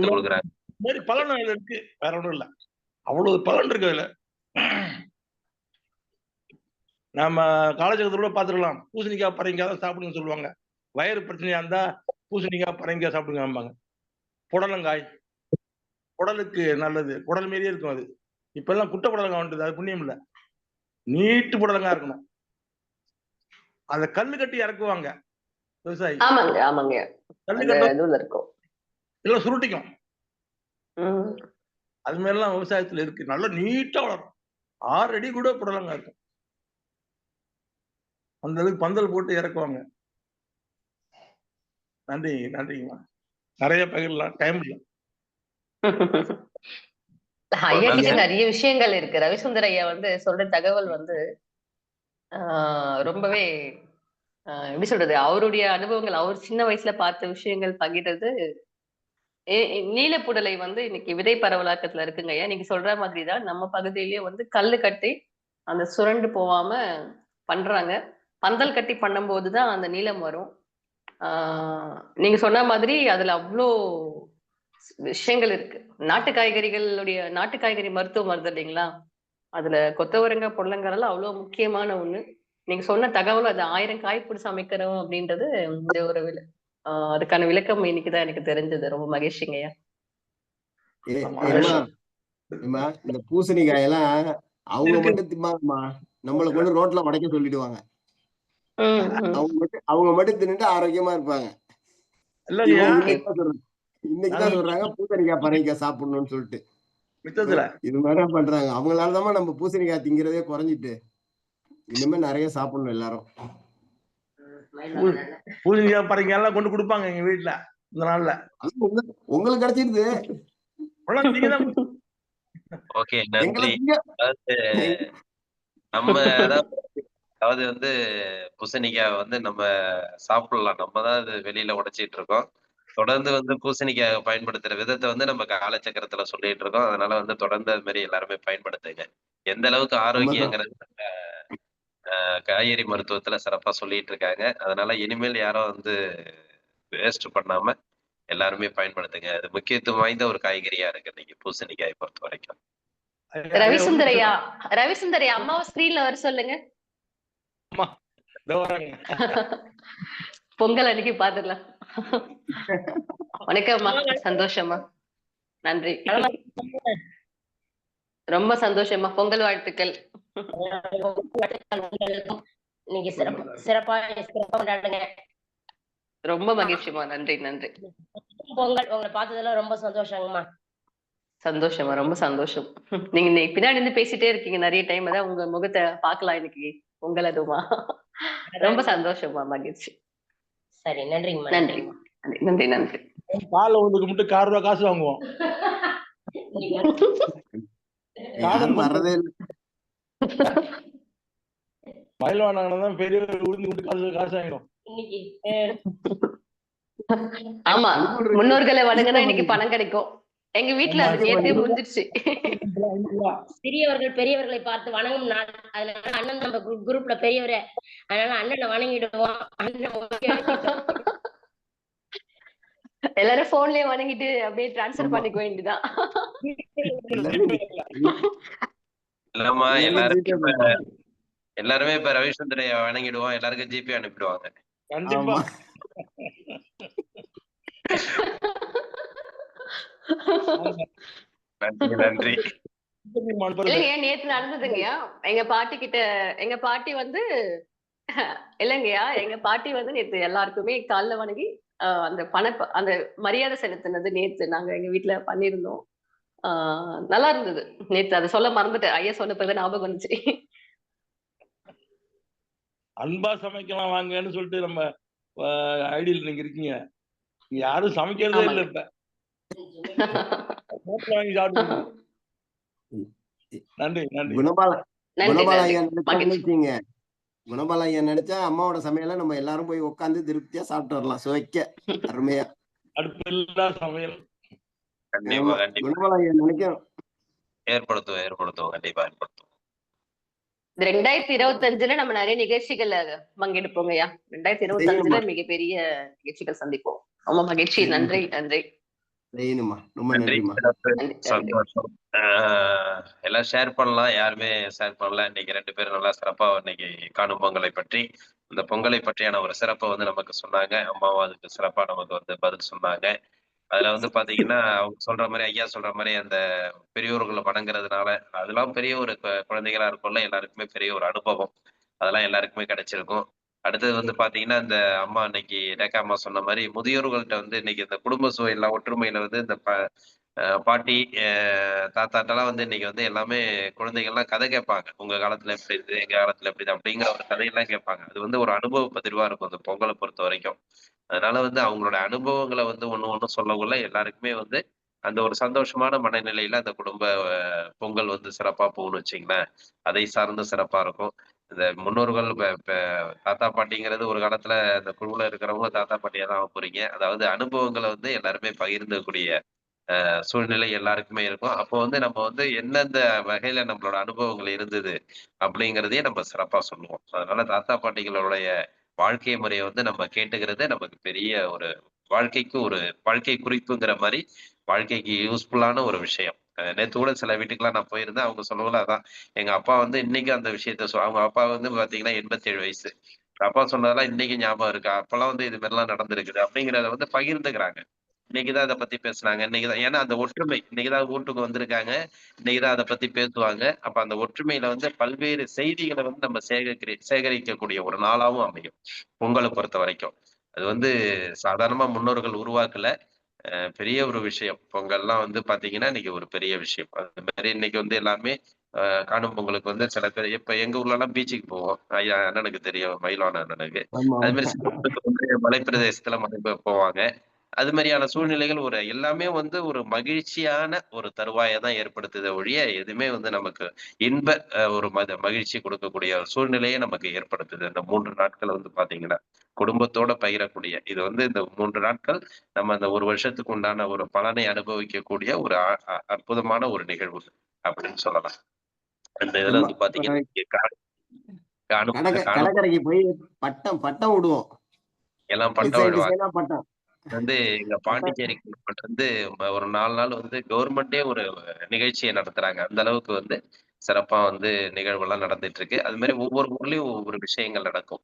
Speaker 7: மாதிரி பலன் அதுல இருக்கு, வேற ஒண்ணும் இல்ல. அவ்வளவு பலன் இருக்கு அதுல. நம்ம காலச்சக்கரத்தோட பாத்துக்கலாம். பூசணிக்காய் பரங்கிக்காய் தான் சாப்பிடுங்க சொல்லுவாங்க. வயிறு பிரச்சனையா இருந்தா பூசணிக்காய் பரங்கிக்காய் சாப்பிடுங்க. புடலங்காய் குடலுக்கு நல்லது, குடல் மாரியே இருக்கும் அது. இப்ப எல்லாம் குட்டை புடலங்காய் வந்துது, அது புண்ணியம் இல்ல. நீட்டு புடலங்காய் இருக்கணும். அத கல்லு கட்டி இறக்குவாங்க விவசாயி.
Speaker 5: ஆமாங்க ஆமாங்க.
Speaker 7: கல்லு கட்ட
Speaker 5: இருக்கும்
Speaker 7: இல்ல சுருட்டிக்கும். அது மாதிரி எல்லாம் விவசாயத்துல இருக்கு. நல்லா நீட்டா வளரும். 6 அடி கூட புடலங்காய் இருக்கும். அந்த அளவுக்கு பந்தல் போட்டு இறக்குவாங்க. நன்றிங்கம்மா. நிறைய பகிரலாம், டைம் இல்லை.
Speaker 5: ஐயா கிட்ட நிறைய விஷயங்கள் இருக்கு. ரவிசுந்தர் ஐயா சொல்ற தகவல் ரொம்பவே எப்படி சொல்றது, அவருடைய அனுபவங்கள், அவர் சின்ன வயசுல பார்த்த விஷயங்கள் பகிர்றது. நீலப்புடலை இன்னைக்கு விதை பரவலாக்கத்துல இருக்குங்க ஐயா. நீங்க சொல்ற மாதிரிதான் நம்ம பகுதியிலேயே கல்லு கட்டி அந்த சுரண்டு போவாம பண்றாங்க. பந்தல் கட்டி பண்ணும் போதுதான் அந்த நீளம் வரும். நீங்க சொன்ன மாதிரி அதுல அவ்வளோ விஷயங்கள் இருக்கு. நாட்டு காய்கறி மருத்துவம் வருது இல்லைங்களா? அதுல கொத்தவரங்காய், பொடலங்காய் அவ்வளவு முக்கியமான ஒண்ணு. நீங்க சொன்ன தகவல் அது 1000 காய்ப்புடி சமைக்கிறோம் அப்படின்றது இந்த ஒரு அதுக்கான விளக்கம் இன்னைக்குதான் எனக்கு தெரிஞ்சது. ரொம்ப மகிழ்ச்சிங்கய்யா.
Speaker 6: இந்த பூசணிக்காயெல்லாம் அவங்க மட்டும் திம்பாங்கம்மா, நம்மளை கொண்டு ரோட்ல உடைக்க சொல்லிடுவாங்க. அவங்க மட்டும் தின்னுட்டு ஆரோக்கியமா இருப்பாங்க. இன்னைக்குதான் சொல்றாங்க பூசணிக்காய் பரங்கிக்காய் சாப்பிடணும்னு சொல்லிட்டு. இது மாதிரி பண்றாங்க. அவங்களாலதான் நம்ம பூசணிக்காய் திங்கிறதே குறைஞ்சிட்டு. இனிமே நிறைய சாப்பிடணும் எல்லாரும்.
Speaker 7: பூசணிக்காய் பரங்கிக்காய் எல்லாம் கொண்டு கொடுப்பாங்க எங்க வீட்டுல. இந்த நாள்ல
Speaker 6: உங்களுக்கு கிடைச்சிருது.
Speaker 1: ஓகே, நன்றி. நம்ம அதாவது பூசணிக்காய் நம்ம சாப்பிடலாம். நம்ம தான் அது வெளியில உடைச்சிட்டு இருக்கோம். தொடர்ந்து பூசணிக்காய் பயன்படுத்துற விதத்தை நம்ம காலச்சக்கரத்துல சொல்லிட்டு இருக்கோம். அதனால தொடர்ந்து அது மாதிரி எல்லாருமே பயன்படுத்துங்க. எந்த அளவுக்கு ஆரோக்கியங்கிறது காய்கறி மருத்துவத்துல சிறப்பா சொல்லிட்டு இருக்காங்க. அதனால இனிமேல் யாரும் வேஸ்ட் பண்ணாம எல்லாருமே பயன்படுத்துங்க. அது முக்கியத்துவம் வாய்ந்த ஒரு காய்கறியா இருக்கு இன்னைக்கு பூசணிக்காய் பொறுத்த வரைக்கும்.
Speaker 5: ரவிசுந்தரையா அம்மாவை ஸ்கிரீன்ல வர சொல்லுங்க. பொங்கல் அன்னைக்கு பாத்துக்கலாம். வணக்கம்மா, சந்தோஷமா, நன்றி. ரொம்ப சந்தோஷமா, பொங்கல் வாழ்த்துக்கள்.
Speaker 8: நீங்க சிறப்பா கொண்டாடுங்க.
Speaker 5: ரொம்ப மகிழ்ச்சிமா, நன்றி நன்றி.
Speaker 8: பொங்கல் உங்களை பார்த்ததுல ரொம்ப சந்தோஷங்கம்மா.
Speaker 5: சந்தோஷமா, ரொம்ப சந்தோஷம். நீங்க பின்னாடி பேசிட்டே இருக்கீங்க நிறைய டைம். அதான் உங்க முகத்தை பாக்கலாம் இன்னைக்கு பொங்கல் அதுமா. ரொம்ப சந்தோஷமா, மகிழ்ச்சி.
Speaker 8: சரி, நன்றிங்கம்மா.
Speaker 5: நன்றி நன்றி நன்றி.
Speaker 7: காலை ஒன்றுக்கு மட்டும் ₹1 காசு வாங்குவோம்.
Speaker 6: வரதே இல்லை.
Speaker 7: மயில்வானாங்கதான் பெரியவர் உளுந்து காசு வாங்கிடும்.
Speaker 5: ஆமா, முன்னோர்களை வணங்கினா இன்னைக்கு பணம் கிடைக்கும். எங்க வீட்டுல அது நேரத்தே முடிஞ்சிருச்சு.
Speaker 8: சிறியவர்கள் பெரியவர்களை பார்த்து வணங்கும் நாள். அதனால அண்ணன் நம்ம குரூப்ல பெரியவரே, அதனால அண்ணனை வணங்கிடுவோம்.
Speaker 5: எல்லாரும் போன்லயே வணங்கிட்டு அப்படியே டிரான்ஸ்ஃபர் பண்ணிக்க வேண்டியதான்.
Speaker 1: இல்லம்மா, எல்லாருமே இப்ப ரவிசுந்தரைய வணங்கிடுவோம். எல்லாருக்கும் ஜிபே அனுப்பிடுவாங்க.
Speaker 7: கண்டிப்பா.
Speaker 1: நன்றி நன்றி.
Speaker 5: இல்லைங்கய்யா, நேத்து நடந்ததுங்கய்யா. எங்க பாட்டி கிட்ட எங்க பாட்டி வந்து இல்லைங்கய்யா, எங்க பாட்டி வந்து நேத்து எல்லாருக்குமே கால்ல வணங்கி அந்த அந்த மரியாதை செலுத்தினது நேத்து நாங்க எங்க வீட்டுல பண்ணியிருந்தோம். நல்லா இருந்தது. நேத்து அதை சொல்ல மறந்துட்டேன். ஐயா சொன்ன பிறகு ஞாபகம் வந்துச்சு.
Speaker 7: அன்பா சமைக்கலாம் வாங்கன்னு சொல்லிட்டு நம்ம ஐடியில் நீங்க இருக்கீங்க. யாரும் சமைக்கிறதே இல்லை இப்ப. வாங்கி சாப்பிடுங்க. நன்றி நன்றி.
Speaker 6: குணபால ஐயா நினைச்சீங்க. குணபால ஐயா நினைச்சா அம்மாவோட சமையல நம்ம எல்லாரும் போய் உட்காந்து திருப்தியா சாப்பிட்டு வரலாம். சுவைக்க அருமையா.
Speaker 7: அடுப்பில்லா சமையல்.
Speaker 1: கண்டிப்பா கண்டிப்பா
Speaker 6: குணபால ஐயா நினைக்கும்.
Speaker 1: ஏற்படுத்துவோம் கண்டிப்பா ஏற்படுத்துவோம்.
Speaker 5: 2025 நம்ம நிறைய நிகழ்ச்சிகள்ல பங்கெடுப்போங்கய்யா. 2025 மிகப்பெரிய நிகழ்ச்சிகள் சந்திப்போம். ரொம்ப மகிழ்ச்சி. நன்றி நன்றி.
Speaker 6: ரொம்ப நன்றிமா.
Speaker 1: சந்தோஷம். எல்லாம் ஷேர் பண்ணலாம். யாருமே ஷேர் பண்ணல. இன்னைக்கு 2 பேரும் நல்லா சிறப்பா இன்னைக்கு காணும் பொங்கலை பற்றி, இந்த பொங்கலை பற்றியான ஒரு சிறப்பை வந்து நமக்கு சொன்னாங்க. அம்மாவும் அதுக்கு சிறப்பா நமக்கு வந்து பதில் சொன்னாங்க. அதுல வந்து பாத்தீங்கன்னா அவங்க சொல்ற மாதிரி, ஐயா சொல்ற மாதிரி அந்த பெரியோர்களை வணங்குறதுனால அதெல்லாம் பெரிய ஒரு குழந்தைகளா இருக்கும்ல, எல்லாருக்குமே பெரிய ஒரு அனுபவம் அதெல்லாம் எல்லாருக்குமே கிடைச்சிருக்கும். அடுத்தது வந்து பாத்தீங்கன்னா இந்த அம்மா இன்னைக்கு ரேகா அம்மா சொன்ன மாதிரி முதியோர்கள்ட்ட வந்து இன்னைக்கு இந்த குடும்ப சுவையில ஒற்றுமையில வந்து இந்த பாட்டி தாத்தாட்டெல்லாம் வந்து இன்னைக்கு வந்து எல்லாமே குழந்தைகள்லாம் கதை கேட்பாங்க. உங்க காலத்துல எப்படி இருக்குது, எங்க காலத்துல எப்படி இது அப்படிங்கிற ஒரு கதையெல்லாம் கேட்பாங்க. அது வந்து ஒரு அனுபவ பதிர்வா இருக்கும் அந்த பொங்கலை பொறுத்த வரைக்கும். அதனால வந்து அவங்களோட அனுபவங்களை வந்து ஒண்ணு சொல்லக்குள்ள எல்லாருக்குமே வந்து அந்த ஒரு சந்தோஷமான மனநிலையில அந்த குடும்ப பொங்கல் வந்து சிறப்பா போகும்னு வச்சுங்களேன். அதை சார்ந்து சிறப்பா இருக்கும். இந்த முன்னோர்கள் தாத்தா பாட்டிங்கிறது ஒரு காலத்துல இந்த குழுவுல இருக்கிறவங்க தாத்தா பாட்டியா தான் ஆக போறீங்க. அதாவது அனுபவங்களை வந்து எல்லாருமே பகிர்ந்தக்கூடிய சூழ்நிலை எல்லாருக்குமே இருக்கும். அப்போ வந்து நம்ம வந்து எந்தெந்த வகையில நம்மளோட அனுபவங்கள் இருந்தது அப்படிங்கிறதையே நம்ம சிறப்பா சொல்லுவோம். அதனால தாத்தா பாட்டிகளுடைய வாழ்க்கை முறையை வந்து நம்ம கேட்டுக்கிறது நமக்கு பெரிய ஒரு வாழ்க்கைக்கு ஒரு வாழ்க்கை குறிப்புங்கிற மாதிரி வாழ்க்கைக்கு யூஸ்ஃபுல்லான ஒரு விஷயம். நேத்து கூட சில வீட்டுக்கெல்லாம் நான் போயிருந்தேன். அவங்க சொல்லல அதான். எங்க அப்பா வந்து இன்னைக்கும் அந்த விஷயத்த அவங்க அப்பா வந்து பாத்தீங்கன்னா 87 வயசு. அப்பா சொன்னதெல்லாம் இன்னைக்கு ஞாபகம் இருக்கு. அப்பெல்லாம் வந்து இது மாதிரிலாம் நடந்திருக்குது அப்படிங்கிறத வந்து பகிர்ந்துக்கிறாங்க. இன்னைக்குதான் அதை பத்தி பேசுனாங்க. இன்னைக்குதான் ஏன்னா அந்த ஒற்றுமை இன்னைக்குதான் வீட்டுக்கு வந்திருக்காங்க. இன்னைக்குதான் அதை பத்தி பேசுவாங்க. அப்ப அந்த ஒற்றுமையில வந்து பல்வேறு செய்திகளை வந்து நம்ம சேகரிக்கக்கூடிய ஒரு நாளாவும் அமையும். பொங்கலை பொறுத்த வரைக்கும். அது வந்து சாதாரணமா முன்னோர்கள் உருவாக்கல. பெரிய ஒரு விஷயம். பொங்கல்லாம் வந்து பாத்தீங்கன்னா இன்னைக்கு ஒரு பெரிய விஷயம். அது மாதிரி இன்னைக்கு வந்து எல்லாருமே காணும் பொங்கலுக்கு வந்து சில பேர் இப்ப எங்க ஊர்ல எல்லாம் பீச்சுக்கு போவோம். ஐயா அண்ணனுக்கு தெரியும், மயிலான அண்ணனுக்கு. அது மாதிரி சில ஊருக்கு வந்து மலைப்பிரதேசத்துல போவாங்க. அது மாதிரியான சூழ்நிலைகள் ஒரு எல்லாமே வந்து ஒரு மகிழ்ச்சியான ஒரு தருவாயை தான் ஏற்படுத்துதே ஒழிய எதுவுமே வந்து நமக்கு இன்ப ஒரு மகிழ்ச்சி கொடுக்கக்கூடிய சூழ்நிலையை நமக்கு ஏற்படுத்துது. இந்த 3 நாட்கள் வந்து பாத்தீங்கன்னா குடும்பத்தோட பகிரக்கூடிய இது வந்து இந்த 3 நாட்கள் நம்ம அந்த ஒரு வருஷத்துக்கு உண்டான ஒரு பலனை அனுபவிக்கக்கூடிய ஒரு அற்புதமான ஒரு நிகழ்வு அப்படின்னு சொல்லலாம். அந்த இதுல வந்து பாத்தீங்கன்னா
Speaker 6: கடற்கரைக்கு போய் பட்டம் பட்டம் விடுவோம்.
Speaker 1: எல்லாம் பட்டம் விடுவாங்க.
Speaker 6: பட்டம்
Speaker 1: வந்து எங்க பாண்டிச்சேரி கவர்மெண்ட் வந்து ஒரு 4 நாள் வந்து கவர்மெண்டே ஒரு நிகழ்ச்சியை நடத்துறாங்க. அந்த அளவுக்கு வந்து சிறப்பா வந்து நிகழ்வுலாம் நடந்துட்டு இருக்கு. அது மாதிரி ஒவ்வொரு ஊர்லயும் ஒவ்வொரு விஷயங்கள் நடக்கும்.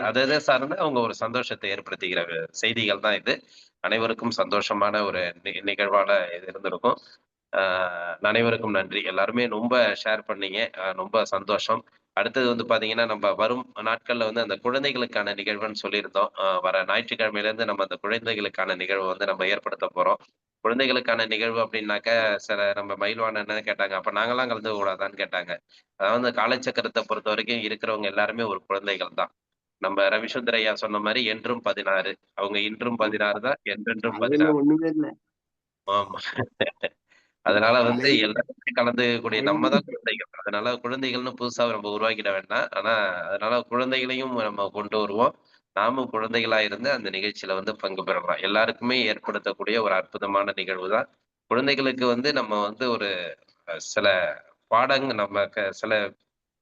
Speaker 1: அதை சார்ந்து அவங்க ஒரு சந்தோஷத்தை ஏற்படுத்திக்கிற செய்திகள் தான் இது. அனைவருக்கும் சந்தோஷமான ஒரு நிகழ்வான இது இருந்திருக்கும். அனைவருக்கும் நன்றி. எல்லாருமே ரொம்ப ஷேர் பண்ணீங்க. ரொம்ப சந்தோஷம். அடுத்தது வந்து பாத்தீங்கன்னா நம்ம வரும் நாட்கள்ல வந்து அந்த குழந்தைகளுக்கான நிகழ்வுன்னு சொல்லியிருந்தோம். வர ஞாயிற்றுக்கிழமையில இருந்து நம்ம அந்த குழந்தைகளுக்கான நிகழ்வு வந்து நம்ம ஏற்படுத்த போறோம். குழந்தைகளுக்கான நிகழ்வு அப்படின்னாக்க சில நம்ம மயில்வான் என்னன்னு கேட்டாங்க. அப்ப நாங்கெல்லாம் கலந்து கூடாதான்னு கேட்டாங்க. அதாவது அந்த காலச்சக்கரத்தை பொறுத்த வரைக்கும் இருக்கிறவங்க எல்லாருமே ஒரு குழந்தைகள் தான். நம்ம ரவிசுந்தர் ஐயா சொன்ன மாதிரி என்றும் 16. அவங்க இன்றும் 16 தான், என்றென்றும் 16. ஆமா. அதனால வந்து எல்லாருமே கலந்துக்கூடிய நம்ம தான் குழந்தைகள். அதனால குழந்தைகள்னு புதுசா நம்ம உருவாக்கிட வேண்டாம். ஆனா அதனால குழந்தைகளையும் நம்ம கொண்டு வருவோம். நாமும் குழந்தைகளா இருந்து அந்த நிகழ்ச்சியில வந்து பங்கு பெறலாம். எல்லாருக்குமே ஏற்படுத்தக்கூடிய ஒரு அற்புதமான நிகழ்வு தான். குழந்தைகளுக்கு வந்து நம்ம வந்து ஒரு சில நம்ம சில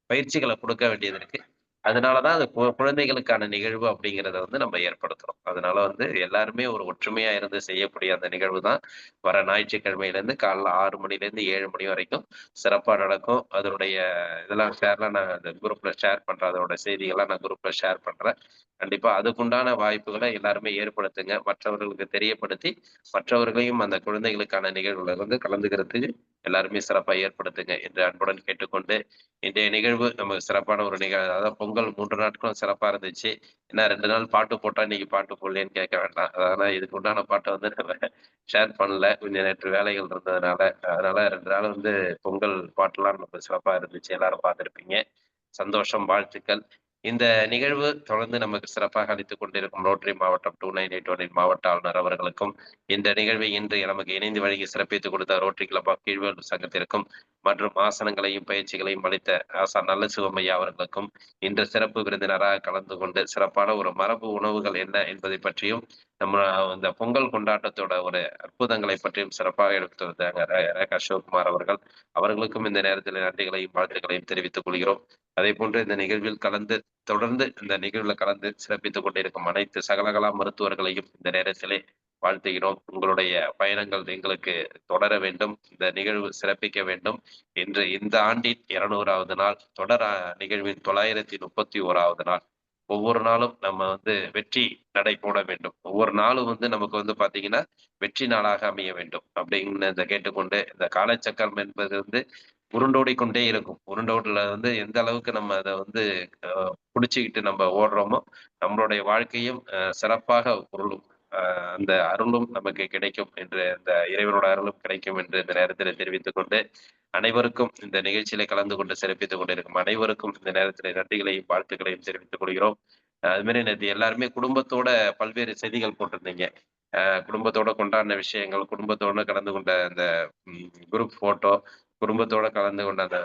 Speaker 1: பயிற்சிகளை கொடுக்க வேண்டியது இருக்கு. அதனாலதான் அது குழந்தைகளுக்கான நிகழ்வு அப்படிங்கிறத வந்து நம்ம ஏற்படுத்துறோம். அதனால வந்து எல்லாருமே ஒரு ஒற்றுமையா இருந்து செய்யக்கூடிய அந்த நிகழ்வு தான் வர ஞாயிற்றுக்கிழமையில இருந்து காலைல 6 மணில இருந்து 7 மணி வரைக்கும் சிறப்பா நடக்கும். அதனுடைய இதெல்லாம் நான் அந்த குரூப்ல ஷேர் பண்றேன். அதோட செய்திகள்லாம் நான் குரூப்ல ஷேர் பண்றேன். கண்டிப்பா அதுக்குண்டான வாய்ப்புகளை எல்லாருமே ஏற்படுத்துங்க. மற்றவர்களுக்கு தெரியப்படுத்தி மற்றவர்களையும் அந்த குழந்தைகளுக்கான நிகழ்வுல வந்து கலந்துக்கிறதுக்கு எல்லாருமே சிறப்பா ஏற்படுத்துங்க என்று அன்புடன் கேட்டுக்கொண்டு, இன்றைய நிகழ்வு நமக்கு சிறப்பான ஒரு நிகழ்வு. அதாவது பொங்கல் 3 நாட்களும் சிறப்பா இருந்துச்சு. ஏன்னா 2 நாள் பாட்டு போட்டா இன்னைக்கு பாட்டு போடலையேன்னு கேட்க வேண்டாம். ஆனா இதுக்கு உண்டான பாட்ட வந்து நம்ம ஷேர் பண்ணல. கொஞ்சம் நேற்று வேலைகள் இருந்ததுனால. அதனால 2 நாள் வந்து பொங்கல் பாட்டுலாம் நம்ம சிறப்பா இருந்துச்சு. எல்லாரும் பார்த்திருப்பீங்க. சந்தோஷம், வாழ்த்துக்கள். இந்த நிகழ்வு தொடர்ந்து நமக்கு சிறப்பாக அளித்துக் கொண்டிருக்கும் ரோட்டரி மாவட்டம் 2981 மாவட்ட ஆளுநர் அவர்களுக்கும், இந்த நிகழ்வை இன்று நமக்கு இணைந்து வழங்கி சிறப்பித்துக் கொடுத்த ரோட்டரி கிளப் ஆஃப் கீழ்வேலூர் சங்கத்திற்கும் மற்றும் ஆசனங்களையும் பயிற்சிகளையும் அளித்த ஆசா நல்ல சிவமையா அவர்களுக்கும், இன்று சிறப்பு விருந்தினராக கலந்து கொண்டு சிறப்பான ஒரு மரபு உணவுகள் என்ன என்பதை பற்றியும், நம்ம இந்த பொங்கல் கொண்டாட்டத்தோட ஒரு அற்புதங்களை பற்றியும் சிறப்பாக எடுத்து வந்தாங்க ரேகா சிவகுமார் அவர்கள். அவர்களுக்கும் இந்த நேரத்தில் நன்றிகளையும் வாழ்த்துக்களையும் தெரிவித்துக் கொள்கிறோம். அதே போன்று இந்த நிகழ்வில் கலந்து தொடர்ந்து இந்த நிகழ்வுல கலந்து சிறப்பித்துக் கொண்டிருக்கும் அனைத்து சகலகலா மருத்துவர்களையும் இந்த நேரத்திலே வாழ்த்துகிறோம். உங்களுடைய பயணங்கள் எங்களுக்கு தொடர வேண்டும். இந்த நிகழ்வு சிறப்பிக்க வேண்டும் என்று இந்த ஆண்டின் 200வது நாள் தொடர் நிகழ்வின் 931வது நாள். ஒவ்வொரு நாளும் நம்ம வந்து வெற்றி நடை போட வேண்டும். ஒவ்வொரு நாளும் வந்து நமக்கு வந்து பார்த்தீங்கன்னா, வெற்றி நாளாக அமைய வேண்டும். அப்படின்னு இத கேட்டுக்கொண்டு, இந்த காலச்சக்கரம் என்பது வந்து உருண்டோடிக் கொண்டே இருக்கும். உருண்டோடல வந்து எந்த அளவுக்கு நம்ம அத வந்து அ புடிச்சுக்கிட்டு நம்ம ஓடுறோமோ, நம்மளுடைய வாழ்க்கையும் சிறப்பாக உருளும். அந்த அருளும் நமக்கு கிடைக்கும் என்று இந்த இறைவனோட அருளும் கிடைக்கும் என்று இந்த நேரத்திலே தெரிவித்துக் கொண்டு, அனைவருக்கும் இந்த நிகழ்ச்சியிலே கலந்து கொண்டு சிறப்பித்துக் கொண்டிருக்கும் அனைவருக்கும் இந்த நேரத்திலே நன்றிகளையும், வாழ்த்துக்களையும் தெரிவித்துக் கொள்கிறோம். அது மாரி நேத்து எல்லாருமே குடும்பத்தோட பல்வேறு செய்திகள் போட்டிருந்தீங்க. குடும்பத்தோட கொண்டாடின விஷயங்கள், குடும்பத்தோட கலந்து கொண்ட அந்த குரூப் ஃபோட்டோ, குடும்பத்தோட கலந்து கொண்ட அந்த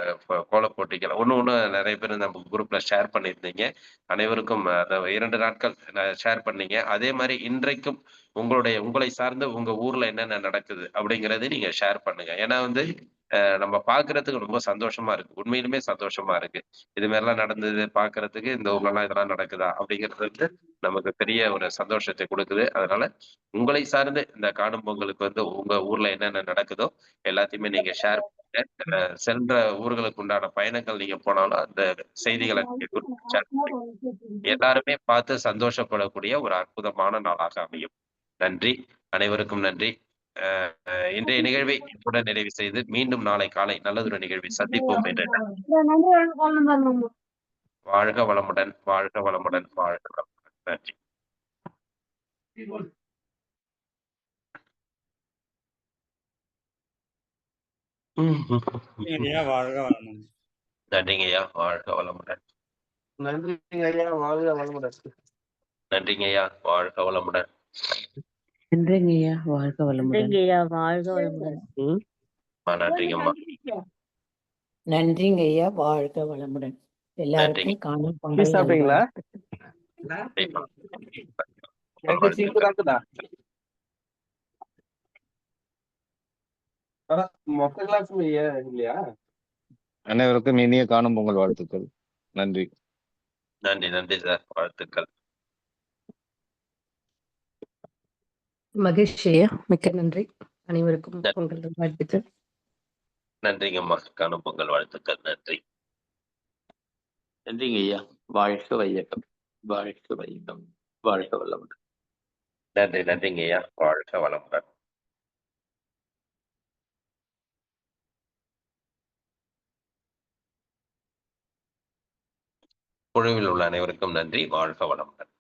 Speaker 1: கோலப் போட்டிகள் ஒண்ணு நெறைய பேர் நம்ம குரூப்ல ஷேர் பண்ணியிருந்தீங்க. அனைவருக்கும் அந்த 2 நாட்கள் ஷேர் பண்ணீங்க. அதே மாரி இன்றைக்கும் உங்களை சார்ந்து உங்க ஊர்ல என்னென்ன நடக்குது அப்படிங்கிறத நீங்க ஷேர் பண்ணுங்க. ஏன்னா வந்து நம்ம பார்க்கறதுக்கு ரொம்ப சந்தோஷமா இருக்கு. உண்மையிலுமே சந்தோஷமா இருக்கு. இது மாரிலாம் நடந்தது பார்க்கறதுக்கு இந்த ஊர்லலாம் இதெல்லாம் நடக்குதா? அப்படிங்கிறது வந்து நமக்கு பெரிய ஒரு சந்தோஷத்தை குடுக்குது. அதனால உங்களை சார்ந்து இந்த காணும் பொங்கலுக்கு வந்து உங்க ஊர்ல என்னென்ன நடக்குதோ எல்லாத்தையுமே நீங்க ஷேர் பண்ணுங்க. சென்ற ஊர்களுக்கு உண்டான பயணங்கள் நீங்க போனாலும் அந்த செய்திகள நீங்க குரூப்ல ஷேர் பண்ணுங்க. எல்லாருமே பார்த்து சந்தோஷப்படக்கூடிய ஒரு அற்புதமான நாளாக அமையும். நன்றி. அனைவருக்கும் நன்றி. அ இன்றைய நிகழ்வை இத்துடன் நிறைவு செய்து மீண்டும் நாளை காலை நல்லதொரு நிகழ்வில் சந்திப்போம் என்று வாழ்க வளமுடன், வாழ்க வளமுடன், வாழ்க வளமுடன். நன்றி.
Speaker 9: ஐயா வாழ்க வளமுடன்.
Speaker 1: நன்றிங்க ஐயா. வாழ்க வளமுடன்.
Speaker 6: நன்றிங்க ஐயா. வாழ்க வளமுடன்.
Speaker 1: நன்றிங்க ஐயா. வாழ்க வளமுடன்.
Speaker 10: நன்றிங்கய்யா வாழ்க வளமுடன்.
Speaker 11: நன்றிங்கய்யா வாழ்க வளமுடன்.
Speaker 1: நன்றிங்கம்மா.
Speaker 10: நன்றிங்கய்யா வாழ்க வளமுடன். எல்லாருக்கும்
Speaker 1: நன்றிங்க.
Speaker 10: காணும் பொங்கல்
Speaker 6: சாப்பிட்டீங்களா?
Speaker 1: கண்டிப்பா.
Speaker 6: எனக்கு சீக்கிரம் மொத்த கிளாஸ் இல்லையா?
Speaker 12: அனைவருக்கும் இனிய காணும் பொங்கல் வாழ்த்துக்கள். நன்றி.
Speaker 1: நன்றி சார். வாழ்த்துக்கள்.
Speaker 5: மகிழ்ச்சியா மிக்க நன்றி. அனைவருக்கும் பொங்கல் வாழ்த்துக்கள்.
Speaker 1: நன்றிங்கம்மா. காணும் பொங்கல் வாழ்த்துக்கள். நன்றி.
Speaker 13: நன்றிங்க ஐயா. வாழ்க வையகம், வாழ்க வையகம், வாழ்க வளமுடன்.
Speaker 1: நன்றிங்க ஐயா. வாழ்க வளமுடன். குழுவில் உள்ள அனைவருக்கும் நன்றி. வாழ்க வளமுடன்.